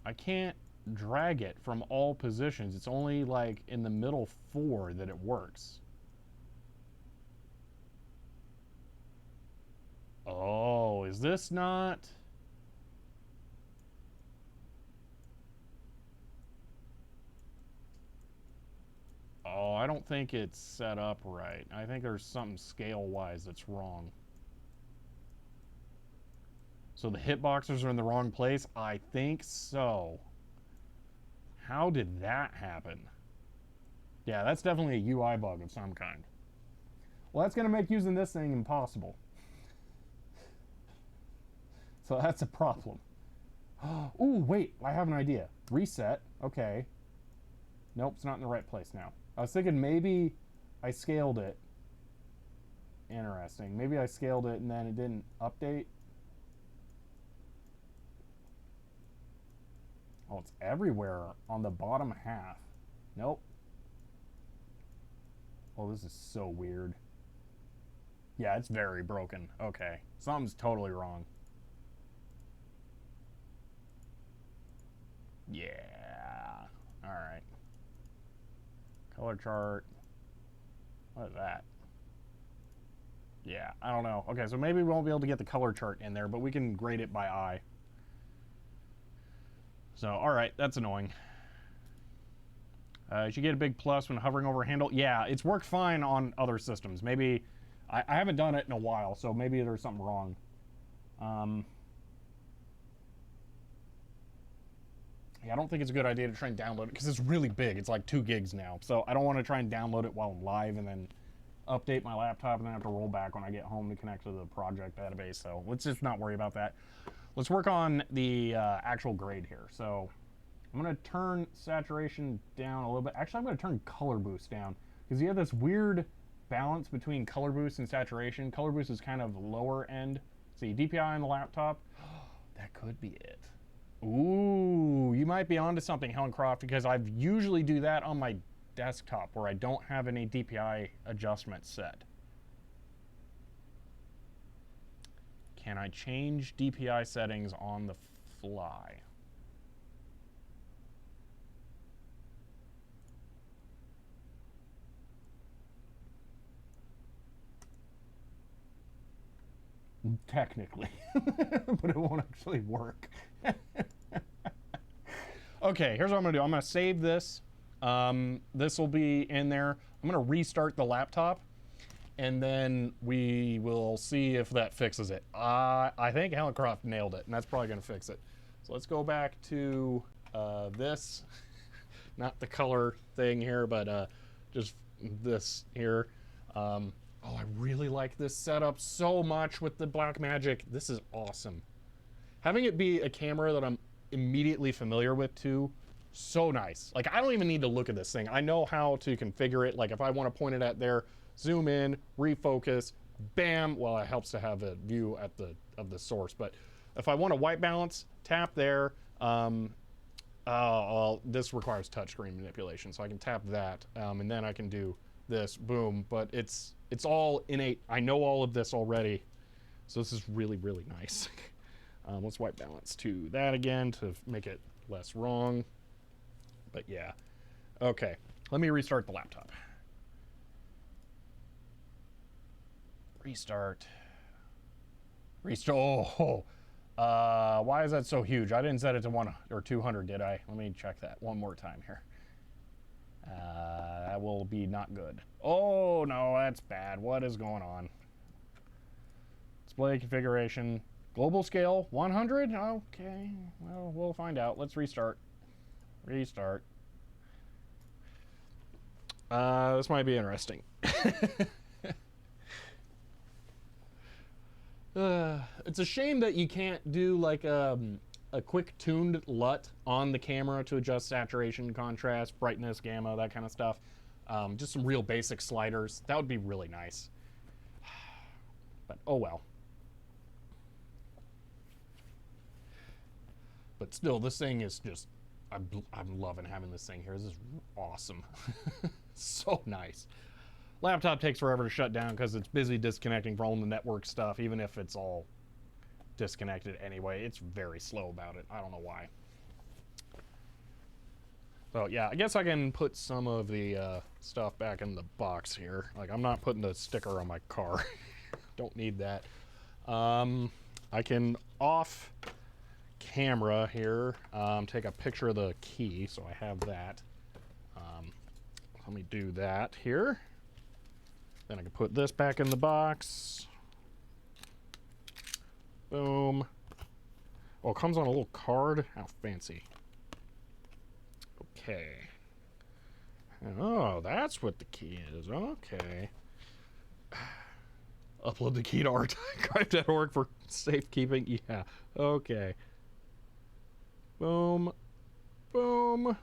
S1: I can't drag it from all positions. It's only like in the middle 4 that it works. Oh, is this not? Oh, I don't think it's set up right. I think there's something scale-wise that's wrong. So the hitboxes are in the wrong place? I think so. How did that happen? Yeah, that's definitely a UI bug of some kind. Well, that's going to make using this thing impossible. So that's a problem. Ooh, wait, I have an idea. Reset, okay. Nope, it's not in the right place now. I was thinking maybe I scaled it. Interesting. Maybe I scaled it and then it didn't update. Oh, it's everywhere on the bottom half. Nope. Oh, this is so weird. Yeah, it's very broken. Okay, something's totally wrong. Yeah. All right. Color chart. What is that? Yeah, I don't know. Okay, so maybe we won't be able to get the color chart in there, but we can grade it by eye. So, all right, that's annoying. You should get a big plus when hovering over a handle. Yeah, it's worked fine on other systems. Maybe, I haven't done it in a while, so maybe there's something wrong. Yeah, I don't think it's a good idea to try and download it because it's really big. It's like 2 gigs now. So I don't want to try and download it while I'm live and then update my laptop and then have to roll back when I get home to connect to the project database. So let's just not worry about that. Let's work on the actual grade here. So I'm going to turn saturation down a little bit. Actually, I'm going to turn color boost down because you have this weird balance between color boost and saturation. Color boost is kind of lower end. See, DPI on the laptop. That could be it. Ooh, you might be onto something, Helen Croft, because I usually do that on my desktop where I don't have any DPI adjustments set. Can I change DPI settings on the fly? Technically, but it won't actually work. Okay, here's what I'm gonna do. I'm gonna save this. This will be in there. I'm gonna restart the laptop, and then we will see if that fixes it. I think Helen Croft nailed it, and that's probably gonna fix it. So let's go back to this, not the color thing here, but just this here. Oh, I really like this setup so much with the Blackmagic. This is awesome. Having it be a camera that I'm immediately familiar with too, so nice. Like, I don't even need to look at this thing. I know how to configure it. Like, if I want to point it at there, zoom in, refocus, bam. Well, it helps to have a view at of the source. But if I want to white balance, tap there. This requires touchscreen manipulation, so I can tap that, and then I can do this, boom. But it's all innate. I know all of this already, so this is really, really nice. Let's white balance to that again to make it less wrong. But yeah, okay. Let me restart the laptop. Restart. Oh, why is that so huge? I didn't set it to 1 or 200, did I? Let me check that one more time here. That will be not good. Oh, no, that's bad. What is going on? Display configuration. Global scale, 100? Okay, well, we'll find out. Let's restart. Restart. This might be interesting. It's a shame that you can't do like a quick tuned LUT on the camera to adjust saturation, contrast, brightness, gamma, that kind of stuff. Just some real basic sliders. That would be really nice. But oh well. But still, this thing is just, I'm loving having this thing here. This is awesome. So nice. Laptop takes forever to shut down because it's busy disconnecting from all the network stuff, even if it's all disconnected anyway. It's very slow about it. I don't know why. So yeah, I guess I can put some of the stuff back in the box here. Like, I'm not putting the sticker on my car. Don't need that. I can off camera here take a picture of the key, so I have that. Let me do that here. Then I can put this back in the box. Boom. Oh, it comes on a little card. How fancy. Okay. Oh, that's what the key is. Okay. Upload the key to archive.org for safekeeping. Yeah. Okay. Boom. Boom.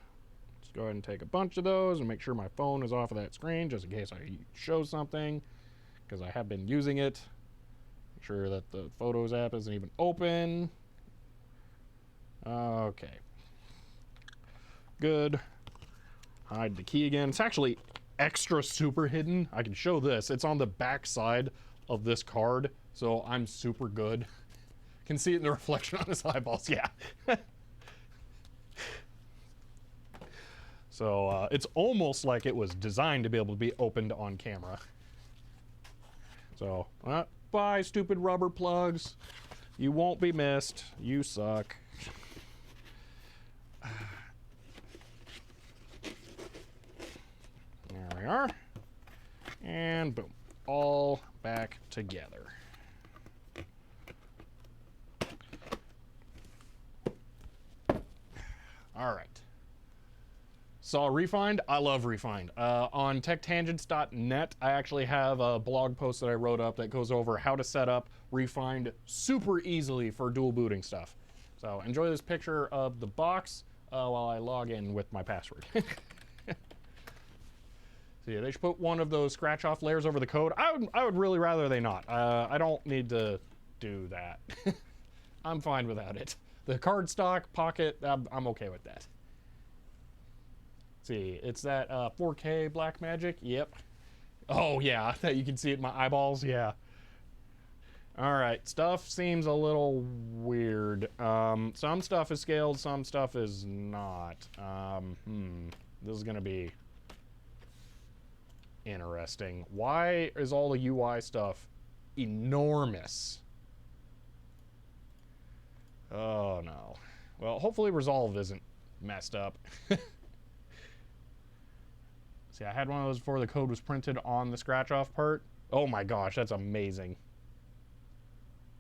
S1: Let's go ahead and take a bunch of those and make sure my phone is off of that screen just in case I show something, because I have been using it. Make sure that the Photos app isn't even open. Okay. Good. Hide the key again. It's actually extra super hidden. I can show this. It's on the back side of this card, so I'm super good. Can see it in the reflection on his eyeballs. Yeah. So it's almost like it was designed to be able to be opened on camera. So bye, stupid rubber plugs. You won't be missed. You suck. There we are. And boom. All back together. All right. Saw Refind. I love Refind. On techtangents.net, I actually have a blog post that I wrote up that goes over how to set up Refind super easily for dual booting stuff. So enjoy this picture of the box while I log in with my password. So yeah, they should put one of those scratch off layers over the code. I would really rather they not. I don't need to do that. I'm fine without it. The cardstock pocket, I'm okay with that. See, it's that 4K Blackmagic. Yep. Oh yeah, that you can see it in my eyeballs. Yeah. All right, stuff seems a little weird. Some stuff is scaled, some stuff is not. This is gonna be interesting. Why is all the UI stuff enormous? Oh no. Well, hopefully Resolve isn't messed up. See, I had one of those before the code was printed on the scratch off part. Oh my gosh, that's amazing.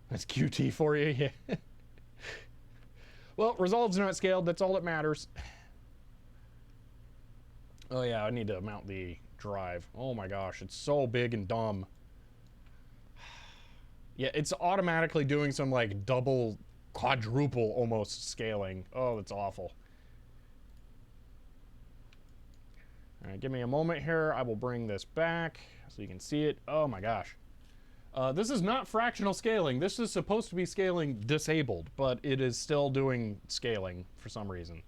S1: That's QT for you, yeah. Well, Resolve's not scaled, that's all that matters. Oh yeah, I need to mount the drive. Oh my gosh, it's so big and dumb. Yeah, it's automatically doing some like double, quadruple almost scaling. Oh, that's awful. All right, give me a moment here. I will bring this back so you can see it. Oh my gosh. This is not fractional scaling. This is supposed to be scaling disabled, but it is still doing scaling for some reason.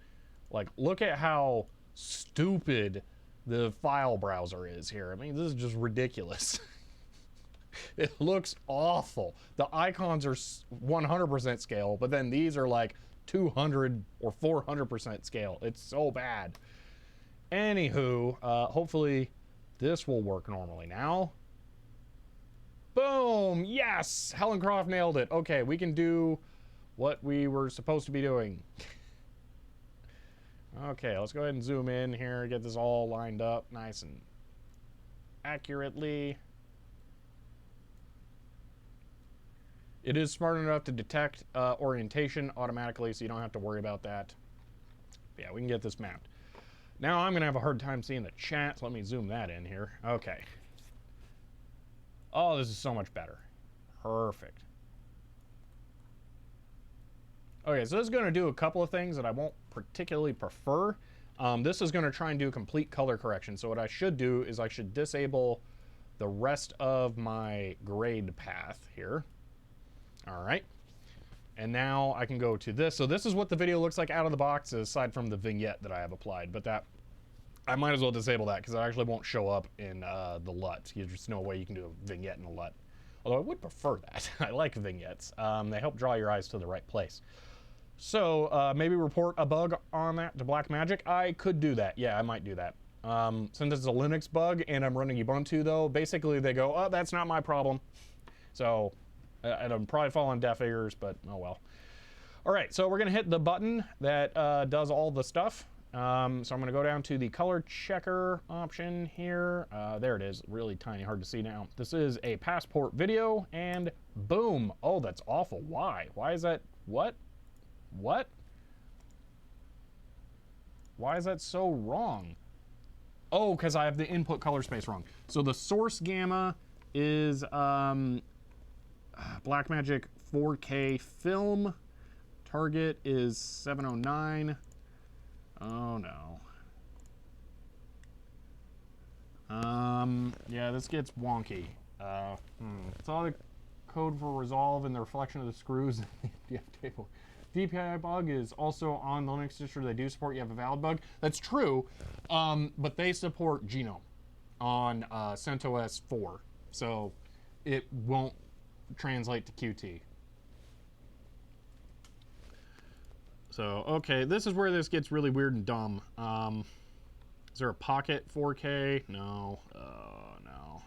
S1: Like, look at how stupid the file browser is here. I mean, this is just ridiculous. It looks awful. The icons are 100% scale, but then these are like 200 or 400% scale. It's so bad. Anywho, hopefully this will work normally now. Boom! Yes! Helen Croft nailed it. Okay, we can do what we were supposed to be doing. Okay, let's go ahead and zoom in here, get this all lined up nice and accurately. It is smart enough to detect orientation automatically, so you don't have to worry about that. But yeah, we can get this mapped. Now I'm going to have a hard time seeing the chat, so let me zoom that in here. Okay. Oh, this is so much better. Perfect. Okay, so this is going to do a couple of things that I won't particularly prefer. This is going to try and do complete color correction. So what I should do is I should disable the rest of my grade path here. All right. And now I can go to this. So this is what the video looks like out of the box, aside from the vignette that I have applied. But that, I might as well disable that because it actually won't show up in the LUT. There's just no way you can do a vignette in a LUT. Although I would prefer that. I like vignettes. They help draw your eyes to the right place. So maybe report a bug on that to Blackmagic. I could do that. Yeah, I might do that. Since it's a Linux bug and I'm running Ubuntu though, basically they go, oh, that's not my problem. So it'll probably fall on deaf ears, but oh well. All right, so we're gonna hit the button that does all the stuff. So I'm gonna go down to the color checker option here. There it is, really tiny, hard to see now. This is a passport video and boom. Oh, that's awful. Why? Why is that? What? What? Why is that so wrong? Oh, because I have the input color space wrong. So the source gamma is Blackmagic 4K film. Target is 709. Oh no. Yeah, this gets wonky. It's all the code for resolve and the reflection of the screws in the DPI table. DPI bug is also on the Linux distro. They do support you have a valid bug. That's true, but they support Genome on CentOS 4, so it won't translate to Qt. So, okay, this is where this gets really weird and dumb. Is there a Pocket 4K? No. No.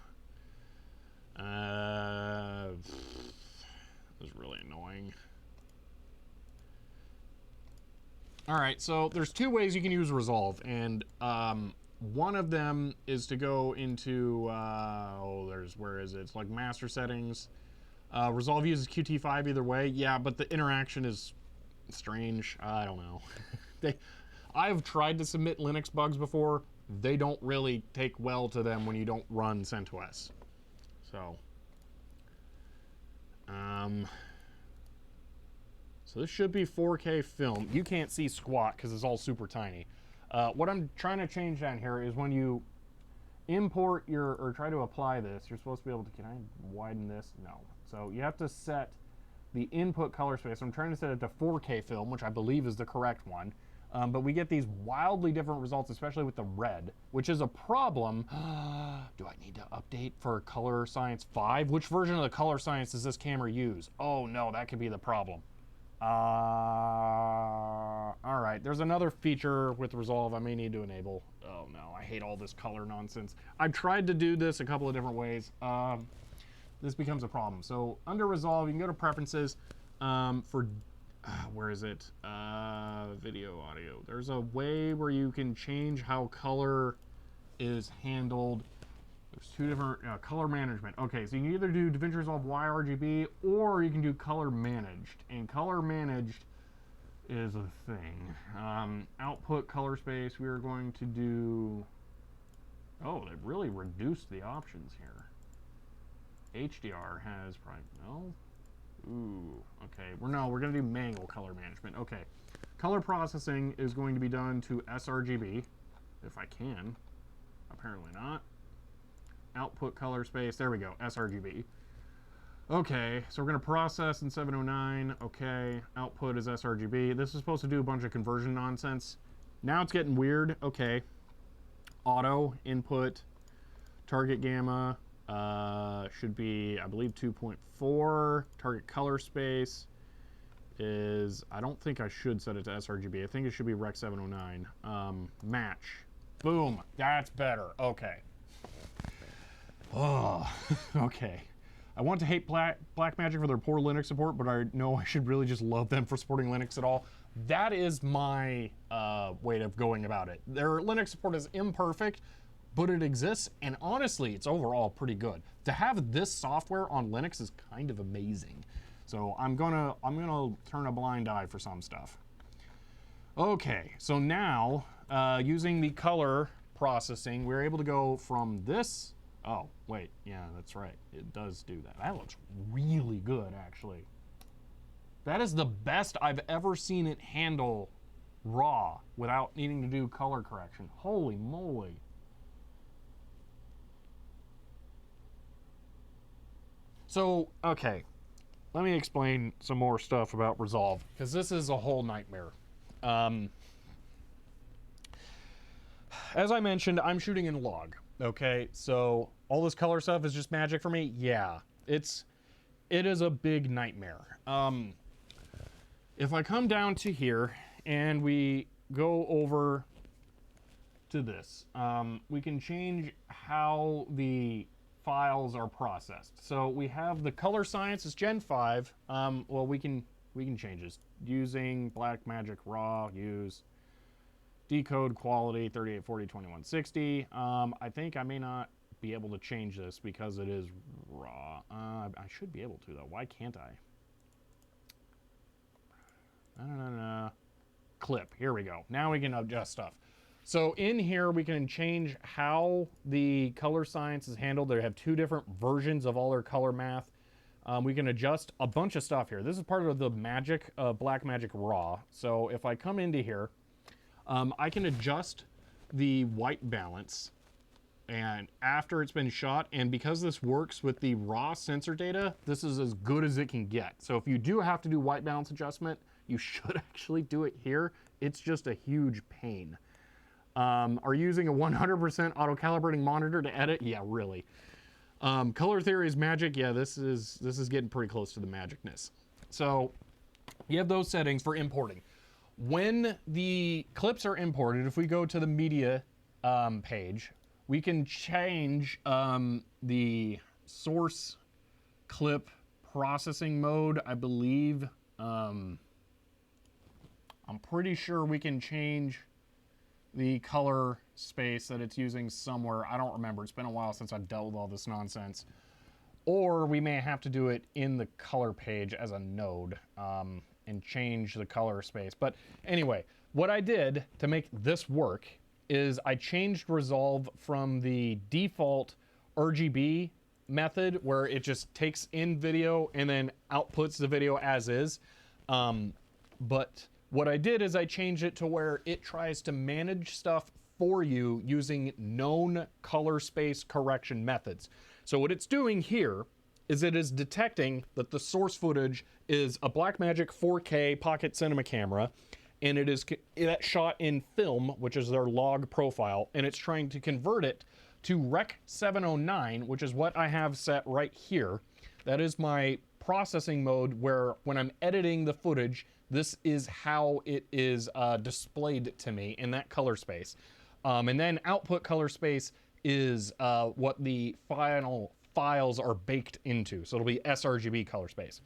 S1: This is really annoying. All right, so there's two ways you can use Resolve, and one of them is to go into, where is it? It's like master settings. Resolve uses Qt5 either way. Yeah, but the interaction is strange. I don't know. I've tried to submit Linux bugs before. They don't really take well to them when you don't run CentOS. So, so this should be 4K film. You can't see squat because it's all super tiny. What I'm trying to change down here is when you import your, or try to apply this, you're supposed to be able to, can I widen this? No. So you have to set the input color space. I'm trying to set it to 4K film, which I believe is the correct one. But we get these wildly different results, especially with the red, which is a problem. Do I need to update for Color Science 5? Which version of the Color Science does this camera use? Oh no, that could be the problem. All right, there's another feature with Resolve I may need to enable. Oh no, I hate all this color nonsense. I've tried to do this a couple of different ways. This becomes a problem. So under Resolve, you can go to Preferences for, where is it? Video, audio. There's a way where you can change how color is handled. There's two different, color management. Okay, so you can either do DaVinci Resolve Y RGB, or you can do color managed. And color managed is a thing. Output color space, we are going to do, oh, they've really reduced the options here. HDR has probably, no? Ooh, okay. We're gonna do manual color management. Okay. Color processing is going to be done to sRGB, if I can. Apparently not. Output color space, there we go, sRGB. Okay, so we're gonna process in 709, okay. Output is sRGB. This is supposed to do a bunch of conversion nonsense. Now it's getting weird, okay. Auto, input, target gamma, should be, I believe, 2.4. Target color space is, I don't think I should set it to sRGB. I think it should be Rec 709. Match. Boom. That's better. Okay. Oh, okay. I want to hate Blackmagic for their poor Linux support, but I know I should really just love them for supporting Linux at all. That is my way of going about it. Their Linux support is imperfect, but it exists, and honestly, it's overall pretty good. To have this software on Linux is kind of amazing. So I'm gonna turn a blind eye for some stuff. Okay, so now using the color processing, we're able to go from this. Oh wait, yeah, that's right. It does do that. That looks really good, actually. That is the best I've ever seen it handle raw without needing to do color correction. Holy moly. So, okay, let me explain some more stuff about Resolve, because this is a whole nightmare. As I mentioned, I'm shooting in log, okay? So all this color stuff is just magic for me? Yeah, it is a big nightmare. if I come down to here and we go over to this, we can change how the files are processed. So we have the color science is Gen 5. Well, we can change this using Blackmagic Raw. Use decode quality 3840 2160. I think I may not be able to change this because it is raw. I should be able to though. Why can't I? Clip. Here we go. Now we can adjust stuff. So in here we can change how the color science is handled. They have two different versions of all their color math. We can adjust a bunch of stuff here. This is part of the magic Blackmagic Raw. So if I come into here, I can adjust the white balance and after it's been shot, and because this works with the raw sensor data, this is as good as it can get. So if you do have to do white balance adjustment, you should actually do it here. It's just a huge pain. Are you using a 100% auto calibrating monitor to edit? Yeah, really. Color theory is magic. Yeah, this is getting pretty close to the magicness. So you have those settings for importing. When the clips are imported, if we go to the media page, we can change the source clip processing mode, I believe. I'm pretty sure we can change the color space that it's using somewhere. I don't remember. It's been a while since I've dealt with all this nonsense. Or we may have to do it in the color page as a node and change the color space. But anyway, what I did to make this work is I changed resolve from the default RGB method where it just takes in video and then outputs the video as is. But what I did is I changed it to where it tries to manage stuff for you using known color space correction methods. So what it's doing here is it is detecting that the source footage is a Blackmagic 4K pocket cinema camera, and it is shot in film, which is their log profile, and it's trying to convert it to Rec 709, which is what I have set right here. That is my processing mode where when I'm editing the footage, this is how it is displayed to me in that color space. And then output color space is what the final files are baked into. So it'll be sRGB color space.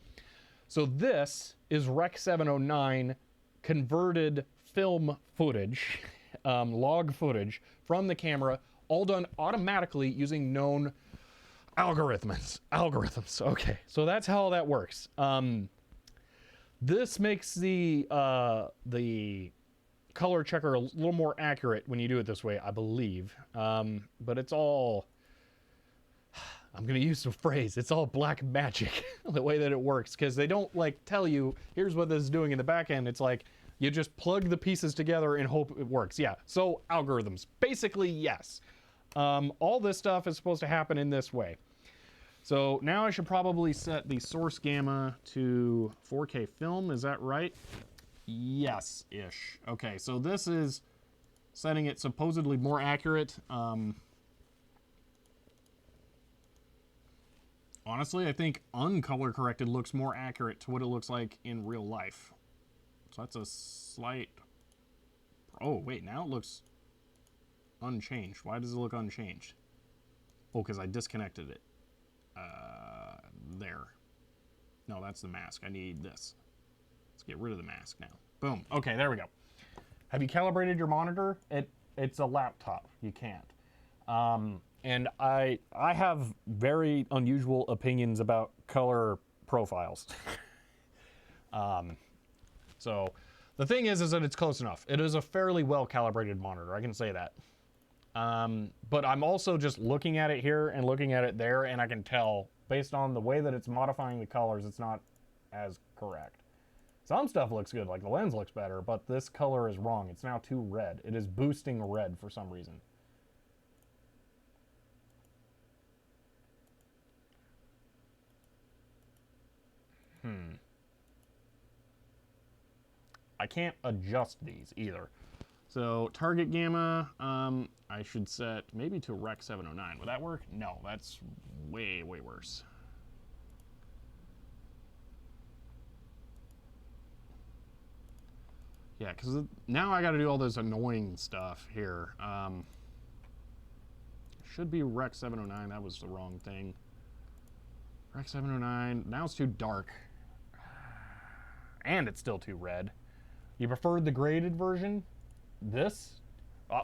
S1: So this is Rec 709 converted film footage, log footage from the camera, all done automatically using known algorithms. Okay, so that's how that works. This makes the color checker a little more accurate when you do it this way, I believe. But it's all, I'm gonna use the phrase, it's all black magic, the way that it works, because they don't like tell you, here's what this is doing in the back end. It's like, you just plug the pieces together and hope it works. Yeah, so algorithms, basically, yes. All this stuff is supposed to happen in this way. So now I should probably set the source gamma to 4K film, is that right? Yes-ish. Okay, so this is setting it supposedly more accurate. Honestly, I think uncolor corrected looks more accurate to what it looks like in real life. So that's a slight... Oh, wait, now it looks unchanged. Why does it look unchanged? Oh, because I disconnected it. There. No, that's the mask. I need this. Let's get rid of the mask now. Boom. Okay, there we go. Have you calibrated your monitor? It's a laptop. You can't. And I have very unusual opinions about color profiles. So the thing is that it's close enough. It is a fairly well calibrated monitor. I can say that. But I'm also just looking at it here and looking at it there, and I can tell based on the way that it's modifying the colors, it's not as correct. Some stuff looks good, like the lens looks better, but this color is wrong. It's now too red. It is boosting red for some reason. I can't adjust these either. So target gamma, I should set maybe to Rec 709. Would that work? No, that's way, way worse. Yeah, because now I got to do all this annoying stuff here. Should be Rec 709. That was the wrong thing. Rec 709. Now it's too dark. And it's still too red. You preferred the graded version? This?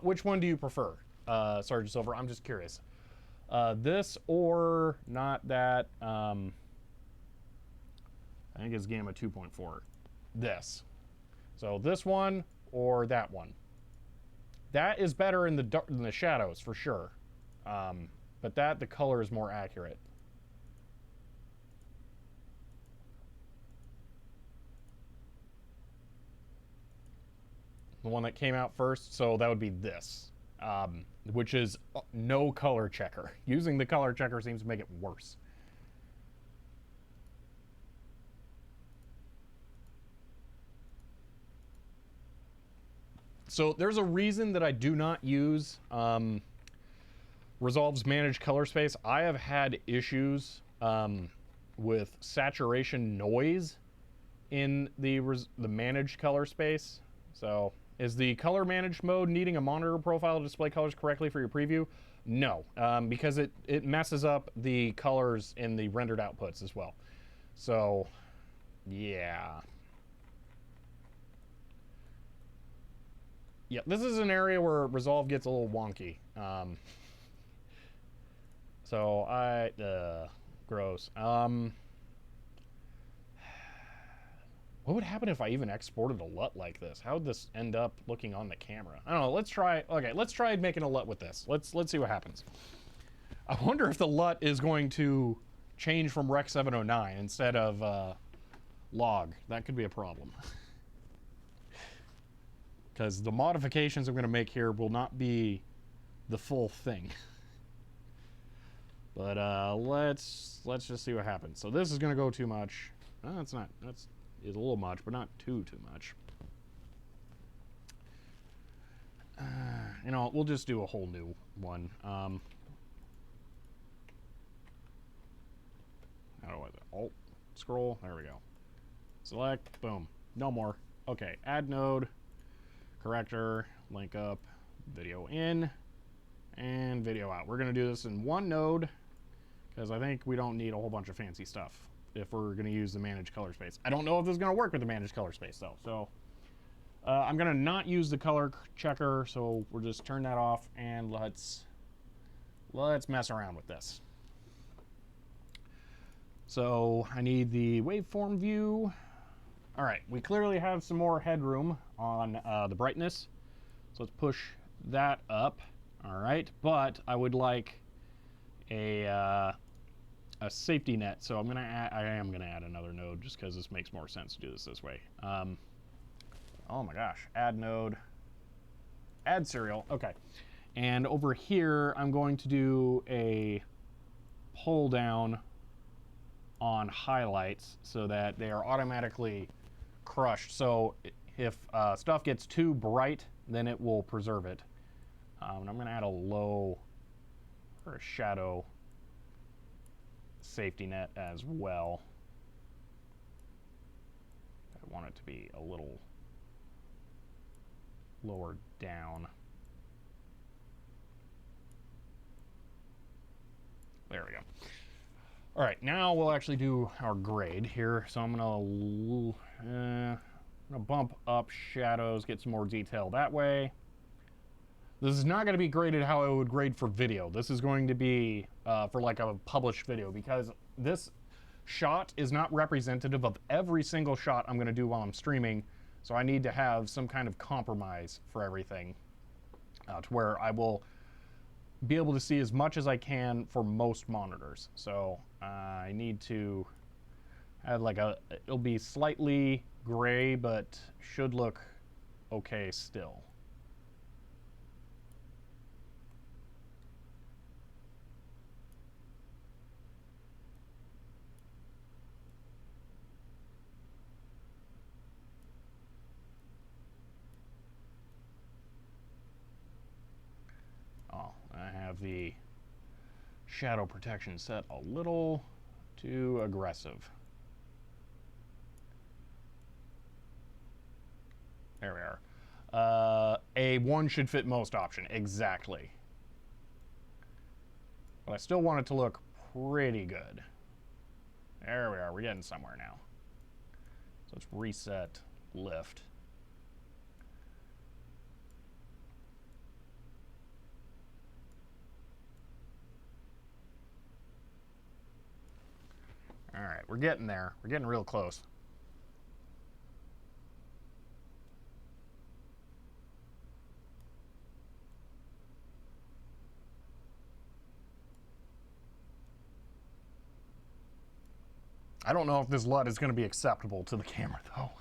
S1: Which one do you prefer, Sergeant Silver? I'm just curious. This or not that? I think it's Gamma 2.4. This. So this one or that one. That is better in the shadows for sure. But the color is more accurate. The one that came out first, so that would be this, which is no color checker. Using the color checker seems to make it worse. So there's a reason that I do not use Resolve's managed color space. I have had issues with saturation noise in the managed color space. So is the color managed mode needing a monitor profile to display colors correctly for your preview? No, because it messes up the colors in the rendered outputs as well. So yeah. Yeah, this is an area where Resolve gets a little wonky. Gross. What would happen if I even exported a LUT like this? How would this end up looking on the camera? I don't know. Let's try. Okay, let's try making a LUT with this. Let's see what happens. I wonder if the LUT is going to change from Rec 709 instead of log. That could be a problem. Because the modifications I'm going to make here will not be the full thing. But let's just see what happens. So this is going to go too much. That's not. That's a little much, but not too much. You know, we'll just do a whole new one. How do I Alt scroll? There we go. Select. Boom. No more. Okay. Add node. Corrector, link up, video in, and video out. We're going to do this in one node because I think we don't need a whole bunch of fancy stuff if we're going to use the managed color space. I don't know if this is going to work with the managed color space though. So I'm going to not use the color checker, so we'll just turn that off and let's mess around with this. So I need the waveform view. All right, we clearly have some more headroom on the brightness, so let's push that up. All right, but I would like a safety net, so I am gonna add another node just because this makes more sense to do this way. Oh my gosh, add node, add serial. Okay, and over here I'm going to do a pull down on highlights so that they are automatically crushed. So if stuff gets too bright, then it will preserve it. And I'm going to add a low or a shadow safety net as well. I want it to be a little lower down. There we go. All right, now we'll actually do our grade here. So I'm gonna bump up shadows, get some more detail that way. This is not gonna be graded how I would grade for video. This is going to be for like a published video, because this shot is not representative of every single shot I'm gonna do while I'm streaming. So I need to have some kind of compromise for everything to where I will be able to see as much as I can for most monitors. So I need to have like it'll be slightly gray, but should look okay still. I have the shadow protection set a little too aggressive. There we are. A one should fit most option. Exactly. But I still want it to look pretty good. There we are. We're getting somewhere now. So let's reset lift. All right, we're getting there. We're getting real close. I don't know if this LUT is going to be acceptable to the camera, though.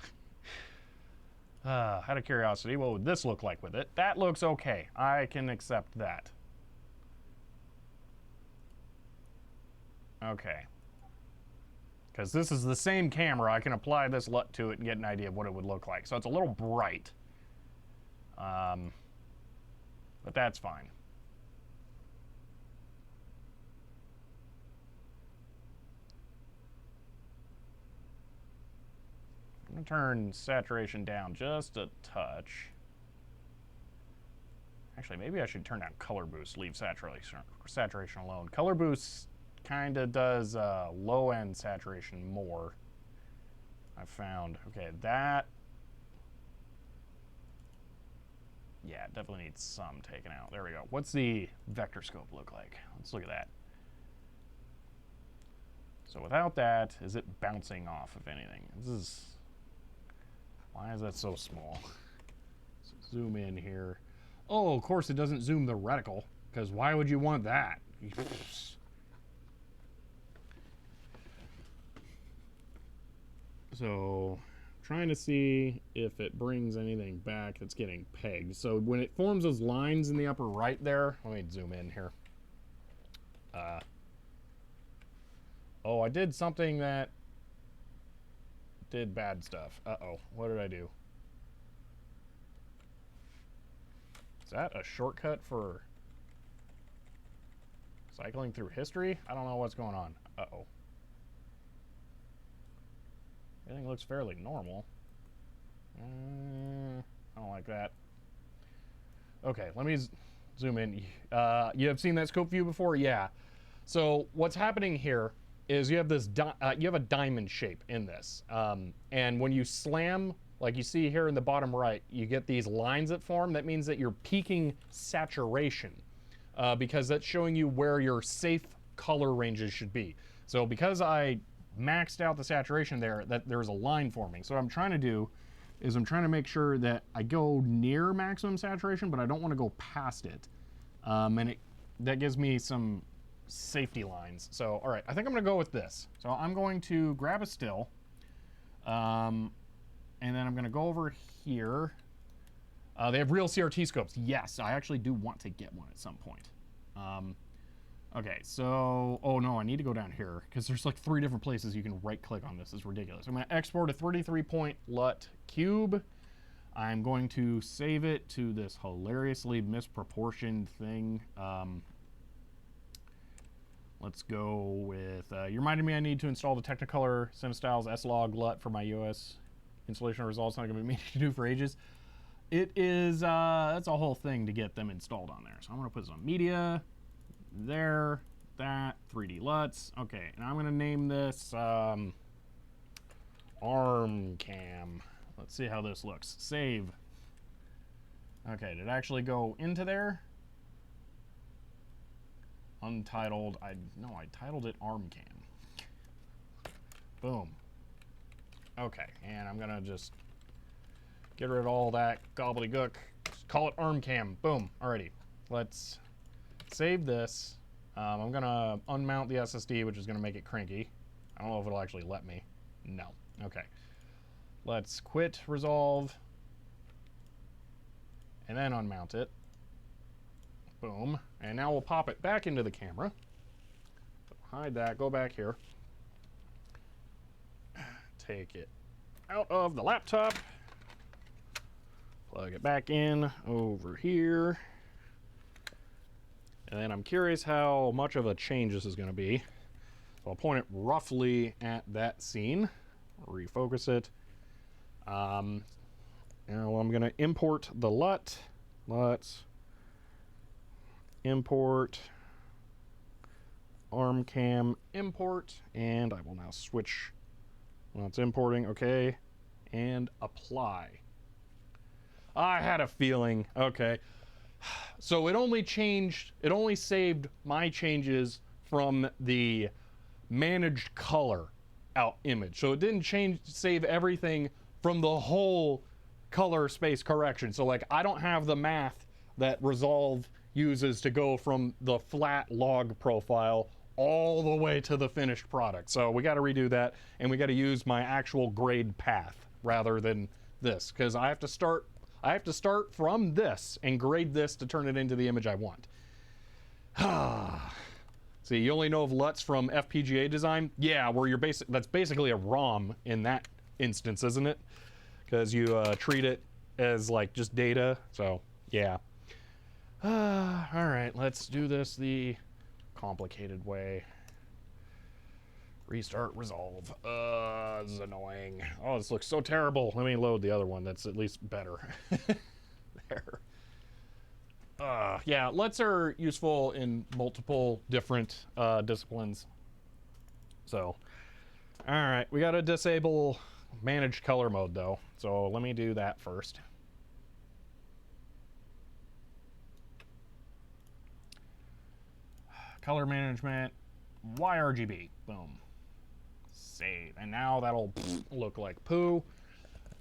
S1: Out of curiosity, what would this look like with it? That looks okay. I can accept that. Okay. Because this is the same camera, I can apply this LUT to it and get an idea of what it would look like. So it's a little bright. But that's fine. I'm going to turn saturation down just a touch. Actually, maybe I should turn down color boost, leave saturation alone. Color boost kind of does low-end saturation more, I found. Okay, that... yeah, it definitely needs some taken out. There we go. What's the vector scope look like? Let's look at that. So without that, is it bouncing off of anything? This is... why is that so small? Let's zoom in here. Oh, of course it doesn't zoom the reticle, because why would you want that? So, trying to see if it brings anything back that's getting pegged. So when it forms those lines in the upper right there, let me zoom in here. Oh, I did something that did bad stuff. Uh-oh, what did I do? Is that a shortcut for cycling through history? I don't know what's going on. Uh-oh. Everything looks fairly normal. I don't like that. Okay, let me zoom in. You have seen that scope view before? Yeah. So what's happening here is you have this you have a diamond shape in this, and when you slam, like you see here in the bottom right, you get these lines that form. That means that you're peaking saturation, because that's showing you where your safe color ranges should be. So because I maxed out the saturation there, that there's a line forming. So what I'm trying to do is I'm trying to make sure that I go near maximum saturation, but I don't want to go past it, and that gives me some safety lines. So, all right, I think I'm gonna go with this. So I'm going to grab a still, and then I'm gonna go over here. They have real CRT scopes. Yes, I actually do want to get one at some point. Okay, so, oh no, I need to go down here because there's like 3 different places you can right click on this. It's ridiculous. I'm gonna export a 33-point LUT cube. I'm going to save it to this hilariously misproportioned thing. Let's go with, you reminded me I need to install the Technicolor CineStyles S-Log LUT for my US installation results. Not going to be meaning to do for ages. It is, that's a whole thing to get them installed on there. So I'm going to put this on media, there, that, 3D LUTs. Okay, and I'm going to name this Arm Cam. Let's see how this looks. Save. Okay, did it actually go into there? Untitled, I titled it Arm Cam. Boom. Okay, and I'm gonna just get rid of all that gobbledygook. Just call it Arm Cam. Boom. Alrighty. Let's save this. I'm gonna unmount the SSD, which is gonna make it cranky. I don't know if it'll actually let me. No. Okay. Let's quit resolve. And then unmount it. Boom. And now we'll pop it back into the camera. Hide that, go back here. Take it out of the laptop. Plug it back in over here. And then I'm curious how much of a change this is going to be. So I'll point it roughly at that scene. Refocus it. And Now I'm going to import the LUT. Let's import arm cam import, and I will now switch when it's importing. Okay, and apply. I had a feeling. Okay, so it only saved my changes from the managed color out image, so it didn't save everything from the whole color space correction. So like, I don't have the math that Resolve uses to go from the flat log profile all the way to the finished product. So we got to redo that, and we got to use my actual grade path rather than this, because I have to start from this and grade this to turn it into the image I want. See, you only know of LUTs from FPGA design? Yeah, where that's basically a ROM in that instance, isn't it? Because you treat it as like just data. So yeah. All right, let's do this the complicated way. Restart Resolve. This is annoying. Oh, this looks so terrible. Let me load the other one that's at least better. There. Yeah, LUTs are useful in multiple different disciplines. So, all right, we got to disable managed color mode though. So let me do that first. Color management, YRGB, boom. Save, and now that'll look like poo.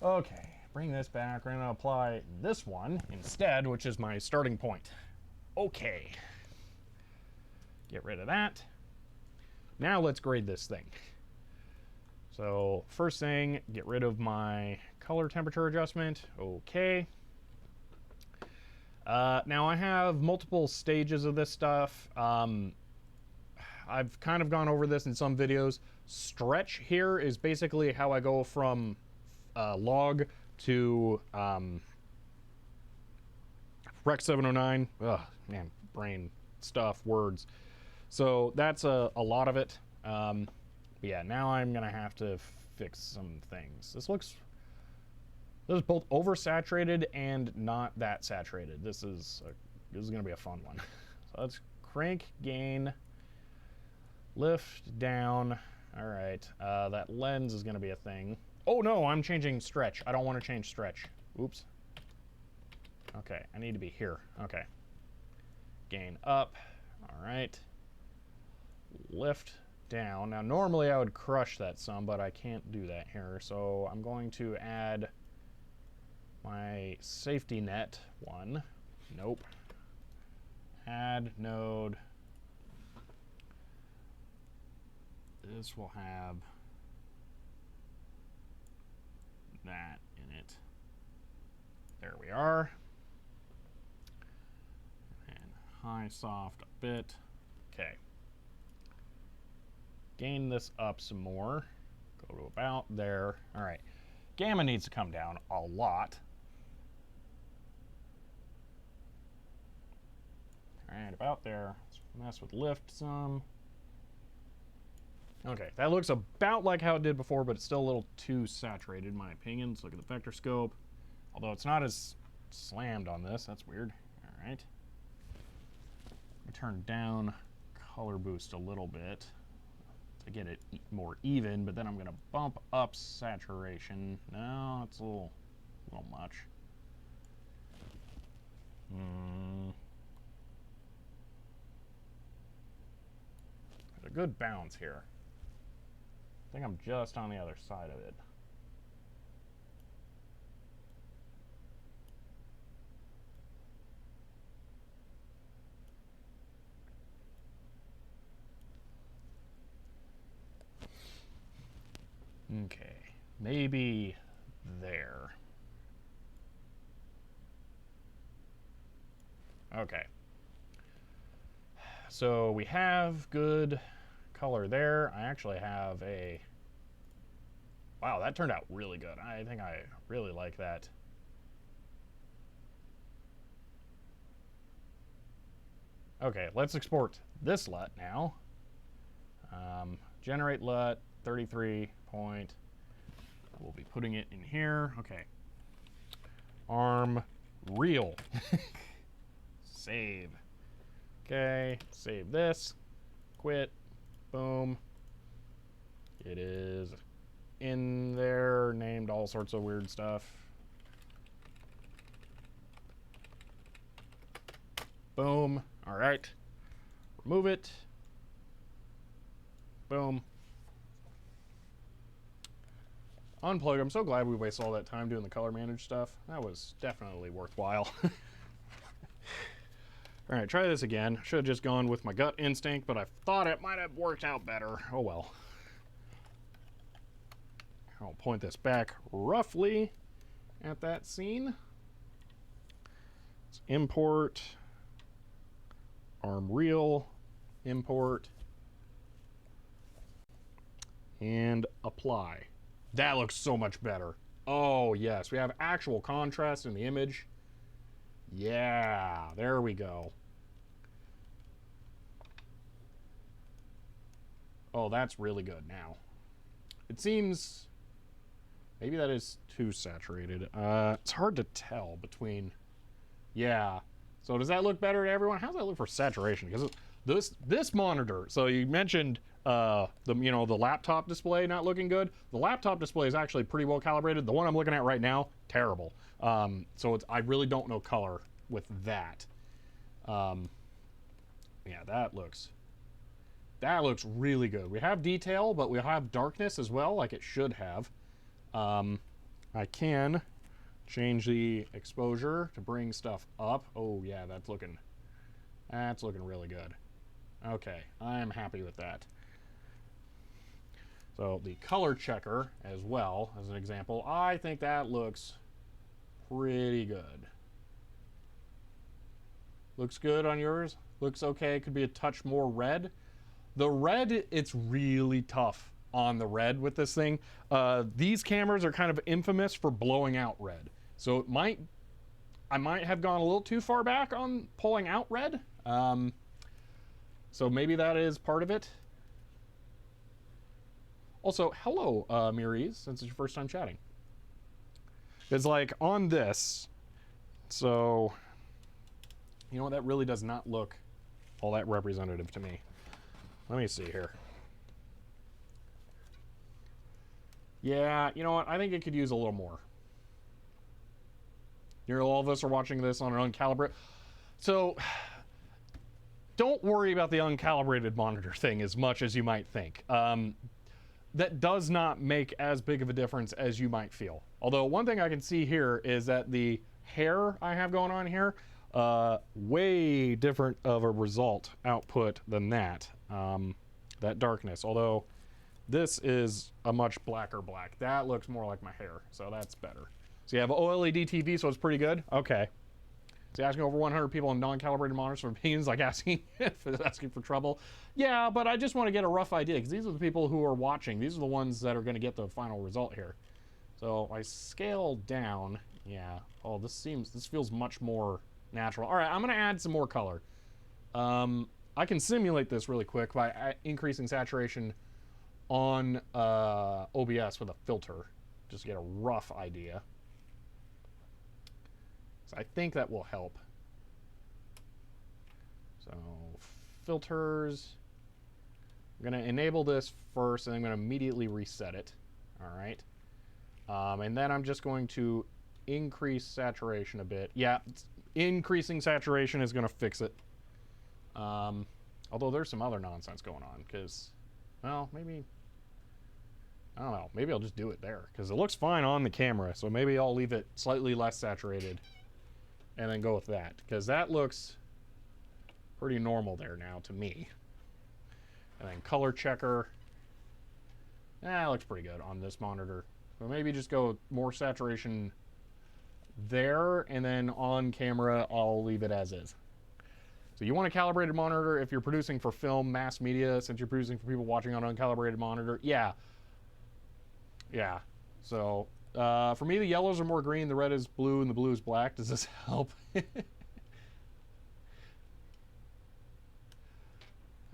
S1: Okay, bring this back. We're gonna apply this one instead, which is my starting point. Okay. Get rid of that. Now let's grade this thing. So first thing, get rid of my color temperature adjustment. Okay. Now I have multiple stages of this stuff. I've kind of gone over this in some videos. Stretch here is basically how I go from log to Rec 709. Ugh, man, brain stuff, words. So that's a lot of it. Yeah, now I'm gonna have to fix some things. This is both oversaturated and not that saturated. This is gonna be a fun one. So let's crank gain, lift down. All right, that lens is gonna be a thing. Oh no, I'm changing stretch. I don't want to change stretch. Oops. Okay, I need to be here. Okay. Gain up. All right. Lift down. Now normally I would crush that some, but I can't do that here. So I'm going to add my safety net one. Nope. Add node. This will have that in it. There we are. And high soft a bit. Okay. Gain this up some more. Go to about there. All right. Gamma needs to come down a lot. All right, about there. Let's mess with lift some. Okay, that looks about like how it did before, but it's still a little too saturated in my opinion. Let's look at the vector scope. Although it's not as slammed on this, that's weird. All right. Turn down color boost a little bit to get it more even, but then I'm gonna bump up saturation. No, it's a little much. There's a good bounce here. I think I'm just on the other side of it. Okay, maybe there. Okay. So we have good color there. I actually have a... Wow, that turned out really good. I think I really like that. Okay, let's export this LUT now. Generate LUT 33 point. We'll be putting it in here. Okay. Arm reel. Save. Okay, save this. Quit. Boom. It is in there, named all sorts of weird stuff. Boom. All right. Remove it. Boom. Unplug. I'm so glad we wasted all that time doing the color manage stuff. That was definitely worthwhile. All right, try this again. Should have just gone with my gut instinct, but I thought it might have worked out better. Oh well. I'll point this back roughly at that scene. Let's import, arm reel, import, and apply. That looks so much better. Oh yes, we have actual contrast in the image. Yeah, there we go. Oh, that's really good now. It seems maybe that is too saturated. It's hard to tell between. Yeah. So does that look better to everyone? How does that look for saturation? Because this monitor. So you mentioned the laptop display not looking good. The laptop display is actually pretty well calibrated. The one I'm looking at right now, terrible. So I really don't know color with that. Yeah, that looks really good. We have detail, but we have darkness as well, like it should have. I can change the exposure to bring stuff up. Oh yeah, that's looking really good. Okay, I'm happy with that. So the color checker as well, as an example, I think that looks pretty good. Looks good on yours? Looks okay, could be a touch more red. The red, it's really tough on the red with this thing. These cameras are kind of infamous for blowing out red. So I might have gone a little too far back on pulling out red. So maybe that is part of it. Also, hello, Miris, since it's your first time chatting. It's like on this, so, you know what, that really does not look all that representative to me. Let me see here. Yeah, you know what, I think it could use a little more. All of us are watching this on an uncalibrated. So, don't worry about the uncalibrated monitor thing as much as you might think. That does not make as big of a difference as you might feel. Although one thing I can see here is that the hair I have going on here, way different of a result output than that. That darkness. Although this is a much blacker black. That looks more like my hair, so that's better. So you have OLED TV, so it's pretty good. Okay. So asking over 100 people in non-calibrated monitors for opinions, like asking for trouble. Yeah, but I just want to get a rough idea, because these are the people who are watching. These are the ones that are going to get the final result here. So I scale down. Yeah. Oh, this feels much more natural. All right, I'm going to add some more color. I can simulate this really quick by increasing saturation on OBS with a filter, just to get a rough idea. So I think that will help. So filters. I'm going to enable this first, and I'm going to immediately reset it. All right. And then I'm just going to increase saturation a bit. Yeah, increasing saturation is going to fix it. Although there's some other nonsense going on, because, well, maybe, I don't know, maybe I'll just do it there, because it looks fine on the camera, so maybe I'll leave it slightly less saturated and then go with that, because that looks pretty normal there now to me. And then color checker, that looks pretty good on this monitor. So maybe just go more saturation there, and then on camera I'll leave it as is. So you want a calibrated monitor if you're producing for film, mass media, since you're producing for people watching on an uncalibrated monitor. Yeah. Yeah. So for me, the yellows are more green, the red is blue, and the blue is black. Does this help?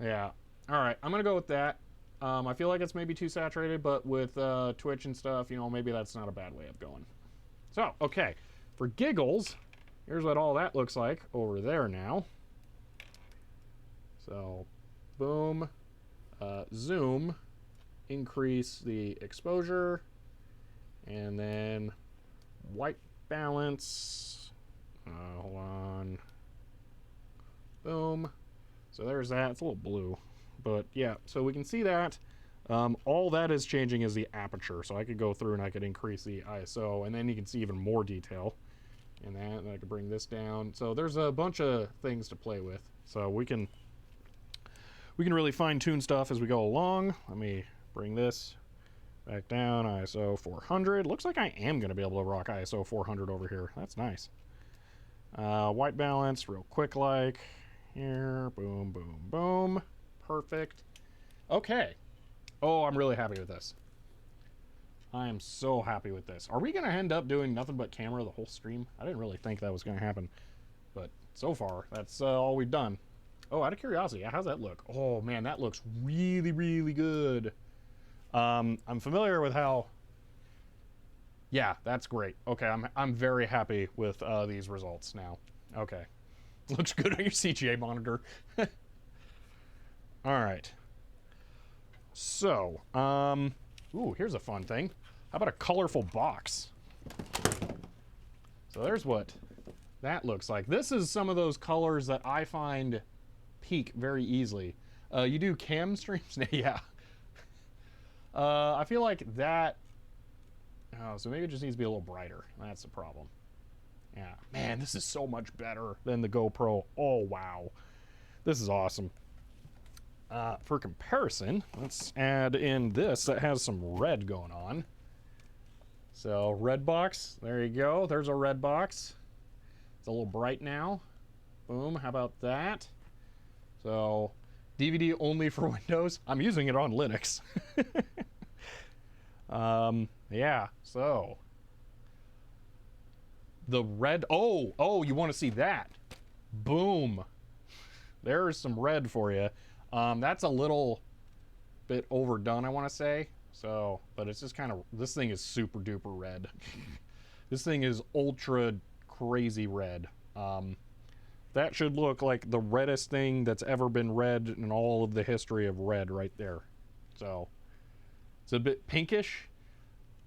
S1: Yeah. All right, I'm going to go with that. I feel like it's maybe too saturated, but with Twitch and stuff, you know, maybe that's not a bad way of going. So, okay. for giggles, here's what all that looks like over there now. So, boom, zoom, increase the exposure, and then white balance. Hold on. Boom. So there's that. It's a little blue, but yeah. So we can see that. All that is changing is the aperture. So I could go through and I could increase the ISO, and then you can see even more detail in that. And I could bring this down. So there's a bunch of things to play with. So we can really fine tune stuff as we go along. Let me bring this back down. ISO 400. Looks like I am going to be able to rock ISO 400 over here. That's nice. White balance, real quick like. Here, boom, boom, boom. Perfect. Okay. Oh, I'm really happy with this. I am so happy with this. Are we going to end up doing nothing but camera the whole stream? I didn't really think that was going to happen. But so far, that's all we've done. Oh, out of curiosity, how's that look? Oh, man, that looks really, really good. I'm familiar with how... Yeah, that's great. Okay, I'm very happy with these results now. Okay. Looks good on your CGA monitor. All right. So, ooh, here's a fun thing. How about a colorful box? So there's what that looks like. This is some of those colors that I find peak very easily. You do cam streams? Yeah. I feel like that... Oh, so maybe it just needs to be a little brighter. That's the problem. Yeah, man, this is so much better than the GoPro. Oh, wow. This is awesome. For comparison, let's add in this that has some red going on. So, red box. There you go. There's a red box. It's a little bright now. Boom. How about that? So, DVD only for Windows. I'm using it on Linux. Yeah, so... The red, oh, you want to see that? Boom. There's some red for you. That's a little bit overdone, I want to say. So, but it's just kind of, this thing is super duper red. This thing is ultra crazy red. That should look like the reddest thing that's ever been read in all of the history of red right there. So, it's a bit pinkish.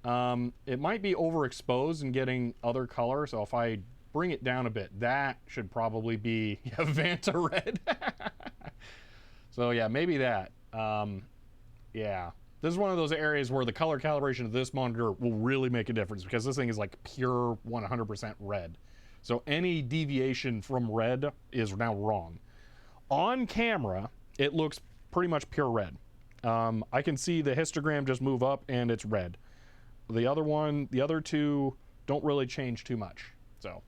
S1: It might be overexposed and getting other color, so if I bring it down a bit, that should probably be Vanta red. So yeah, maybe that. Yeah, this is one of those areas where the color calibration of this monitor will really make a difference, because this thing is like pure 100% red. So any deviation from red is now wrong. On camera, it looks pretty much pure red. I can see the histogram just move up and it's red. The other two don't really change too much. So,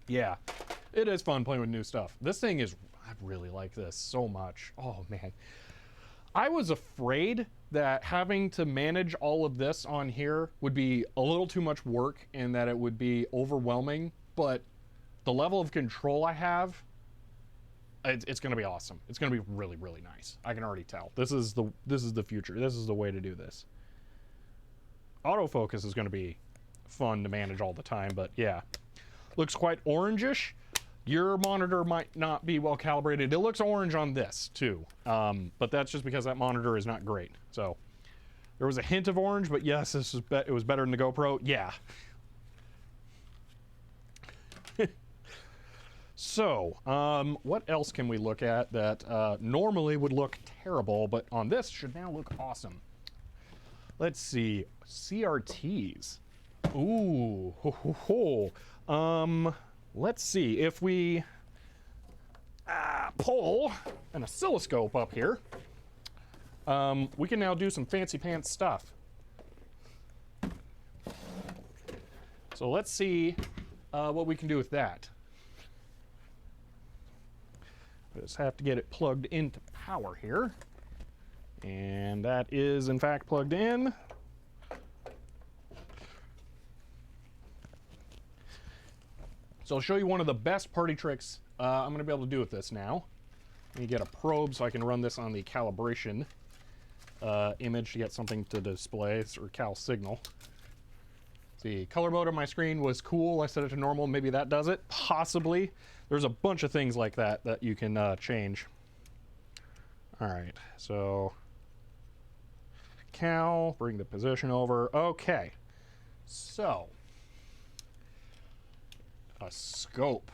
S1: yeah, it is fun playing with new stuff. This thing is, I really like this so much. Oh, man. I was afraid that having to manage all of this on here would be a little too much work and that it would be overwhelming, but the level of control I have, it's going to be awesome. It's going to be really, really nice. I can already tell. This is the future. This is the way to do this. Autofocus is going to be fun to manage all the time, but yeah. Looks quite orangish. Your monitor might not be well calibrated. It looks orange on this too, but that's just because that monitor is not great. So there was a hint of orange, but yes, it was better than the GoPro. Yeah. So, what else can we look at that normally would look terrible, but on this should now look awesome? Let's see, CRTs. Ooh, ho, ho, ho. Let's see if we pull an oscilloscope up here. We can now do some fancy pants stuff. So let's see what we can do with that. Just have to get it plugged into power here. And that is, in fact, plugged in. So I'll show you one of the best party tricks I'm going to be able to do with this now. Let me get a probe so I can run this on the calibration image to get something to display, or cal signal. See, color mode on my screen was cool. I set it to normal. Maybe that does it. Possibly. There's a bunch of things like that that you can change. All right, so Cal, bring the position over. Okay, so a scope.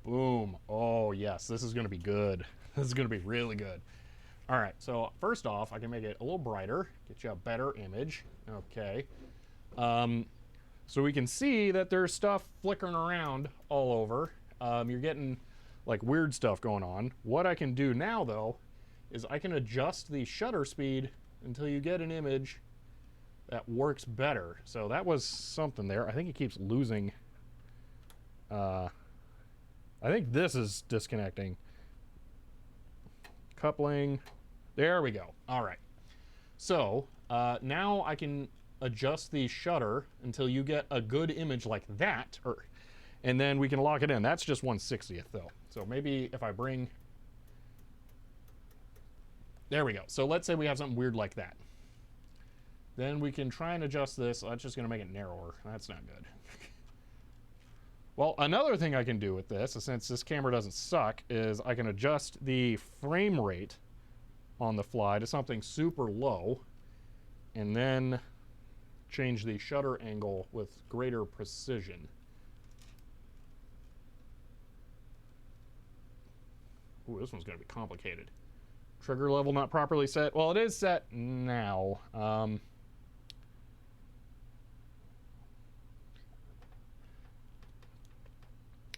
S1: Boom. Oh, yes, this is going to be good. This is going to be really good. All right, so first off, I can make it a little brighter, get you a better image. Okay. So we can see that there's stuff flickering around all over. You're getting like weird stuff going on. What I can do now, though, is I can adjust the shutter speed until you get an image that works better. So that was something there. I think it keeps losing. I think this is disconnecting. Coupling. There we go. All right. So now I can adjust the shutter until you get a good image like that, and then we can lock it in. That's just 1/60th though. So maybe if I bring, there we go. So let's say we have something weird like that. Then we can try and adjust this. That's just going to make it narrower. That's not good. Well, another thing I can do with this, since this camera doesn't suck, is I can adjust the frame rate on the fly to something super low, and then change the shutter angle with greater precision. Ooh, this one's going to be complicated. Trigger level not properly set. Well, it is set now.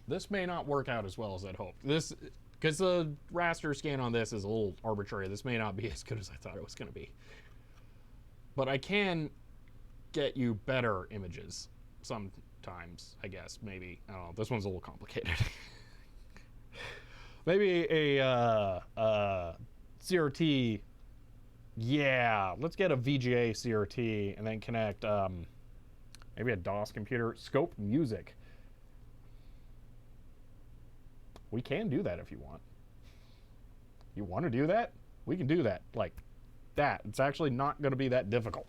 S1: This may not work out as well as I'd hoped. This, because the raster scan on this is a little arbitrary. This may not be as good as I thought it was going to be. But I can get you better images sometimes, I guess. Maybe. I don't know. This one's a little complicated. Maybe a CRT. Yeah, let's get a VGA CRT and then connect maybe a DOS computer. Scope music. We can do that if you want. You want to do that? We can do that. Like that. It's actually not going to be that difficult.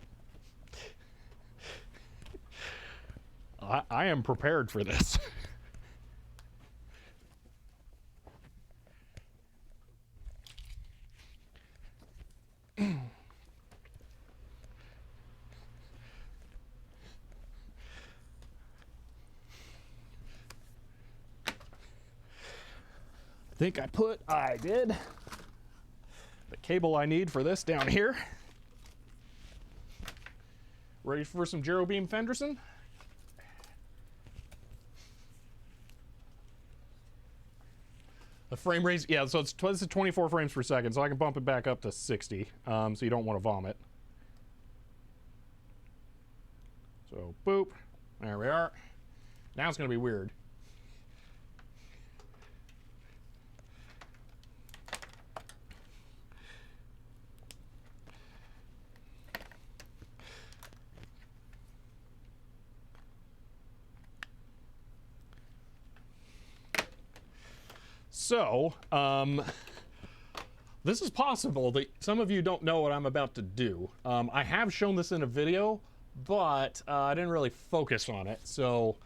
S1: I am prepared for this. I did the cable I need for this down here. Ready for some Gero Beam Fenderson? The frame rate, yeah, so it's 24 frames per second, so I can bump it back up to 60, so you don't want to vomit. So, boop, there we are. Now it's going to be weird. So, this is possible that some of you don't know what I'm about to do. I have shown this in a video, but I didn't really focus on it, so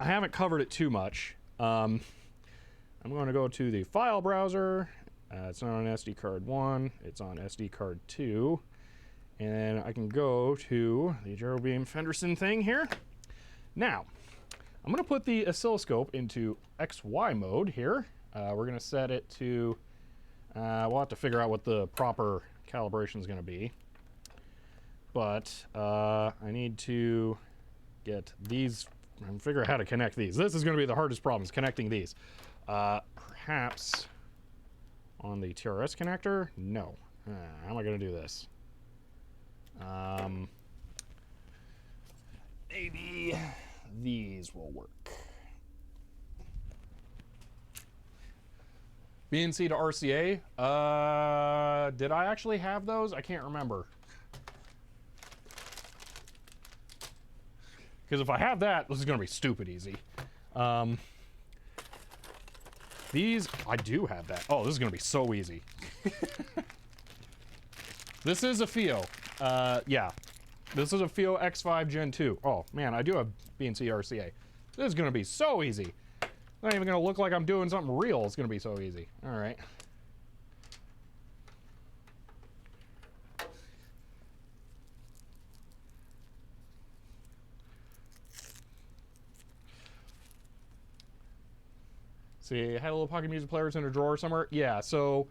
S1: I haven't covered it too much. I'm going to go to the file browser. It's not on SD card 1, it's on SD card 2. And I can go to the Gero Beam Fenderson thing here. Now, I'm going to put the oscilloscope into XY mode here. We're going to set it to, we'll have to figure out what the proper calibration is going to be. But I need to get these, and figure out how to connect these. This is going to be the hardest problem, is connecting these. Perhaps on the TRS connector? No. How am I going to do this? Maybe these will work. BNC to RCA. Did I actually have those? I can't remember. Because if I have that, this is going to be stupid easy. These, I do have that. Oh, this is going to be so easy. This is a FIO. Yeah. This is a FIO X5 Gen 2. Oh, man, I do have BNC RCA. This is going to be so easy. Not even going to look like I'm doing something real. It's going to be so easy. All right. See, I had a little pocket music player in a drawer somewhere. Yeah, so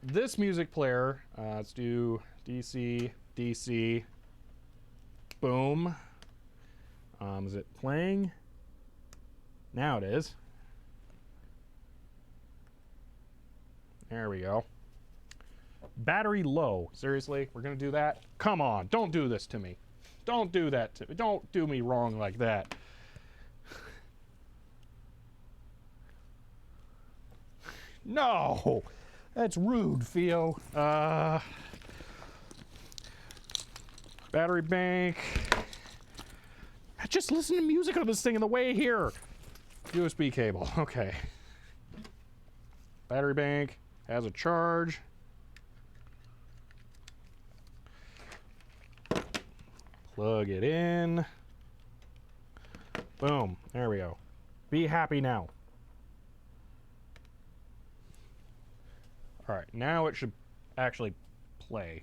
S1: this music player, let's do DC, DC, boom. Is it playing? Now it is. There we go. Battery low. Seriously, we're gonna do that? Come on, don't do this to me. Don't do that to me. Don't do me wrong like that. No, that's rude, FIO. Battery bank. Just listen to music on this thing on the way here. USB cable, okay. Battery bank has a charge. Plug it in. Boom, there we go. Be happy now. All right, now it should actually play.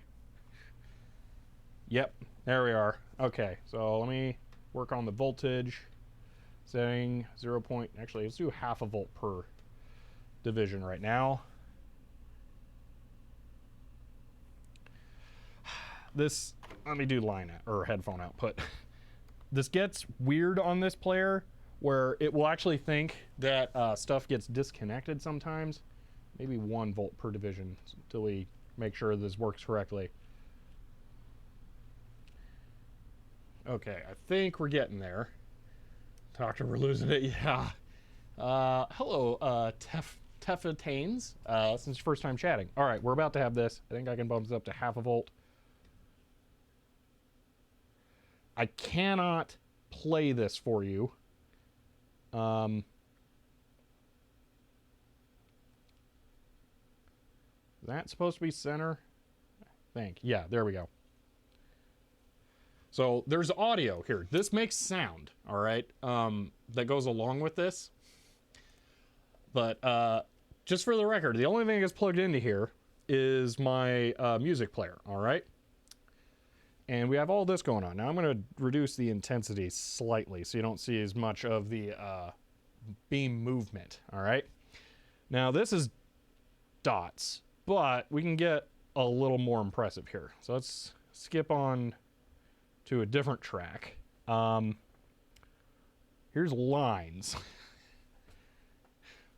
S1: Yep, there we are. Okay, so let me work on the voltage setting. 0. Actually, let's do half a volt per division right now. This, let me do line out, or headphone output. This gets weird on this player where it will actually think that stuff gets disconnected sometimes. Maybe 1 volt per division until we make sure this works correctly. Okay, I think we're getting there. Doctor, we're losing it, yeah. Hello, Tefatanes. Since your first time chatting. All right, we're about to have this. I think I can bump this up to half a volt. I cannot play this for you. Is that supposed to be center? I think. Yeah, there we go. So there's audio here. This makes sound, all right, that goes along with this. But just for the record, the only thing that's plugged into here is my music player, all right? And we have all this going on. Now I'm going to reduce the intensity slightly so you don't see as much of the beam movement, all right? Now this is dots, but we can get a little more impressive here. So let's skip on to a different track. Here's lines.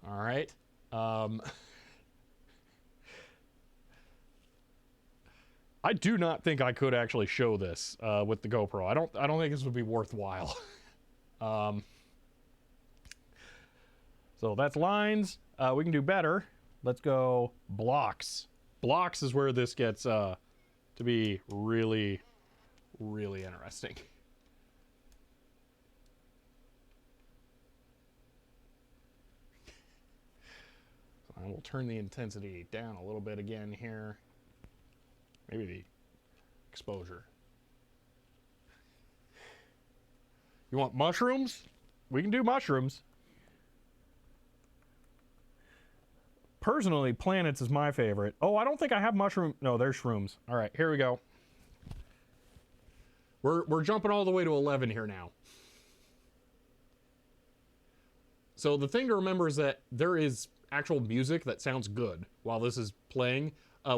S1: All right. I do not think I could actually show this with the GoPro. I don't think this would be worthwhile. So that's lines. We can do better. Let's go blocks. Blocks is where this gets to be really, really interesting. So I will turn the intensity down a little bit again here. Maybe the exposure. You want mushrooms? We can do mushrooms. Personally, planets is my favorite. Oh, I don't think I have mushroom. No, there's shrooms. All right, here we go. We're jumping all the way to 11 here now. So the thing to remember is that there is actual music that sounds good while this is playing.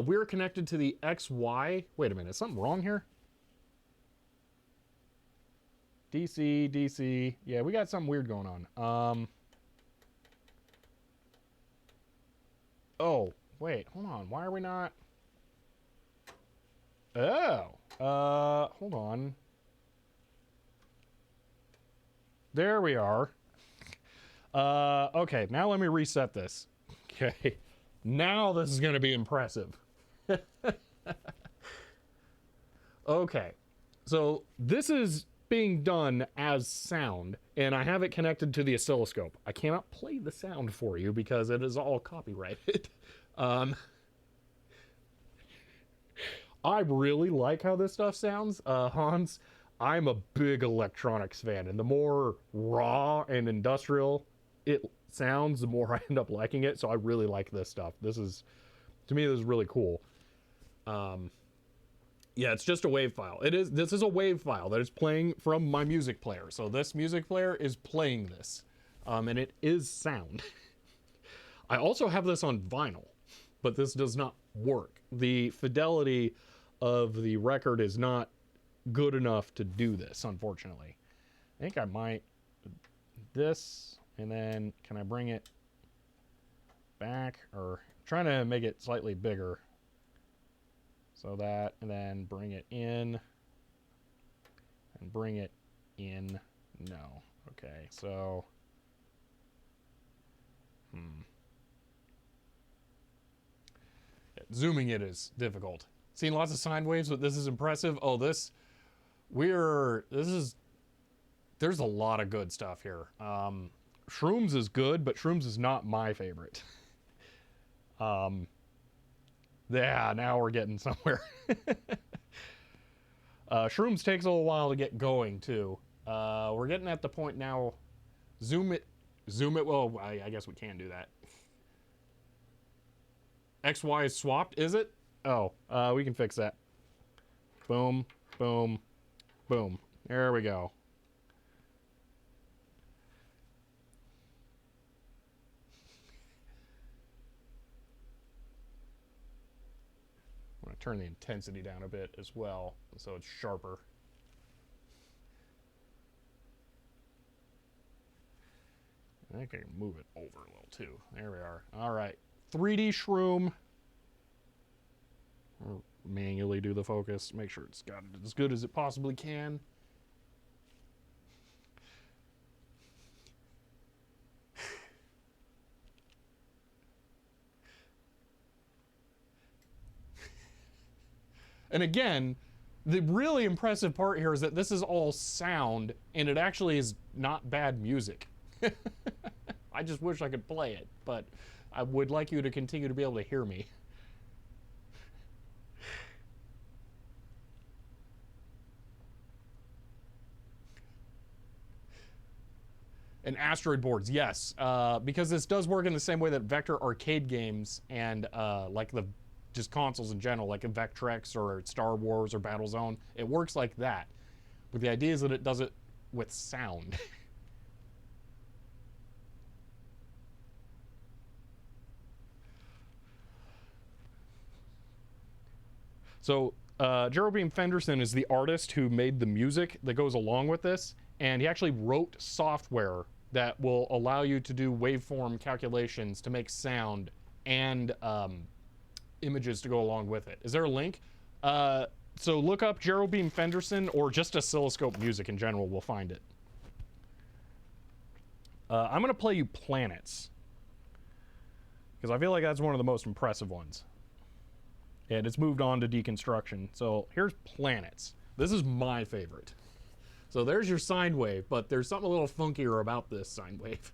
S1: We're connected to the XY. Wait a minute, is something wrong here? DC, DC. Yeah, we got something weird going on. Oh, wait, hold on. Why are we not? Oh, hold on. There we are. Okay, now let me reset this. Okay, now this is going to be impressive. Okay, so this is being done as sound, and I have it connected to the oscilloscope. I cannot play the sound for you because it is all copyrighted. I really like how this stuff sounds. Hans, I'm a big electronics fan, and the more raw and industrial it sounds, the more I end up liking it. So I really like this stuff. To me, this is really cool. Yeah, it's just a WAV file. This is a WAV file that is playing from my music player. So this music player is playing this, and it is sound. I also have this on vinyl, but this does not work. The fidelity of the record is not good enough to do this, unfortunately. I think I might this, and then can I bring it back, or I'm trying to make it slightly bigger so that, and then bring it in and bring it in. No. Okay, so zooming it is difficult. Seen lots of sine waves, but this is impressive. Oh, there's a lot of good stuff here. Shrooms is good, but Shrooms is not my favorite. Yeah, now we're getting somewhere. Shrooms takes a little while to get going too. We're getting at the point now. Zoom it. Well, I guess we can do that. XY is swapped, is it? Oh, we can fix that. Boom, boom, boom. There we go. I'm going to turn the intensity down a bit as well, so it's sharper. I think I can move it over a little too. There we are. All right. 3D shroom. Or manually do the focus. Make sure it's got it as good as it possibly can. And again, the really impressive part here is that this is all sound, and it actually is not bad music. I just wish I could play it, but I would like you to continue to be able to hear me. And asteroid boards, yes, because this does work in the same way that vector arcade games and like the just consoles in general, like a Vectrex or Star Wars or Battlezone, it works like that. But the idea is that it does it with sound. So Jerome Fenderson is the artist who made the music that goes along with this, and he actually wrote software that will allow you to do waveform calculations to make sound and images to go along with it. Is there a link? So look up Jerome Fenderson or just oscilloscope music in general, we'll find it. I'm going to play you Planets, because I feel like that's one of the most impressive ones. And it's moved on to deconstruction. So here's Planets. This is my favorite. So there's your sine wave, but there's something a little funkier about this sine wave.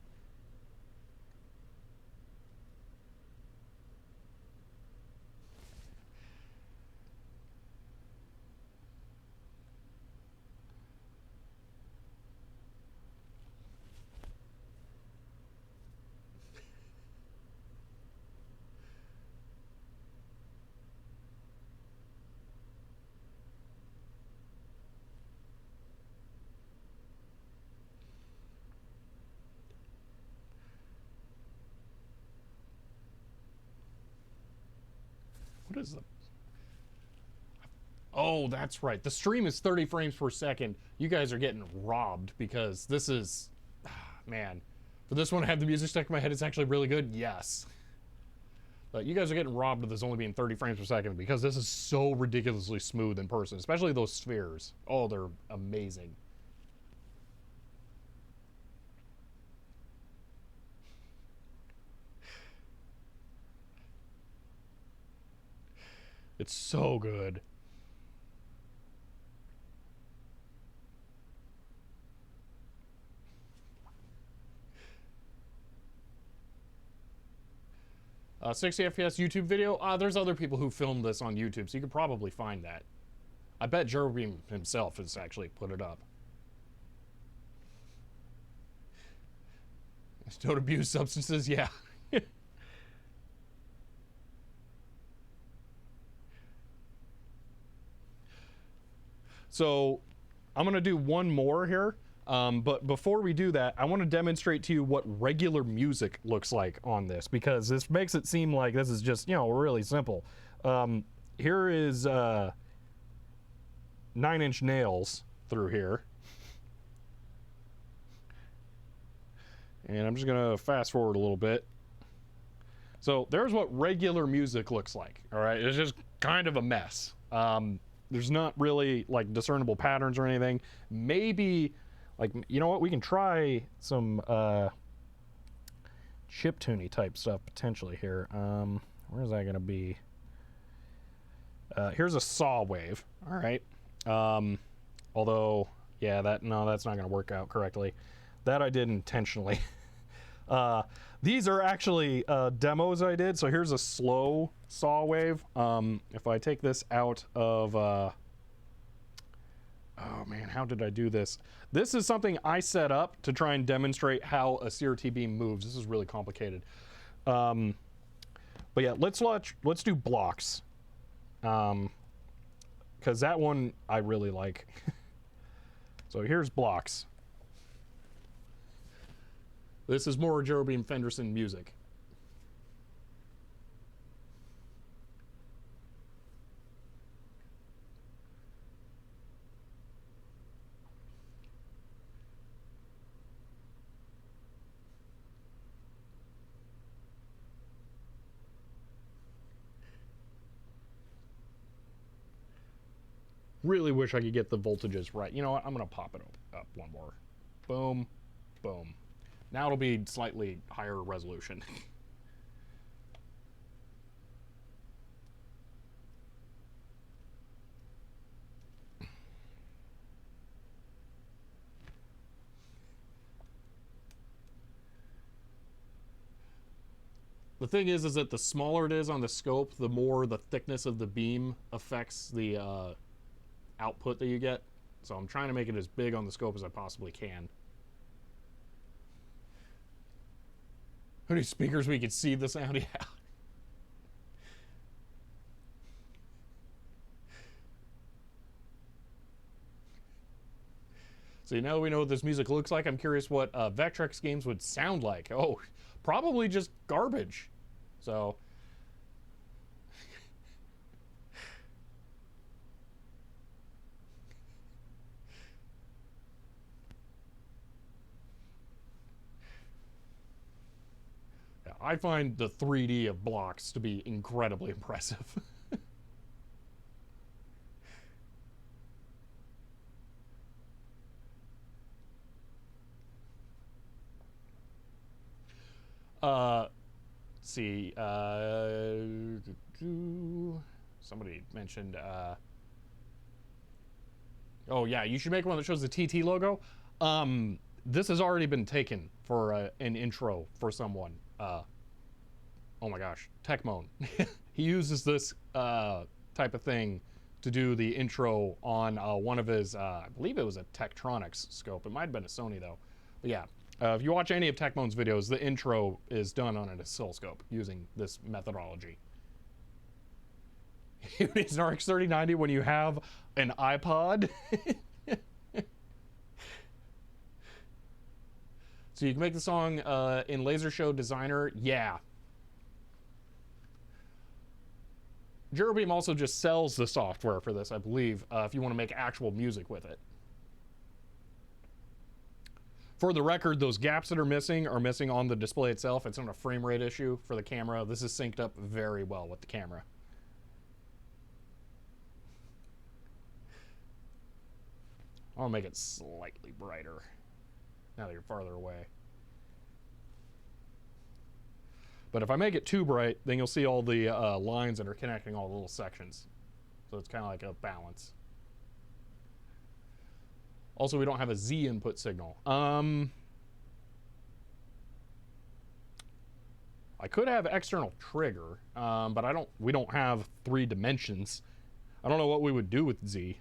S1: What is the... Oh, that's right. The stream is 30 frames per second. You guys are getting robbed because this is... Man. For this one, I have the music stuck in my head. It's actually really good. Yes. But you guys are getting robbed of this only being 30 frames per second because this is so ridiculously smooth in person, especially those spheres. Oh, they're amazing. It's so good. 60 FPS YouTube video. There's other people who filmed this on YouTube, so you could probably find that. I bet Jeremy himself has actually put it up. Don't abuse substances, yeah. So I'm going to do one more here. But before we do that, I want to demonstrate to you what regular music looks like on this, because this makes it seem like this is just, you know, really simple. Here is 9 Inch Nails through here. And I'm just going to fast forward a little bit. So there's what regular music looks like. All right. It's just kind of a mess. There's not really like discernible patterns or anything. Maybe like, you know what? We can try some chiptune-y type stuff potentially here. Where is that going to be? Here's a saw wave. All right. Although, yeah, that's not going to work out correctly. That I did intentionally. These are actually demos I did. So here's a slow saw wave. If I take this out of... oh man, how did I do this? This is something I set up to try and demonstrate how a CRT beam moves. This is really complicated. But yeah, let's do blocks. Because that one I really like. So here's blocks. This is more Jeremy Fenderson music. Really wish I could get the voltages right. You know what? I'm going to pop it up one more. Boom, boom. Now it'll be slightly higher resolution. The thing is that the smaller it is on the scope, the more the thickness of the beam affects the output that you get. So I'm trying to make it as big on the scope as I possibly can. How many speakers we could see the sound? Yeah. So now we know what this music looks like. I'm curious what Vectrex games would sound like. Oh, probably just garbage. So... I find the 3D of blocks to be incredibly impressive. Let's see. Somebody mentioned. Oh yeah, you should make one that shows the TT logo. This has already been taken for an intro for someone. Oh my gosh, Techmoan. He uses this type of thing to do the intro on one of his, I believe it was a Tektronix scope. It might have been a Sony though. But yeah, if you watch any of Techmoan's videos, the intro is done on an oscilloscope using this methodology. It's an RX 3090 when you have an iPod. So you can make the song in Laser Show Designer. Yeah. Jerobeam also just sells the software for this, I believe, if you want to make actual music with it. For the record, those gaps that are missing on the display itself. It's not a frame rate issue for the camera. This is synced up very well with the camera. I'll make it slightly brighter now that you're farther away. But if I make it too bright, then you'll see all the lines that are connecting all the little sections. So it's kind of like a balance. Also, we don't have a Z input signal. I I could have external trigger, but we don't have 3 dimensions. I don't know what we would do with Z.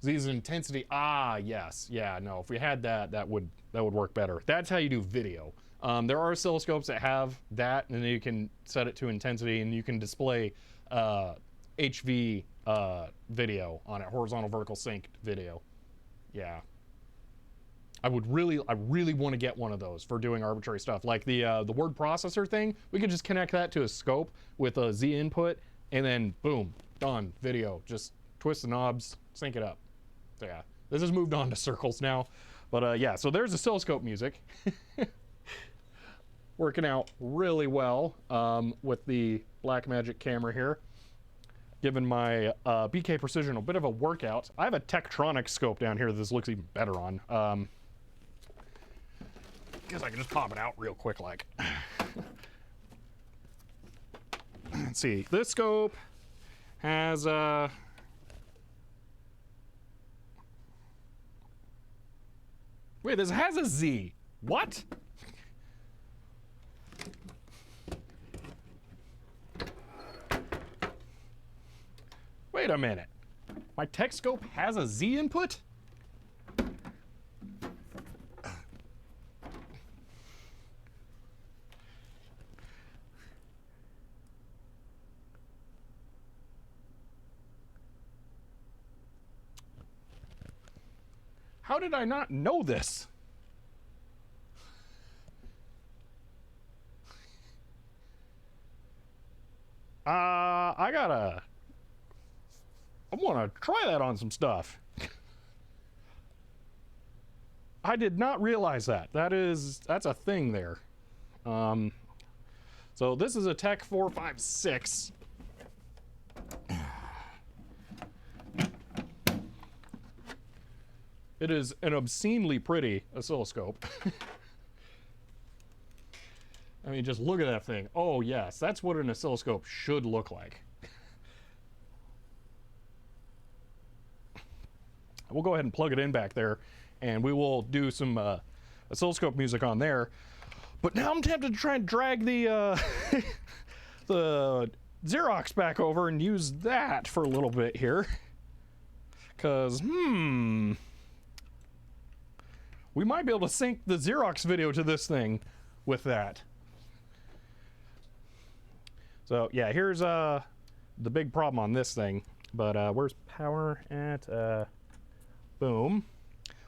S1: Z's intensity. Ah, yes. Yeah, no. If we had that, that would work better. That's how you do video. There are oscilloscopes that have that, and then you can set it to intensity, and you can display HV video on it, horizontal vertical sync video. Yeah. I really want to get one of those for doing arbitrary stuff. Like the word processor thing, we could just connect that to a scope with a Z input, and then boom, done, video. Just twist the knobs, sync it up. So yeah, this has moved on to circles now. But yeah, so there's oscilloscope music. Working out really well with the Blackmagic camera here. Giving my BK Precision a bit of a workout. I have a Tektronix scope down here that this looks even better on. Guess I can just pop it out real quick like. Let's see, this scope has wait, this has a Z. What? Wait a minute. My tech scope has a Z input? How did I not know this? I want to try that on some stuff. I did not realize that. That's a thing there. So this is a Tech 456. It is an obscenely pretty oscilloscope. I mean, just look at that thing. Oh yes, that's what an oscilloscope should look like. We'll go ahead and plug it in back there, and we will do some oscilloscope music on there. But now I'm tempted to try and drag the the Xerox back over and use that for a little bit here. Because, we might be able to sync the Xerox video to this thing with that. So, yeah, here's the big problem on this thing. But where's power at? Boom.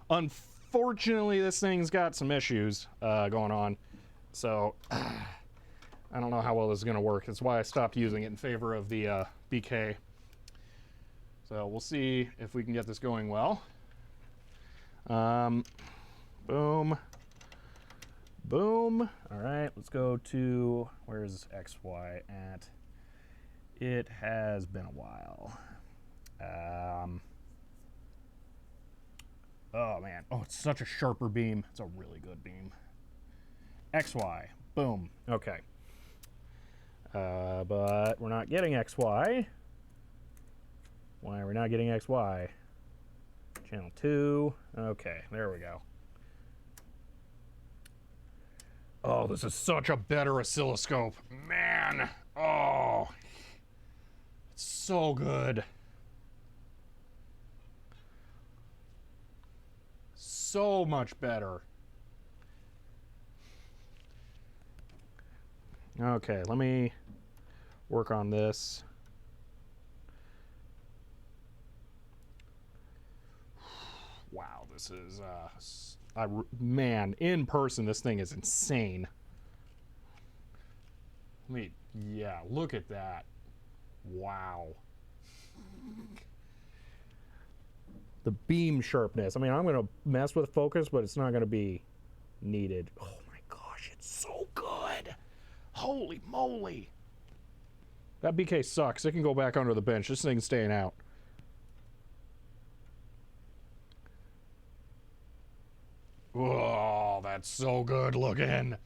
S1: Unfortunately, this thing's got some issues going on. So, I don't know how well this is going to work. That's why I stopped using it in favor of the BK. So, we'll see if we can get this going well. Boom. Boom. All right, let's go to, where's XY at? It has been a while. Oh man, oh, it's such a sharper beam. It's a really good beam. XY, boom, okay. But we're not getting XY. Why are we not getting XY? Channel 2, okay, there we go. Oh, this is such a better oscilloscope. Man, oh, it's so good. So much better. Okay, let me work on this. Wow, this is man, in person this thing is insane. Yeah, look at that. Wow. The beam sharpness. I mean, I'm going to mess with focus, but it's not going to be needed. Oh my gosh, it's so good. Holy moly. That BK sucks. It can go back under the bench. This thing's staying out. Oh, that's so good looking.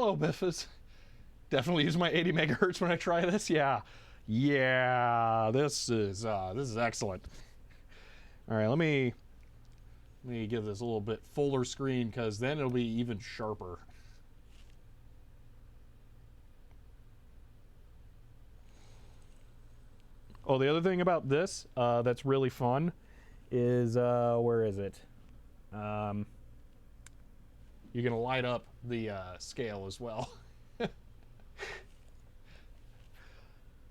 S1: Hello, Biffus. Definitely use my 80 megahertz when I try this. Yeah. Yeah, this is excellent. All right, let me give this a little bit fuller screen because then it'll be even sharper. Oh, the other thing about this that's really fun is where is it? You can light up the scale as well.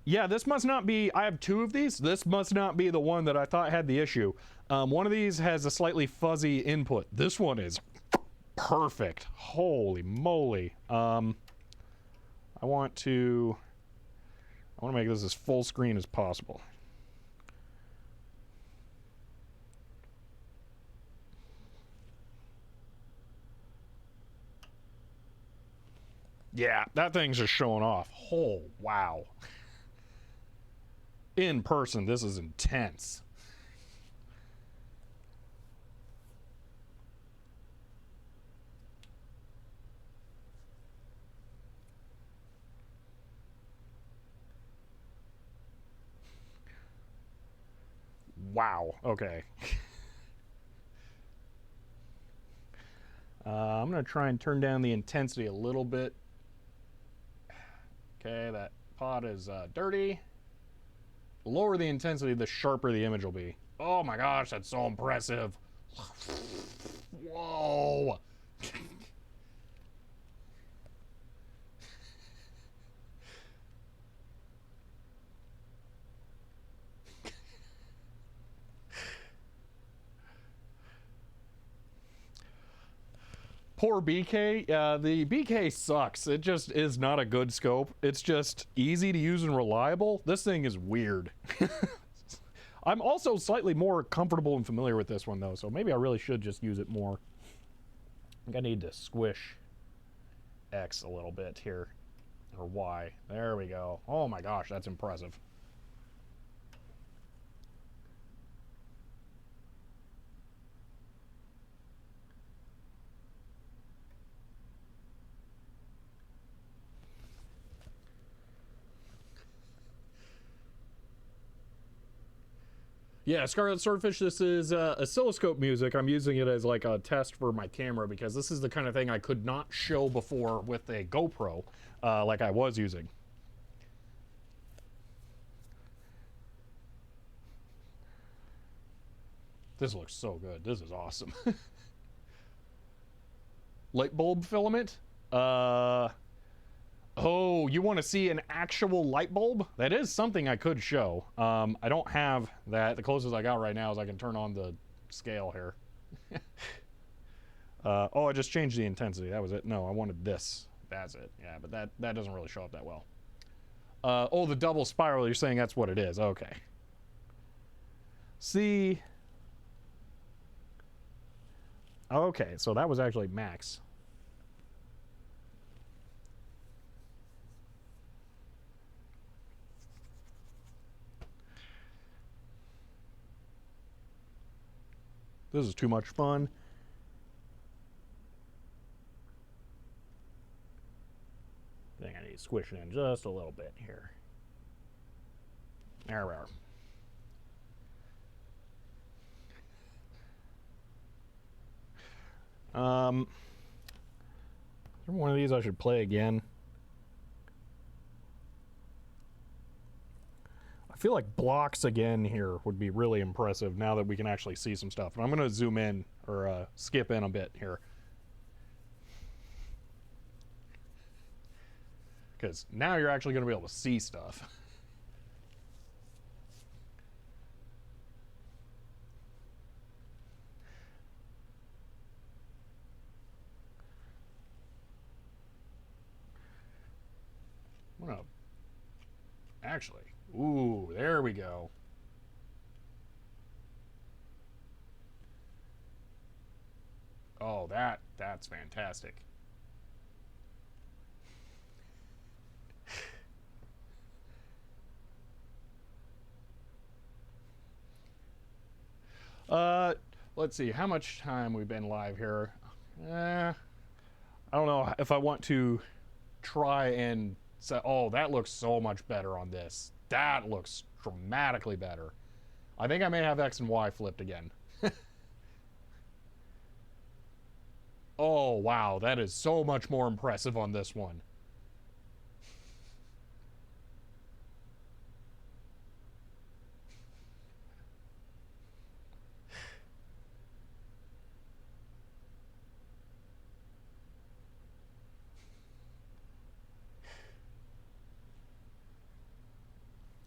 S1: Yeah, this must not be, I have two of these. This must not be the one that I thought had the issue. One of these has a slightly fuzzy input. This one is perfect. Holy moly. I want to make this as full screen as possible. Yeah, that thing's just showing off. Oh, wow. In person, this is intense. Wow, okay. I'm going to try and turn down the intensity a little bit. Okay, that pot is dirty. The lower the intensity, the sharper the image will be. Oh my gosh, that's so impressive. Whoa. Poor BK. The BK sucks. It just is not a good scope. It's just easy to use and reliable. This thing is weird. I'm also slightly more comfortable and familiar with this one though, so maybe I really should just use it more. I think I need to squish X a little bit here, or Y. There we go. Oh my gosh, that's impressive. Yeah, Scarlet Swordfish, this is oscilloscope music. I'm using it as like a test for my camera because this is the kind of thing I could not show before with a GoPro like I was using. This looks so good. This is awesome. Light bulb filament? Oh, you want to see an actual light bulb? That is something I could show. I don't have that. The closest I got right now is I can turn on the scale here. Oh, I just changed the intensity. That was it. No, I wanted this. That's it. Yeah, but that doesn't really show up that well. Oh, the double spiral. You're saying that's what it is. Okay. See. Okay, so that was actually max. This is too much fun. I think I need to squish it in just a little bit here. There we are. Is there one of these I should play again? I feel like blocks again here would be really impressive now that we can actually see some stuff. And I'm going to zoom in or skip in a bit here. Because now you're actually going to be able to see stuff. I'm going to actually... Ooh, there we go. Oh, that's fantastic. Let's see, how much time we've been live here? I don't know if I want to try and say, oh, that looks so much better on this. That looks dramatically better. I think I may have X and Y flipped again. Oh, wow, that is so much more impressive on this one.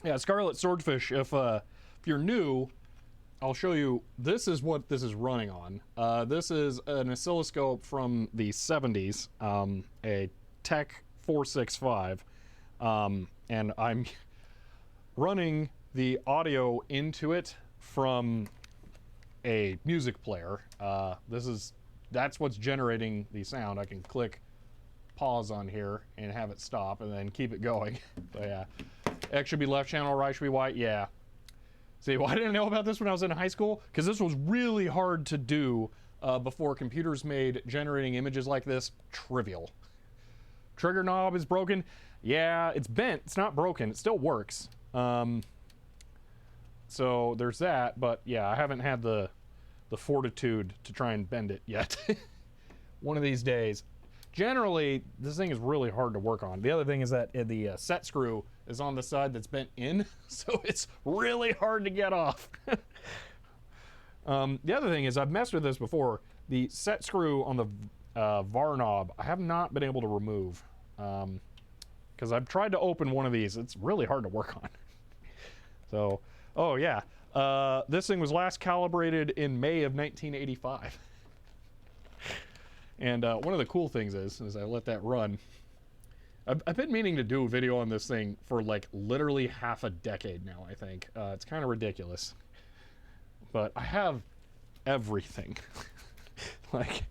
S1: Yeah, Scarlet Swordfish, if you're new, I'll show you, this is what this is running on. This is an oscilloscope from the 70s, a Tech 465, and I'm running the audio into it from a music player. That's what's generating the sound. I can click pause on here and have it stop and then keep it going. So yeah, X should be left channel, right should be white, yeah. See, why didn't I know about this when I was in high school? Because this was really hard to do before computers made generating images like this trivial. Trigger knob is broken. Yeah, it's bent. It's not broken. It still works. So there's that, but yeah, I haven't had the fortitude to try and bend it yet. One of these days. Generally, this thing is really hard to work on. The other thing is that the set screw is on the side that's bent in, so it's really hard to get off. The other thing is, I've messed with this before. The set screw on the VAR knob, I have not been able to remove. Because I've tried to open one of these. It's really hard to work on. So, oh yeah. This thing was last calibrated in May of 1985. And one of the cool things is I let that run. I've been meaning to do a video on this thing for like literally half a decade now, I think. It's kind of ridiculous. But I have everything. Like,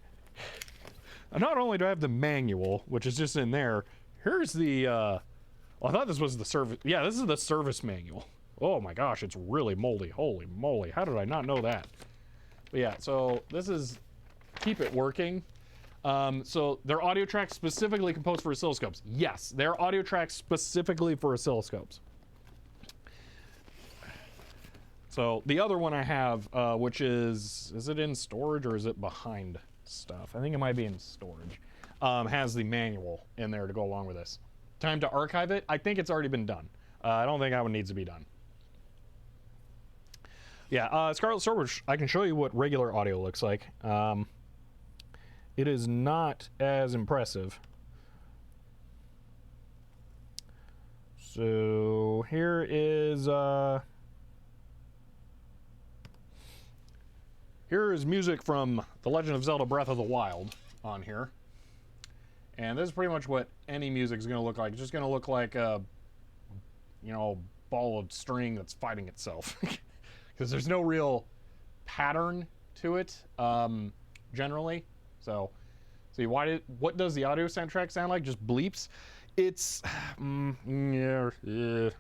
S1: not only do I have the manual, which is just in there, here's the, I thought this was the service, yeah, this is the service manual. Oh my gosh, it's really moldy, holy moly, how did I not know that? But yeah, so this is, keep it working. So they're audio tracks specifically composed for oscilloscopes. Yes, they're audio tracks specifically for oscilloscopes. So the other one I have, which is it in storage or is it behind stuff? I think it might be in storage. Has the manual in there to go along with this. Time to archive it? I think it's already been done. I don't think that one needs to be done. Yeah, Scarlet Swordfish, I can show you what regular audio looks like. It is not as impressive. So here is music from The Legend of Zelda Breath of the Wild on here. And this is pretty much what any music is going to look like. It's just going to look like a, you know, ball of string that's fighting itself. Because there's no real pattern to it, generally. So, see, what does the audio soundtrack sound like? Just bleeps? It's, yeah. Here's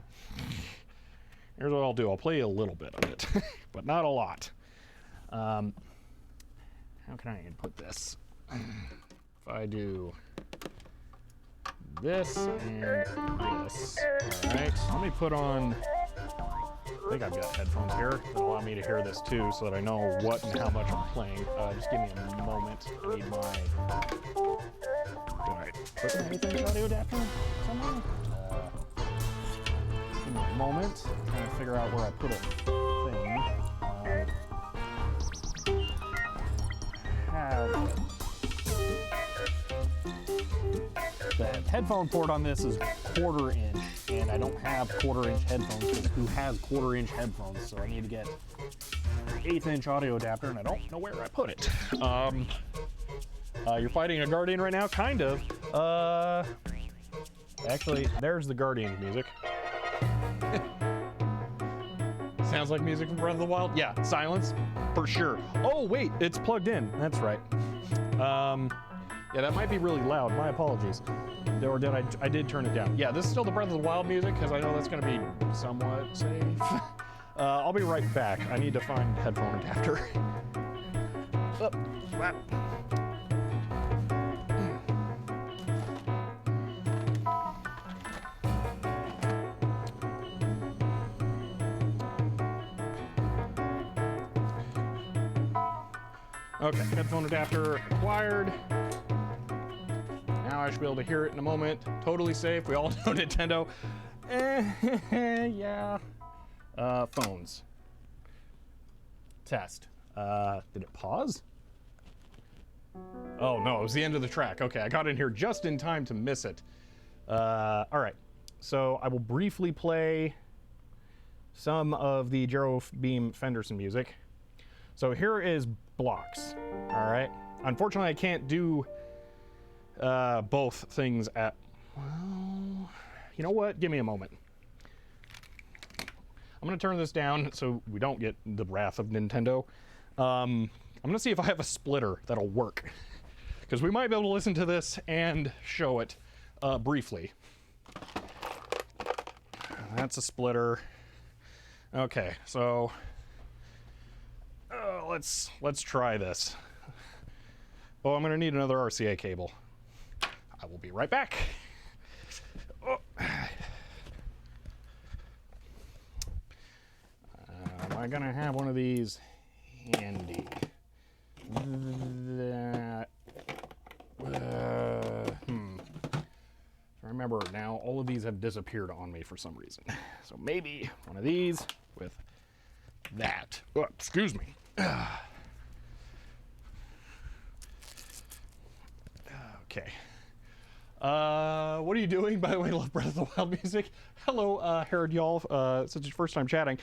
S1: what I'll do. I'll play a little bit of it, but not a lot. How can I input this? If I do this and this. All right, let me put on, I think I've got headphones here that allow me to hear this too, so that I know what and how much I'm playing. Just give me a moment. I need my, do I put an 8-inch audio adapter somewhere? Give me a moment. I'm trying to figure out where I put a thing. The headphone port on this is 1/4 inch, and I don't have 1/4 inch headphones, because who has 1/4 inch headphones? So I need to get an 1/8 inch audio adapter, and I don't know where I put it. You're fighting a Guardian right now? Kind of. Actually, there's the Guardian's music. Sounds like music from Breath of the Wild? Yeah, silence, for sure. Oh, wait, it's plugged in. That's right. Yeah, that might be really loud. My apologies. Or did I did turn it down. Yeah, this is still the Breath of the Wild music, because I know that's going to be somewhat safe. I'll be right back. I need to find headphone adapter. Okay, headphone adapter acquired. Now I should be able to hear it in a moment. Totally safe. We all know Nintendo. Yeah. Phones. Test. Did it pause? Oh no, it was the end of the track. Okay, I got in here just in time to miss it. All right, so I will briefly play some of the Gyro Beam Fenderson music. So here is Blocks. All right. Unfortunately, I can't do both things at. Well, you know what? Give me a moment. I'm gonna turn this down so we don't get the wrath of Nintendo. I'm gonna see if I have a splitter that'll work, because we might be able to listen to this and show it briefly. That's a splitter. Okay, so let's try this. Oh, I'm gonna need another RCA cable. I will be right back. Oh. Am I gonna have one of these handy? I remember now, all of these have disappeared on me for some reason. So maybe one of these with that. Oh, excuse me. Okay. What are you doing? By the way, love Breath of the Wild music. Hello, Herod y'all. Since it's first time chatting.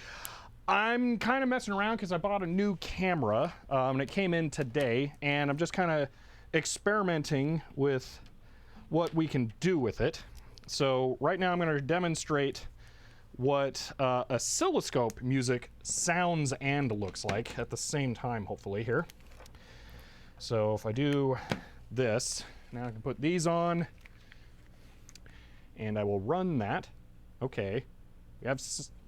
S1: I'm kind of messing around because I bought a new camera, and it came in today, and I'm just kind of experimenting with what we can do with it. So right now I'm going to demonstrate what oscilloscope music sounds and looks like at the same time, hopefully, here. So if I do this, now I can put these on, and I will run that. Okay, we have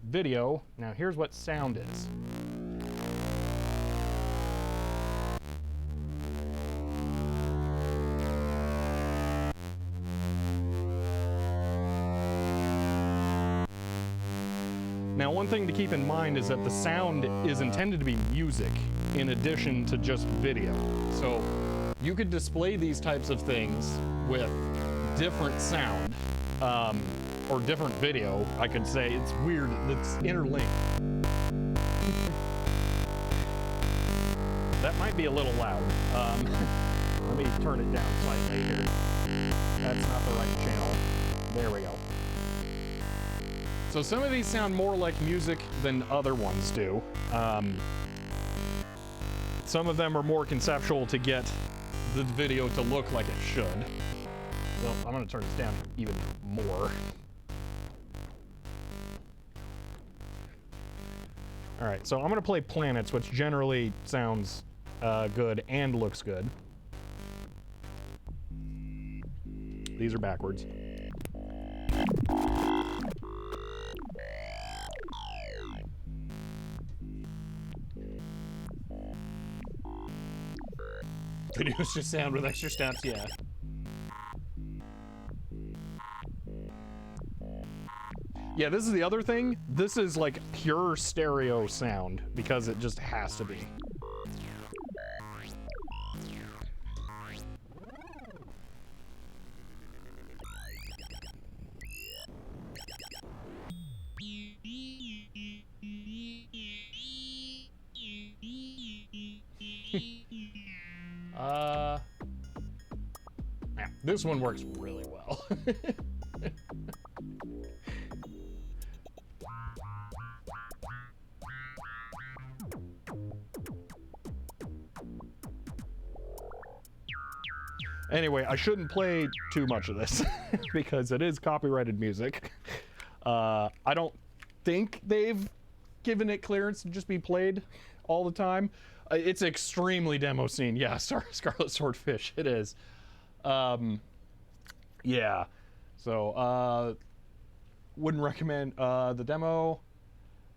S1: video. Now here's what sound is. Now, one thing to keep in mind is that the sound is intended to be music in addition to just video. So you could display these types of things with different sound, or different video, I could say. It's weird, it's interlinked. That might be a little loud. Let me turn it down slightly here. That's not the right channel. There we go. So some of these sound more like music than other ones do. Some of them are more conceptual to get the video to look like it should. Well, I'm gonna turn this down even more. All right, so I'm gonna play Planets, which generally sounds good and looks good. These are backwards. Videos just sound with extra steps, yeah. Yeah, this is the other thing. This is like pure stereo sound because it just has to be. Yeah, this one works really well. Anyway, I shouldn't play too much of this because it is copyrighted music. I don't think they've given it clearance to just be played all the time. It's extremely demo scene. Yeah, Scarlet Swordfish, it is. Yeah, so wouldn't recommend the demo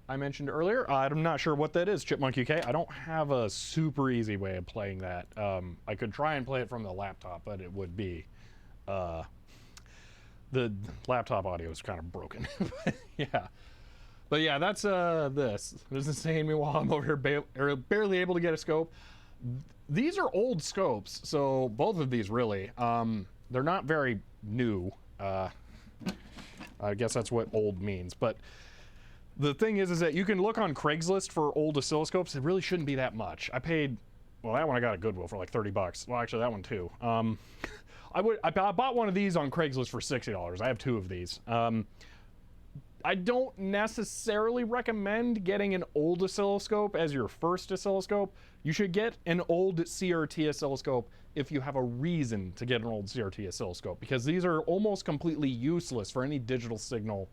S1: I mentioned earlier. I'm not sure what that is, Chipmunk UK. I don't have a super easy way of playing that. I could try and play it from the laptop, but it would be the laptop audio is kind of broken. Yeah, but yeah, that's this. This is saying me while I'm over here barely able to get a scope. These are old scopes, so both of these really. They're not very new. I guess that's what old means. But the thing is that you can look on Craigslist for old oscilloscopes. It really shouldn't be that much. I paid, well, that one I got at Goodwill for like 30 bucks. Well, actually, that one too. I bought one of these on Craigslist for $60. I have two of these. I don't necessarily recommend getting an old oscilloscope as your first oscilloscope. You should get an old CRT oscilloscope if you have a reason to get an old CRT oscilloscope, because these are almost completely useless for any digital signal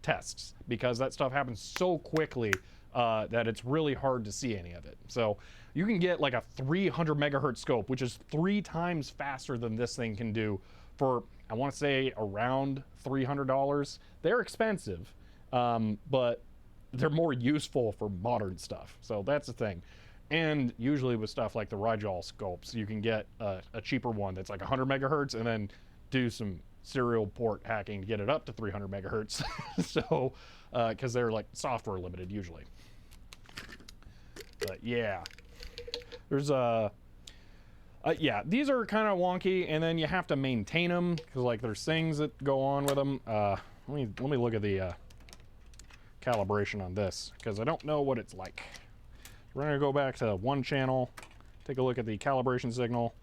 S1: tests, because that stuff happens so quickly that it's really hard to see any of it. So you can get like a 300 megahertz scope, which is 3 times faster than this thing can do, for, I want to say, around $300. They're expensive, but they're more useful for modern stuff. So that's the thing. And usually with stuff like the Rigel scopes, you can get a cheaper one that's like 100 megahertz and then do some serial port hacking to get it up to 300 megahertz. So, because they're like software limited usually. But yeah, there's yeah, these are kind of wonky, and then you have to maintain them because like there's things that go on with them. Let me look at the calibration on this, because I don't know what it's like. We're gonna go back to one channel, take a look at the calibration signal.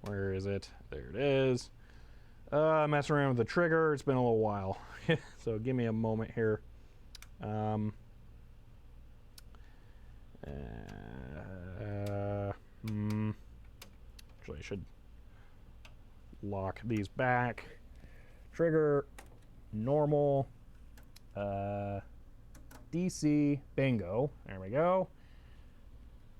S1: Where is it? There it is. Messing around with the trigger. It's been a little while, so give me a moment here. Actually, I should lock these back. Trigger, normal, DC, bingo. There we go.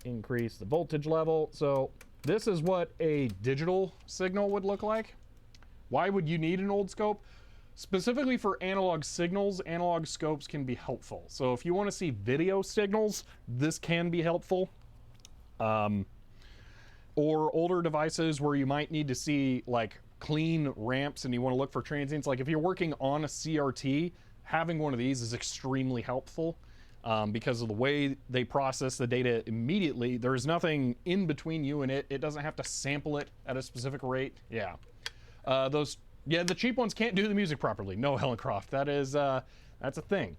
S1: Increase the voltage level. So this is what a digital signal would look like. Why would you need an old scope? Specifically for analog signals, analog scopes can be helpful. So if you want to see video signals, this can be helpful. Or older devices where you might need to see like clean ramps and you want to look for transients. Like if you're working on a CRT, having one of these is extremely helpful because of the way they process the data immediately. There's nothing in between you and it. It doesn't have to sample it at a specific rate. Yeah. Yeah, the cheap ones can't do the music properly. No, Helen Croft, that is, that's a thing.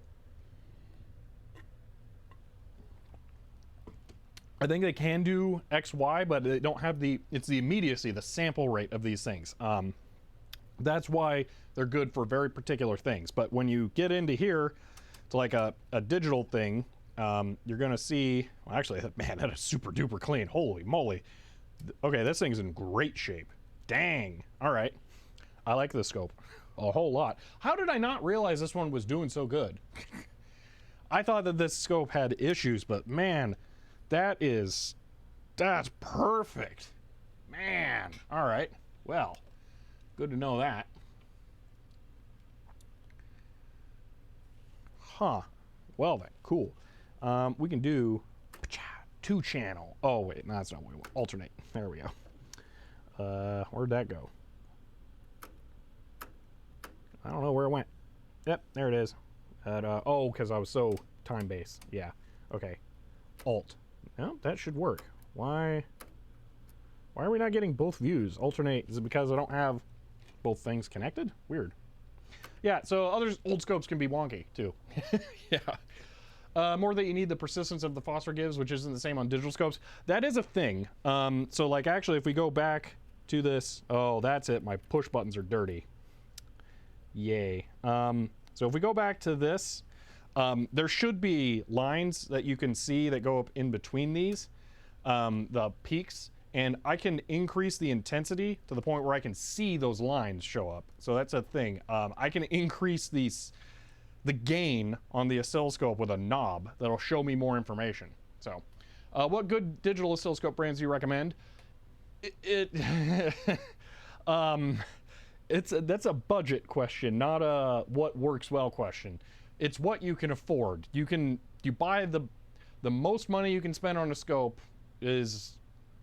S1: I think they can do X, Y, but they don't have it's the immediacy, the sample rate of these things. That's why they're good for very particular things. But when you get into here to like a digital thing, you're gonna see, well, actually, man, that is super duper clean. Holy moly. Okay, this thing's in great shape. Dang, all right. I like this scope a whole lot. How did I not realize this one was doing so good? I thought that this scope had issues, but man, that's perfect. Man, all right. Well, good to know that. Huh. Well then, cool. We can do 2 channel. Oh wait, no, that's not what we want. Alternate. There we go. Where'd that go? I don't know where it went. Yep, there it is. Oh, because I was so time-based. Yeah. Okay. Alt. No, that should work. Why are we not getting both views? Alternate. Is it because I don't have both things connected? Weird. Yeah, so old scopes can be wonky, too. Yeah. More that you need the persistence of the phosphor gives, which isn't the same on digital scopes. That is a thing. So, like, actually, if we go back to this... Oh, that's it. My push buttons are dirty. Yay. So if we go back to this, there should be lines that you can see that go up in between these, the peaks, and I can increase the intensity to the point where I can see those lines show up. So that's a thing. I can increase the gain on the oscilloscope with a knob that'll show me more information. So what good digital oscilloscope brands do you recommend? That's a budget question, not a what works well question. It's what you can afford. You buy the most money you can spend on a scope is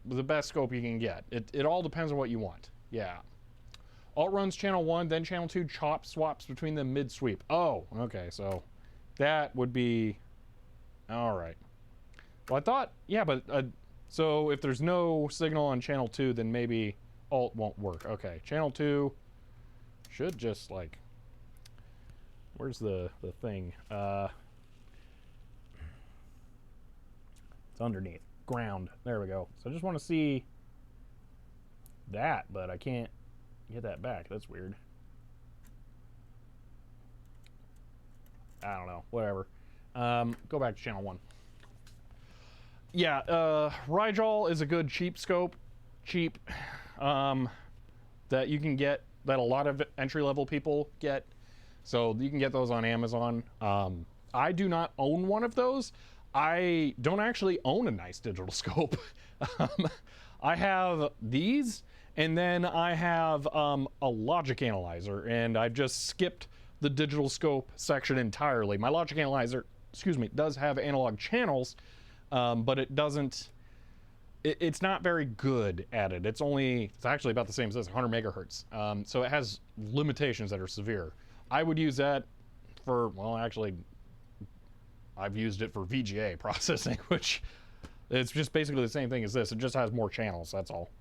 S1: the best scope you can get. It all depends on what you want. Yeah. Alt runs channel 1, then channel 2 swaps between them mid sweep. Oh, okay, so that would be All right. Well, I thought, yeah, but so if there's no signal on channel 2, then maybe alt won't work. Okay, channel 2 should just like, where's the thing? It's underneath ground. There we go. So I just want to see that, but I can't get that back. That's weird. I don't know. Whatever. Go back to channel 1. Yeah, Rigel is a good cheap scope. Cheap. That you can get, that a lot of entry-level people get. So you can get those on Amazon. I do not own one of those. I don't actually own a nice digital scope. I have these, and then I have a logic analyzer, and I've just skipped the digital scope section entirely. My logic analyzer, excuse me, does have analog channels, but it doesn't, it's not very good at it. It's actually about the same as this, 100 megahertz. So it has limitations that are severe. I would use that for, well, actually, I've used it for VGA processing, which it's just basically the same thing as this. It just has more channels, that's all.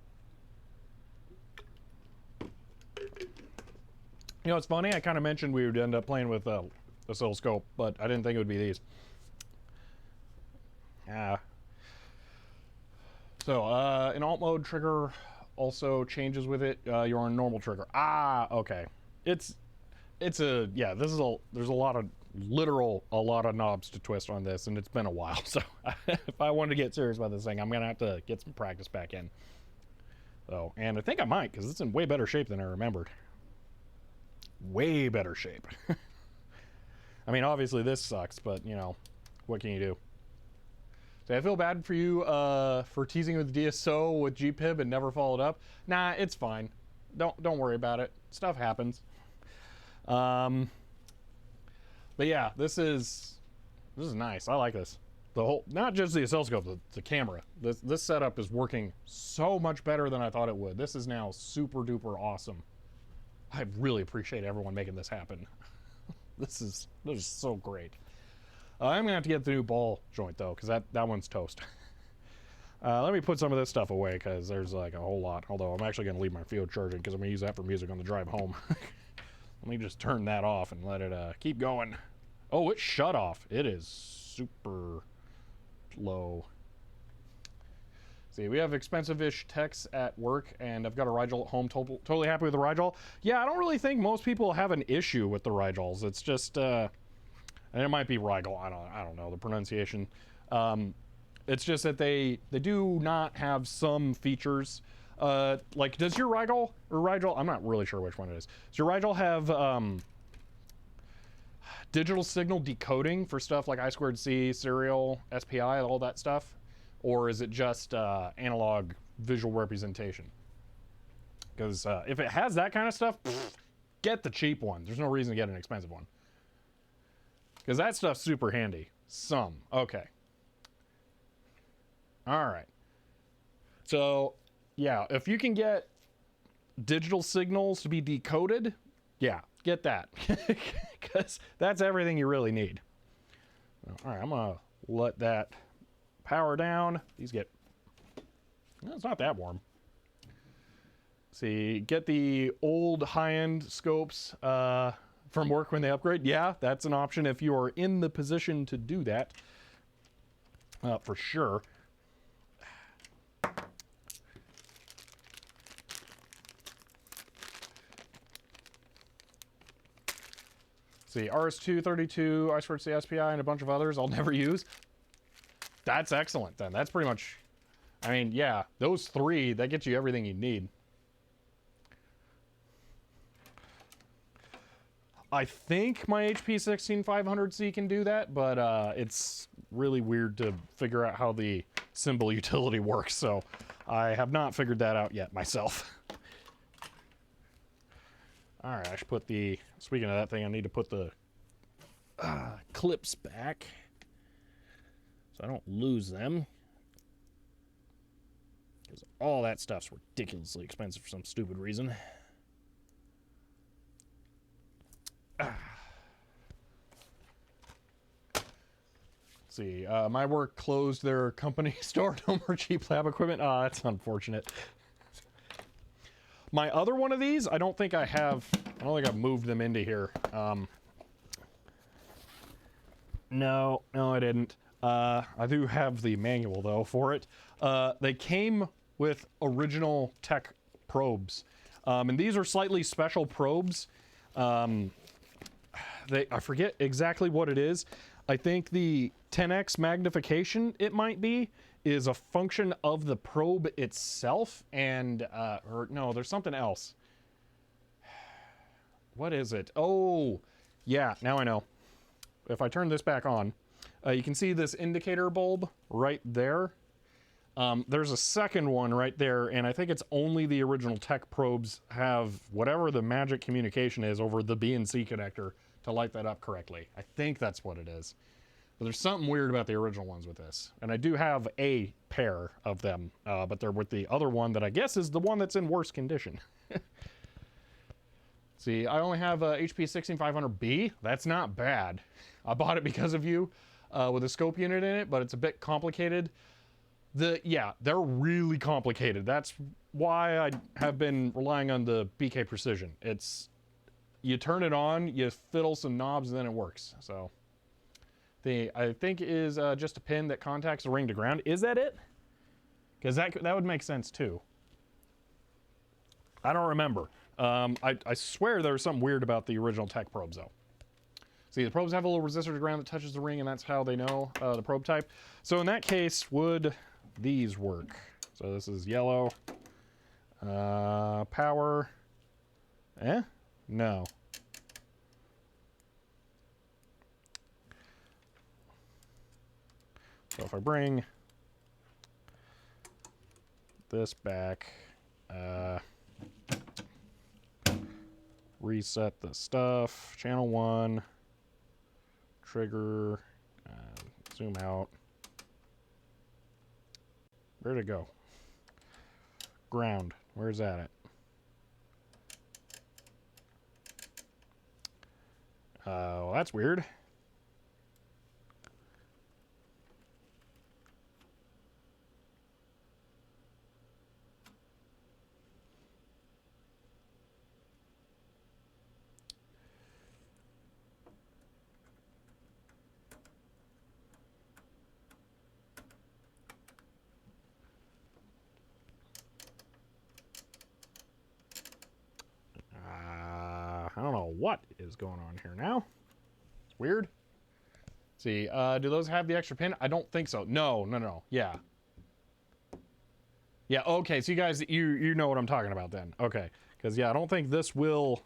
S1: You know, it's funny, I kind of mentioned we would end up playing with oscilloscope, but I didn't think it would be these. So, in alt mode, trigger also changes with it. You're on normal trigger. Okay. There's a lot of knobs to twist on this, and it's been a while. So if I wanted to get serious about this thing, I'm gonna have to get some practice back in. So, and I think I might, because it's in way better shape than I remembered. Way better shape. I mean, obviously this sucks, but you know, what can you do? So I feel bad for you for teasing with DSO with GPIB and never followed up. Nah, it's fine. Don't worry about it. Stuff happens. But yeah, this is nice. I like this. The whole, not just the oscilloscope, the camera. This setup is working so much better than I thought it would. This is now super duper awesome. I really appreciate everyone making this happen. This is so great. I'm gonna have to get the new ball joint though, because that one's toast. Let me put some of this stuff away, because there's like a whole lot. Although I'm actually gonna leave my field charging, because I'm gonna use that for music on the drive home. Let me just turn that off and let it keep going. Oh, it shut off. It is super low. See, we have expensive-ish techs at work, and I've got a Rigel at home. Totally happy with the Rigel. Yeah, I don't really think most people have an issue with the Rigels. It's just, and it might be Rigel. I don't know the pronunciation. It's just that they do not have some features. Like, does your Rigel or Rigel? I'm not really sure which one it is. Does your Rigel have digital signal decoding for stuff like I2C, serial, SPI, all that stuff? Or is it just analog visual representation? Because if it has that kind of stuff, get the cheap one. There's no reason to get an expensive one. Because that stuff's super handy. Okay. All right. So, yeah, if you can get digital signals to be decoded, yeah, get that. Because that's everything you really need. All right, I'm going to let that power down. These get, well, it's not that warm. See, get the old high-end scopes from work when they upgrade. Yeah, that's an option if you are in the position to do that, for sure. See, RS232, I2C SPI, and a bunch of others I'll never use. That's excellent then. That's pretty much, I mean, yeah, those three, that gets you everything you need. I think my HP 16500C can do that, but it's really weird to figure out how the symbol utility works, so I have not figured that out yet myself. All right, I should put the, speaking of that thing, I need to put the clips back so I don't lose them. Because all that stuff's ridiculously expensive for some stupid reason. see. My work closed their company store. No more cheap lab equipment. Ah, that's unfortunate. My other one of these, I don't think I have. I don't think I've moved them into here. No, I didn't. I do have the manual though for it. They came with original tech probes, and these are slightly special probes. I forget exactly what it is. I think the 10x magnification, it might be, is a function of the probe itself, and or no, there's something else. What is it? Oh, yeah, now I know. If I turn this back on, you can see this indicator bulb right there. There's a second one right there, and I think it's only the original tech probes have whatever the magic communication is over the BNC connector to light that up correctly. I think that's what it is. But there's something weird about the original ones with this. And I do have a pair of them, but they're with the other one that I guess is the one that's in worse condition. See, I only have a HP 16500B. That's not bad. I bought it because of you with a scope unit in it, but it's a bit complicated. Yeah, they're really complicated. That's why I have been relying on the BK Precision. It's, you turn it on, you fiddle some knobs, and then it works. So, I think is just a pin that contacts the ring to ground. Is that it? Because that would make sense too. I don't remember. I swear there was something weird about the original tech probes though. See, the probes have a little resistor to ground that touches the ring, and that's how they know the probe type. So in that case, would these work? So this is yellow. Power. No. So if I bring this back, reset the stuff, channel 1, trigger, zoom out. Where'd it go? Ground, where's that at? Well, that's weird. I don't know what is going on here now. It's weird. See, do those have the extra pin? I don't think so. No. Yeah. Yeah, okay, so you guys, you know what I'm talking about then. Okay, because yeah, I don't think this will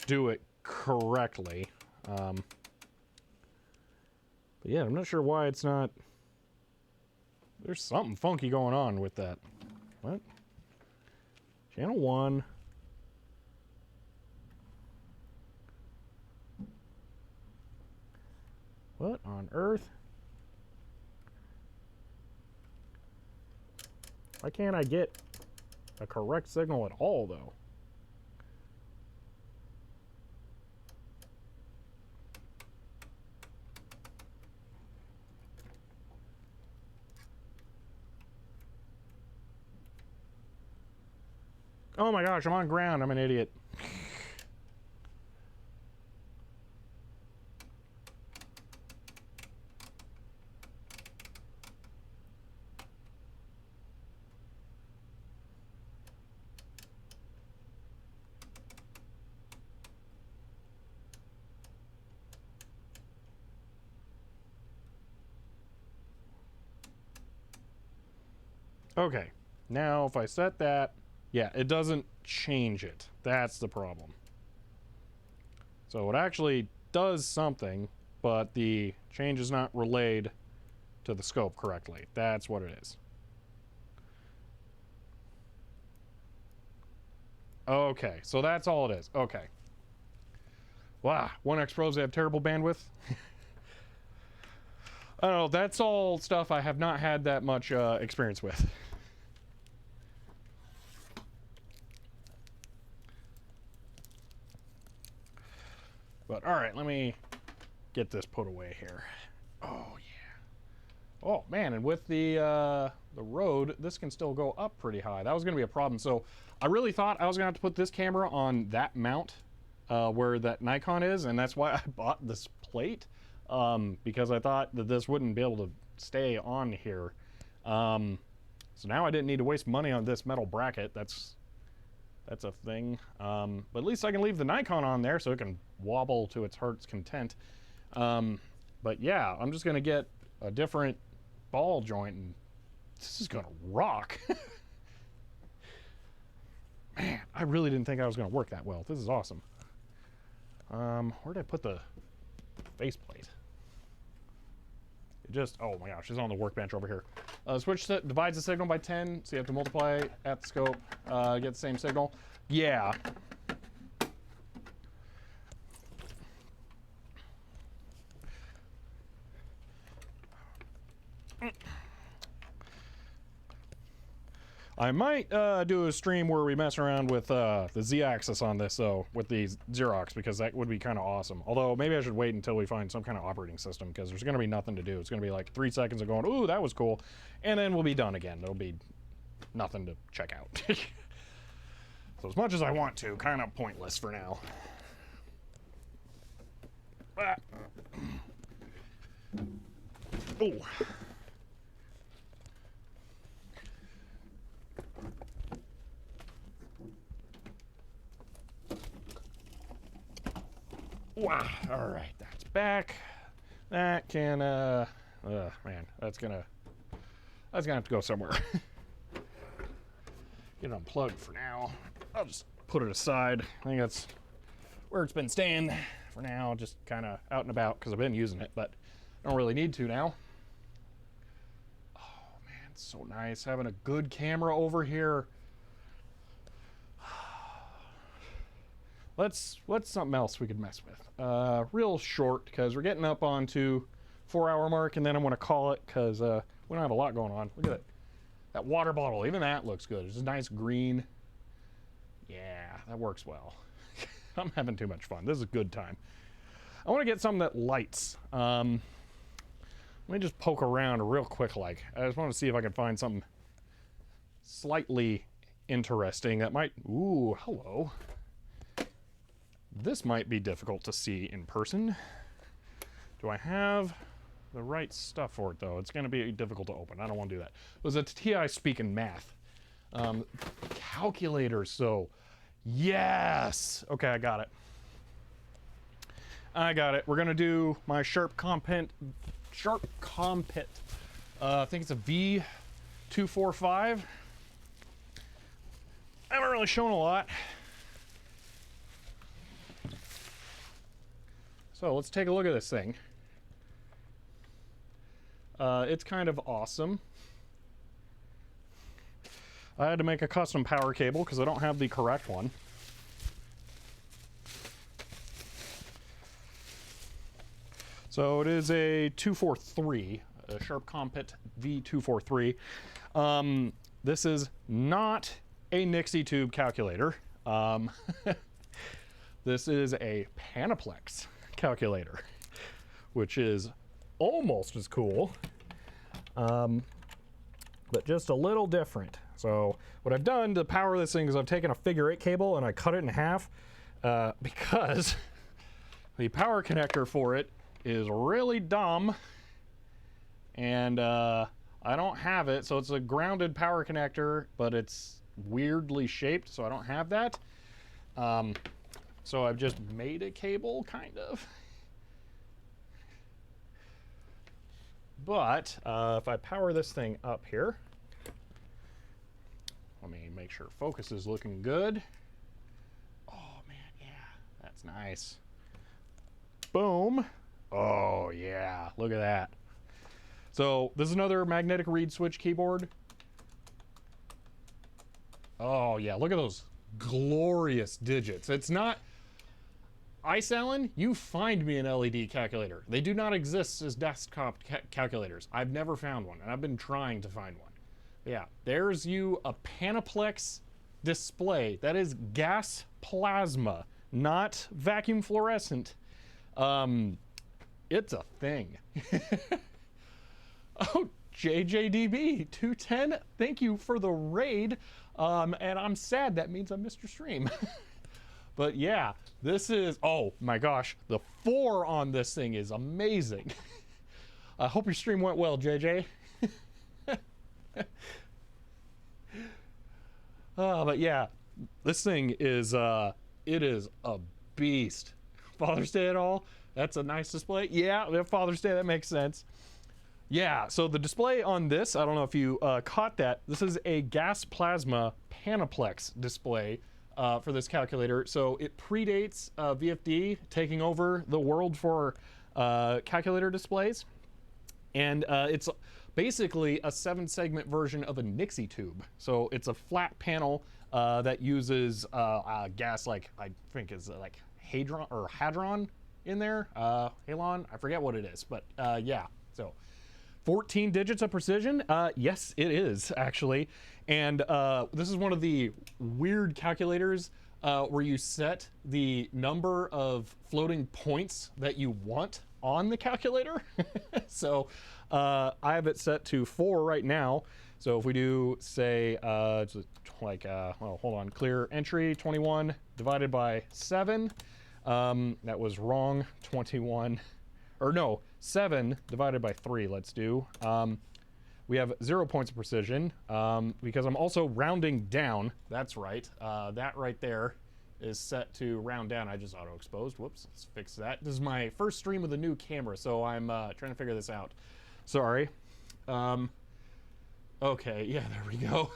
S1: do it correctly. But yeah, I'm not sure why it's not... There's something funky going on with that. What? Channel 1... What on earth? Why can't I get a correct signal at all, though? Oh my gosh, I'm on ground. I'm an idiot. Okay, now if I set that, yeah, it doesn't change it. That's the problem. So it actually does something, but the change is not relayed to the scope correctly. That's what it is. Okay, so that's all it is. Okay. Wow, 1X Pros, they have terrible bandwidth. I don't know, that's all stuff I have not had that much experience with. But all right, let me get this put away here. Oh yeah. Oh man, and with the road, this can still go up pretty high. That was gonna be a problem. So I really thought I was gonna have to put this camera on that mount where that Nikon is, and that's why I bought this plate, because I thought that this wouldn't be able to stay on here. So now I didn't need to waste money on this metal bracket. That's a thing. But at least I can leave the Nikon on there so it can wobble to its heart's content. But yeah, I'm just gonna get a different ball joint, and this is gonna rock. Man, I really didn't think I was gonna work that well. This is awesome. Where did I put the faceplate? It just, oh my gosh, it's on the workbench over here. Switch set divides the signal by 10, so you have to multiply at the scope, get the same signal. Yeah. I might do a stream where we mess around with the Z-axis on this, though, with the Xerox, because that would be kind of awesome. Although, maybe I should wait until we find some kind of operating system, because there's going to be nothing to do. It's going to be like 3 seconds of going, ooh, that was cool, and then we'll be done again. There'll be nothing to check out. So as much as I want to, kind of pointless for now. Oh. Wow. All right, that's back. That can, man, that's gonna have to go somewhere. Get it unplugged for now. I'll just put it aside. I think that's where it's been staying for now, just kind of out and about because I've been using it, but I don't really need to now. Oh man, it's so nice having a good camera over here. What's something else we could mess with? Real short, because we're getting up onto 4-hour mark, and then I'm going to call it because we don't have a lot going on. Look at it. That water bottle, even that looks good. It's just nice green. Yeah, that works well. I'm having too much fun. This is a good time. I want to get something that lights. Let me just poke around real quick like. I just want to see if I can find something slightly interesting that might... Ooh, hello. This might be difficult to see in person. Do I have the right stuff for it, though? It's going to be difficult to open. I don't want to do that. It was a TI speaking math. Calculators, so yes! Okay, I got it. I got it. We're going to do my Sharp Compet. I think it's a V245. I haven't really shown a lot. So let's take a look at this thing. It's kind of awesome. I had to make a custom power cable because I don't have the correct one. So it is a 243, a Sharp Compet V243. This is not a Nixie tube calculator. This is a Panaplex calculator, which is almost as cool, but just a little different. So what I've done to power this thing is I've taken a figure 8 cable and I cut it in half because the power connector for it is really dumb, and I don't have it. So it's a grounded power connector, but it's weirdly shaped, so I don't have that. So I've just made a cable, kind of. But if I power this thing up here, let me make sure focus is looking good. Oh man, yeah, that's nice. Boom. Oh yeah, look at that. So this is another magnetic reed switch keyboard. Oh yeah, look at those glorious digits. It's not... iSalon, you find me an LED calculator. They do not exist as desktop calculators. I've never found one, and I've been trying to find one. Yeah, there's you a Panaplex display. That is gas plasma, not vacuum fluorescent. It's a thing. Oh, JJDB 210, thank you for the raid. And I'm sad that means I missed your stream. But yeah, this is, oh my gosh, the 4 on this thing is amazing. I hope your stream went well, JJ. But yeah, this thing is, it is a beast. Father's Day at all? That's a nice display. Yeah, Father's Day, that makes sense. Yeah, so the display on this, I don't know if you caught that. This is a gas plasma Panaplex display for this calculator. So it predates VFD taking over the world for calculator displays. And it's basically a 7-segment version of a Nixie tube. So it's a flat panel that uses gas, like I think is like hadron in there. Halon, I forget what it is, but yeah. So 14 digits of precision. Yes, it is actually. And this is one of the weird calculators where you set the number of floating points that you want on the calculator. So I have it set to 4 right now. So if we do say like well, hold on, clear entry 21 divided by 7, that was wrong. 21, or no, 7 divided by 3. Let's do. We have 0 points of precision because I'm also rounding down. That's right. That right there is set to round down. I just auto exposed. Whoops. Let's fix that. This is my first stream with a new camera, so I'm trying to figure this out. Sorry. Okay. Yeah, there we go.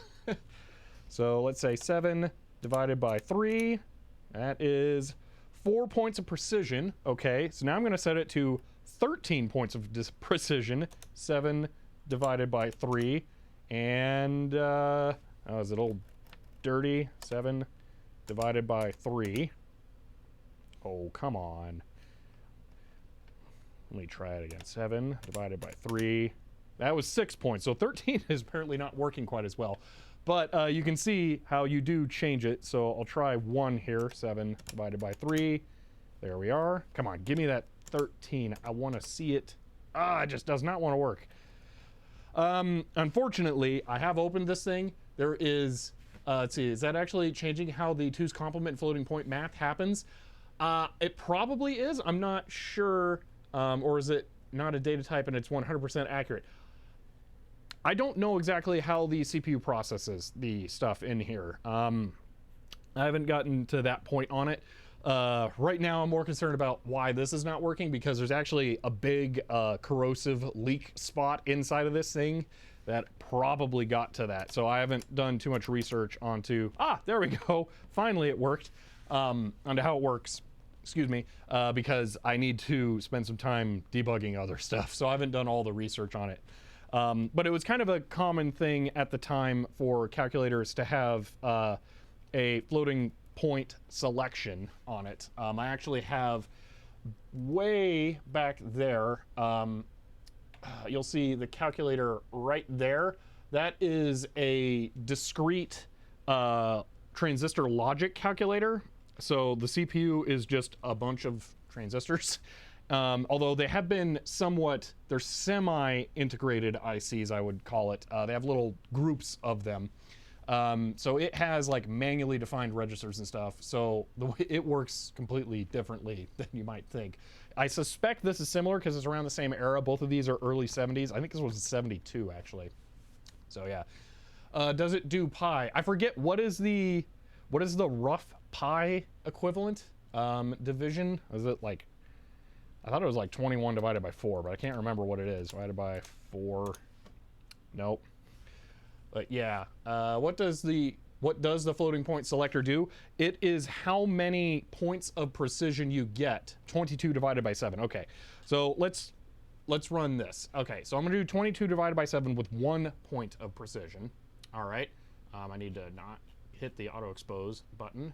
S1: So let's say 7 divided by 3. That is 4 points of precision. Okay. So now I'm going to set it to 13 points of precision. 7 divided by 3, and oh, is it a little dirty? 7 divided by 3. Oh, come on. Let me try it again. 7 divided by 3. That was 6 points. So 13 is apparently not working quite as well. But you can see how you do change it. So I'll try 1 here. 7 divided by 3. There we are. Come on, give me that 13. I want to see it. It just does not want to work. Unfortunately, I have opened this thing. There is, let's see, is that actually changing how the 2's complement floating point math happens? It probably is. I'm not sure. Or is it not a data type and it's 100% accurate? I don't know exactly how the CPU processes the stuff in here. I haven't gotten to that point on it. Right now, I'm more concerned about why this is not working, because there's actually a big corrosive leak spot inside of this thing that probably got to that. So I haven't done too much research onto, there we go. Finally, it worked, onto how it works. Excuse me, because I need to spend some time debugging other stuff. So I haven't done all the research on it. But it was kind of a common thing at the time for calculators to have a floating point selection on it. I actually have way back there, you'll see the calculator right there. That is a discrete transistor logic calculator. So the CPU is just a bunch of transistors. Although they have been somewhat, they're semi-integrated ICs, I would call it. They have little groups of them. So it has like manually defined registers and stuff. So the way it works completely differently than you might think. I suspect this is similar because it's around the same era. Both of these are early 70s. I think this was 72 actually. So yeah. Does it do pi? I forget what is the rough pi equivalent division? Is it like, I thought it was like 21 divided by 4, but I can't remember what it is. Divided by 4. Nope. But yeah, what does the floating point selector do? It is how many points of precision you get. 22 divided by 7. Okay, so let's run this. Okay, so I'm gonna do 22 divided by 7 with 1 point of precision. All right, I need to not hit the auto expose button.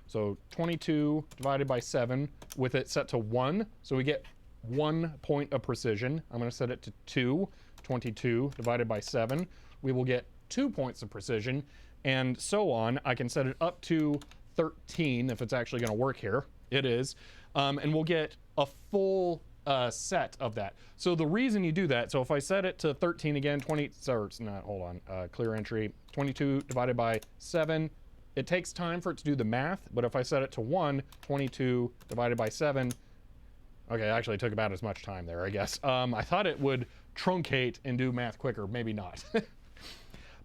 S1: So 22 divided by 7 with it set to 1. So we get 1 point of precision. I'm going to set it to 2. 22 divided by 7. We will get 2 points of precision, and so on. I can set it up to 13 if it's actually going to work here. It is. And we'll get a full set of that. So the reason you do that, so if I set it to 13 again, 20, sorry, it's not, hold on, clear entry, 22 divided by 7, it takes time for it to do the math, but if I set it to 1, 22 divided by 7, okay, actually it took about as much time there, I guess. I thought it would truncate and do math quicker, maybe not.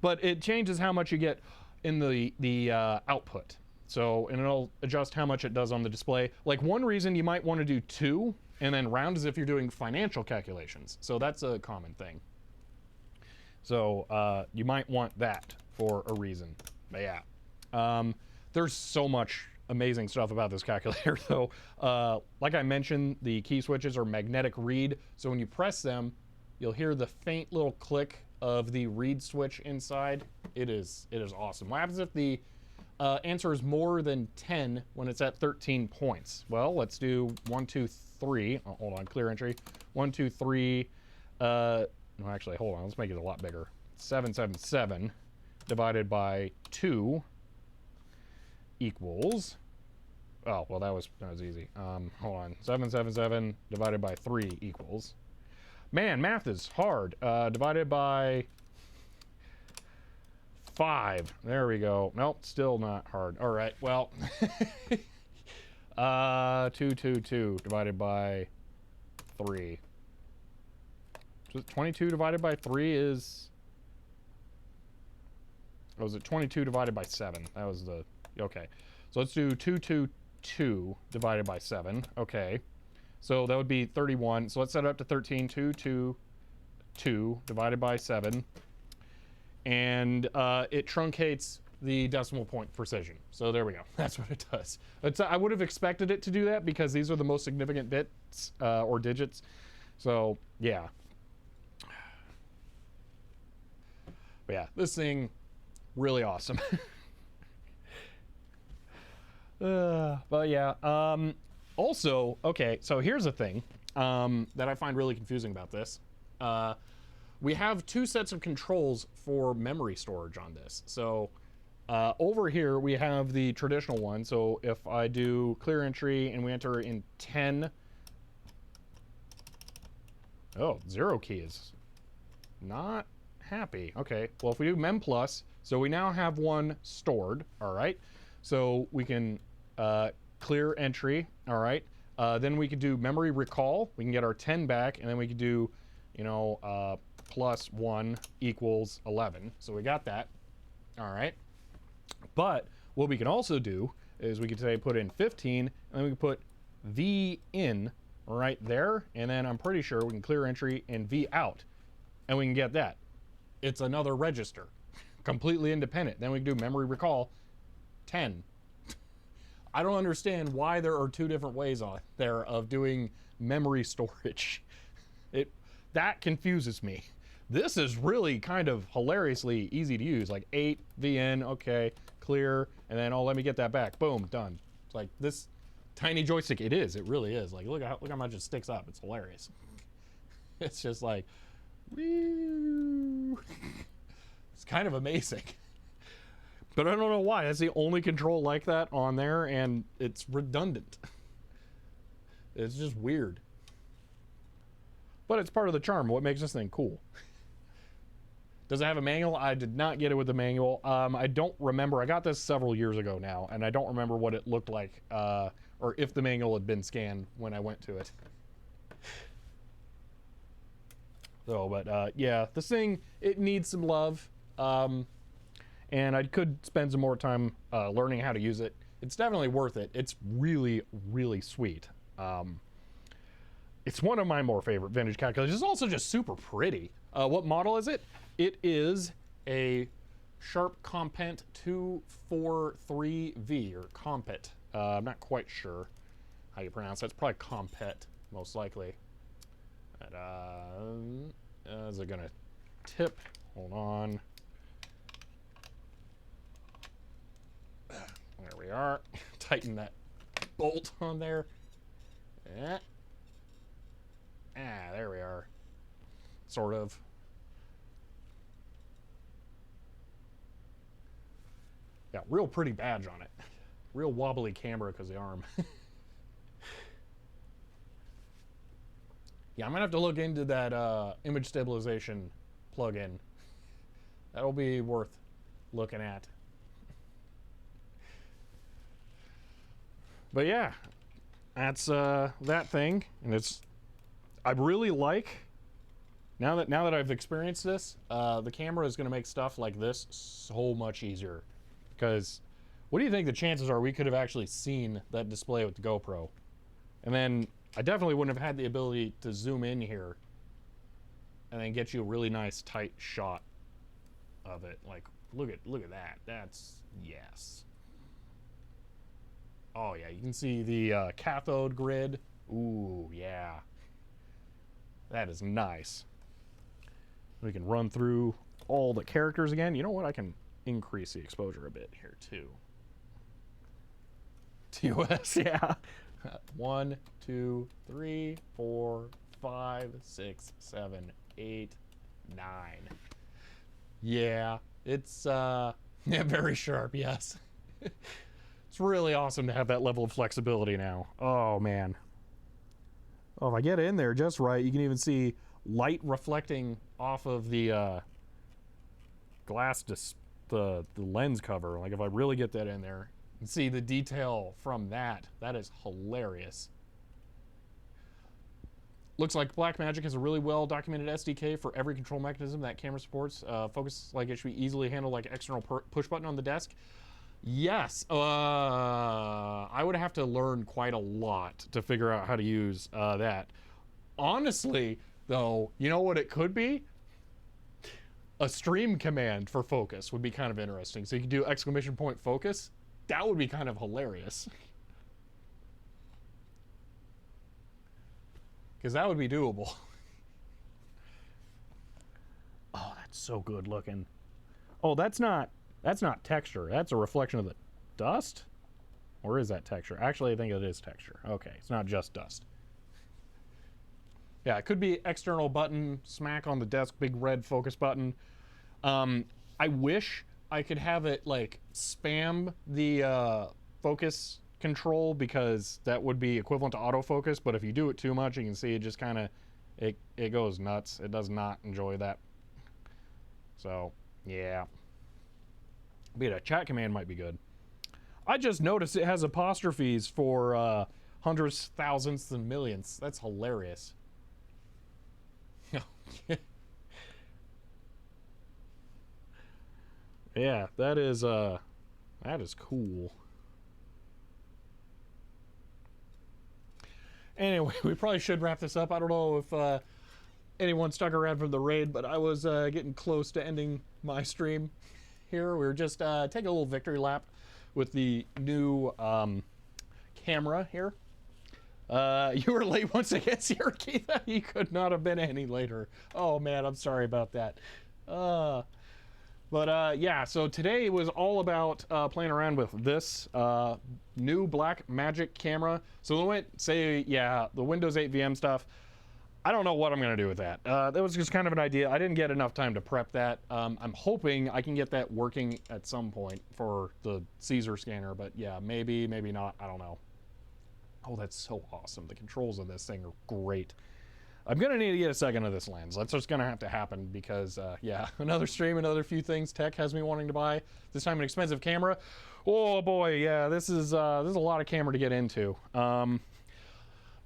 S1: But it changes how much you get in the output. So, and it'll adjust how much it does on the display. Like one reason you might want to do 2 and then round is if you're doing financial calculations. So that's a common thing. So you might want that for a reason. But yeah, there's so much amazing stuff about this calculator though. Like I mentioned, the key switches are magnetic read. So when you press them, you'll hear the faint little click of the read switch inside. It is awesome. What happens if the answer is more than 10 when it's at 13 points? Well, let's do 1, 2, 3. Oh, hold on, clear entry. 1, 2, 3. No, actually, hold on. Let's make it a lot bigger. 777 divided by 2 equals. Oh, well, that was easy. Hold on. 777 divided by 3 equals. Man, math is hard. Divided by 5. There we go. Nope, still not hard. All right, well. 2 divided by 3. So 22 divided by 3 is... Oh, was it 22 divided by 7? That was the... Okay. So let's do 2 divided by 7. Okay. So that would be 31. So let's set it up to 13. 2 divided by 7. And it truncates the decimal point precision. So there we go. That's what it does. I would have expected it to do that because these are the most significant bits or digits. So yeah. But yeah, this thing, really awesome. But yeah. Also, okay, so here's a thing that I find really confusing about this. We have 2 sets of controls for memory storage on this. So over here we have the traditional one. So if I do clear entry and we enter in 10. Oh, 0 key is not happy. Okay, well if we do mem plus, so we now have one stored, all right? So we can clear entry, all right? Then we could do memory recall. We can get our 10 back, and then we could do, you know, plus 1 equals 11. So we got that, all right? But what we can also do is we could say put in 15, and then we can put V in right there, and then I'm pretty sure we can clear entry and V out, and we can get that. It's another register, completely independent. Then we can do memory recall 10. I don't understand why there are 2 different ways on there of doing memory storage. That confuses me. This is really kind of hilariously easy to use. Like 8 VN, okay, clear, and then, oh, let me get that back. Boom, done. It's like this tiny joystick. It is. It really is. Like, look how much it sticks up. It's hilarious. It's just like, woo. It's kind of amazing. But I don't know why. That's the only control like that on there, and it's redundant. It's just weird. But it's part of the charm. What makes this thing cool? Does it have a manual? I did not get it with a manual. I don't remember. I got this several years ago now, and I don't remember what it looked like, or if the manual had been scanned when I went to it. So, but yeah, this thing, it needs some love. And I could spend some more time learning how to use it. It's definitely worth it. It's really, really sweet. It's one of my more favorite vintage calculators. It's also just super pretty. What model is it? It is a Sharp Compet 243V, or Compet. I'm not quite sure how you pronounce it. It's probably Compet, most likely. But, is it gonna tip? Hold on. There we are. Tighten that bolt on there. Yeah. Ah, there we are. Sort of. Yeah, real pretty badge on it. Real wobbly camera because the arm. Yeah, I'm gonna have to look into that image stabilization plugin. That'll be worth looking at. But yeah, that's that thing, and I really like now that I've experienced this. The camera is gonna make stuff like this so much easier. Because what do you think the chances are we could have actually seen that display with the GoPro? And then I definitely wouldn't have had the ability to zoom in here and then get you a really nice tight shot of it. Like, look at that. That's, yes. Oh yeah, you can see the cathode grid. Ooh, yeah. That is nice. We can run through all the characters again. You know what? I can increase the exposure a bit here too. TOS, yeah. 1, 2, 3, 4, 5, 6, 7, 8, 9. Yeah, it's yeah, very sharp, yes. It's really awesome to have that level of flexibility now. Oh man. Oh, if I get in there just right, you can even see light reflecting off of the glass, the lens cover. Like if I really get that in there, you can see the detail from that. That is hilarious. Looks like Blackmagic has a really well documented SDK for every control mechanism that camera supports. Focus like it should be easily handled like external push button on the desk. Yes, I would have to learn quite a lot to figure out how to use that. Honestly, though, you know what it could be? A stream command for focus would be kind of interesting. So you could do exclamation point focus. That would be kind of hilarious. Because that would be doable. Oh, that's so good looking. Oh, that's not texture. That's a reflection of the dust? Or is that texture? Actually, I think it is texture. Okay, it's not just dust. Yeah, it could be external button, smack on the desk, big red focus button. I wish I could have it like spam the focus control, because that would be equivalent to autofocus, but if you do it too much, you can see it just kind of, it goes nuts. It does not enjoy that. So, yeah. But a chat command might be good. I just noticed it has apostrophes for hundredths, thousandths, and millionths. That's hilarious. Yeah, that is cool. Anyway, we probably should wrap this up. I don't know if anyone stuck around from the raid, but I was getting close to ending my stream here. We were just taking a little victory lap with the new camera here. You were late once again, Sierra Keith. You could not have been any later. Oh man, I'm sorry about that. But yeah, so today was all about playing around with this new Blackmagic camera. So we went, say, yeah, the Windows 8 VM stuff. I don't know what I'm going to do with that. That was just kind of an idea. I didn't get enough time to prep that. I'm hoping I can get that working at some point for the Caesar scanner, but yeah, maybe, maybe not. I don't know. Oh, that's so awesome. The controls of this thing are great. I'm going to need to get a second of this lens. That's just going to have to happen because, yeah, another stream, another few things tech has me wanting to buy. This time an expensive camera. Oh boy, yeah, this is a lot of camera to get into.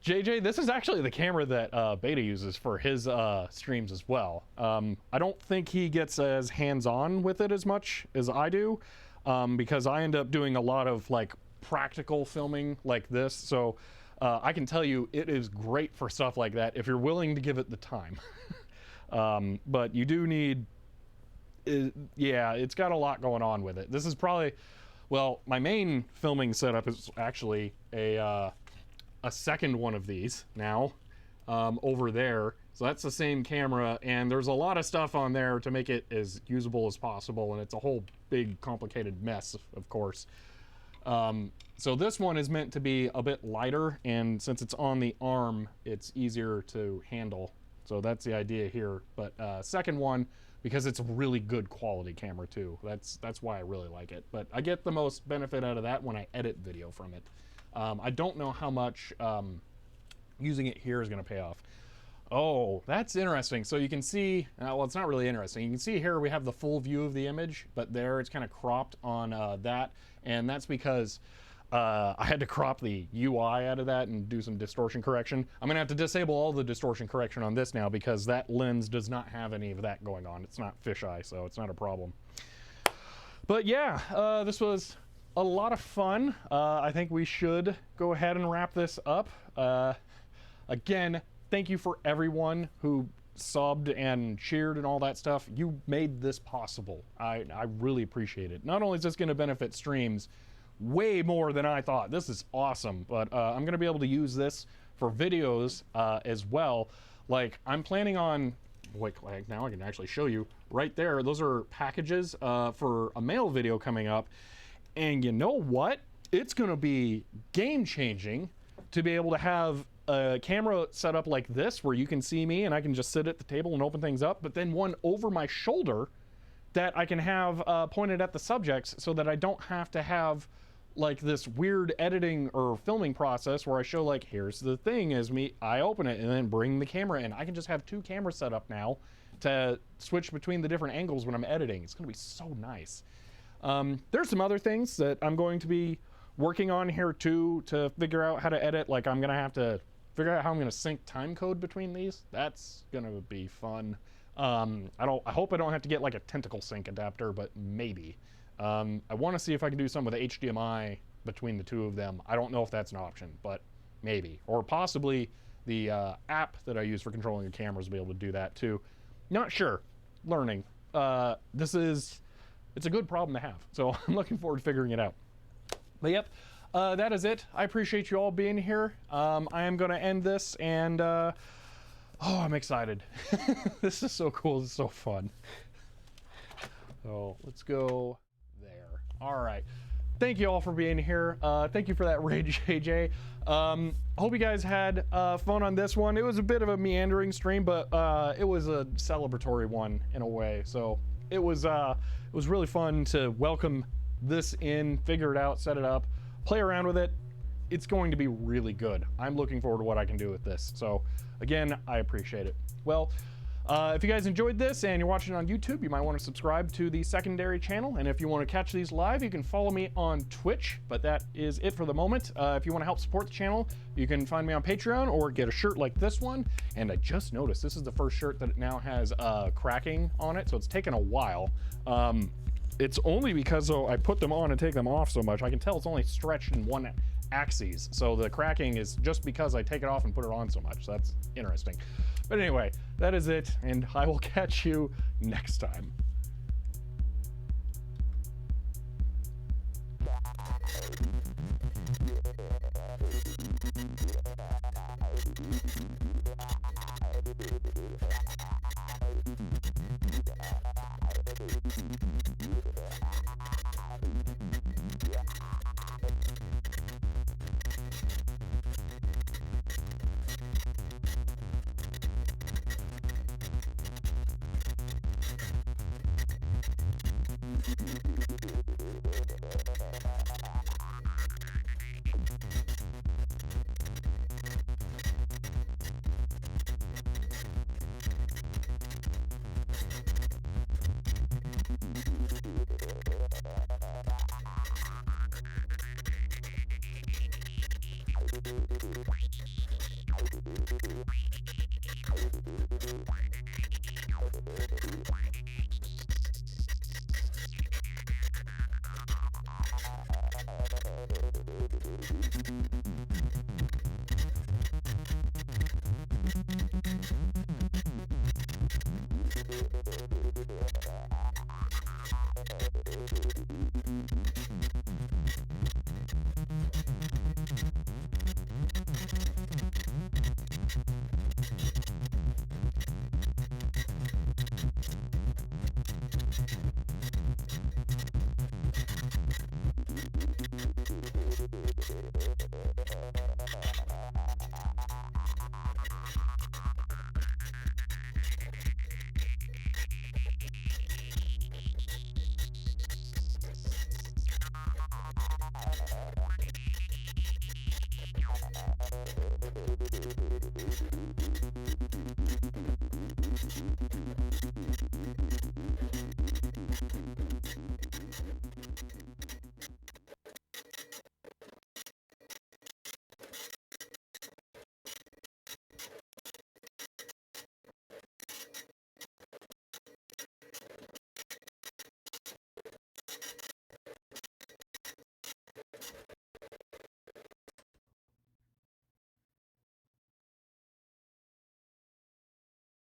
S1: JJ, this is actually the camera that Beta uses for his streams as well. I don't think he gets as hands-on with it as much as I do, because I end up doing a lot of like practical filming like this. So I can tell you it is great for stuff like that if you're willing to give it the time. But you do need, yeah, it's got a lot going on with it. This is probably, well, my main filming setup is actually a second one of these now over there. So that's the same camera, and there's a lot of stuff on there to make it as usable as possible, and it's a whole big complicated mess, of course. So this one is meant to be a bit lighter, and since it's on the arm, it's easier to handle. So that's the idea here. But second one, because it's a really good quality camera too. That's why I really like it. But I get the most benefit out of that when I edit video from it. I don't know how much using it here is going to pay off. Oh, that's interesting. So you can see, well, it's not really interesting. You can see here we have the full view of the image, but there it's kind of cropped on that. And that's because I had to crop the UI out of that and do some distortion correction. I'm gonna have to disable all the distortion correction on this now because that lens does not have any of that going on. It's not fisheye, so it's not a problem. But yeah, this was a lot of fun. I think we should go ahead and wrap this up. Again, thank you for everyone who subbed and cheered and all that stuff. You made this possible. I really appreciate it. Not only is this going to benefit streams way more than I thought. This is awesome, but I'm going to be able to use this for videos as well. Like, I'm planning on, like now I can actually show you right there. Those are packages for a mail video coming up. And you know what? It's going to be game-changing to be able to have a camera set up like this where you can see me and I can just sit at the table and open things up, but then one over my shoulder that I can have pointed at the subjects so that I don't have to have like this weird editing or filming process where I show like, here's the thing as me, I open it and then bring the camera in. I can just have two cameras set up now to switch between the different angles when I'm editing. It's going to be so nice. There's some other things that I'm going to be working on here too to figure out how to edit. Like, I'm going to have to figure out how I'm going to sync time code between these. That's going to be fun. I hope I don't have to get like a tentacle sync adapter, but maybe. I want to see if I can do some with HDMI between the two of them. I don't know if that's an option, but maybe. Or possibly the app that I use for controlling the cameras will be able to do that too. Not sure. Learning. It's a good problem to have. So I'm looking forward to figuring it out. But yep, that is it. I appreciate you all being here. I am going to end this and, oh, I'm excited. This is so cool. This is so fun. So let's go there. All right. Thank you all for being here. Thank you for that raid, JJ. Hope you guys had fun on this one. It was a bit of a meandering stream, but it was a celebratory one in a way. So it was really fun to welcome this in, figure it out, set it up, play around with it. It's going to be really good. I'm looking forward to what I can do with this. So again, I appreciate it. Well, if you guys enjoyed this and you're watching on YouTube, you might want to subscribe to the secondary channel. And if you want to catch these live, you can follow me on Twitch, but that is it for the moment. If you want to help support the channel, you can find me on Patreon or get a shirt like this one. And I just noticed this is the first shirt that now has cracking on it, so it's taken a while. It's only because I put them on and take them off so much. I can tell it's only stretched in one axis. So the cracking is just because I take it off and put it on so much. So that's interesting. But anyway, that is it, and I will catch you next time.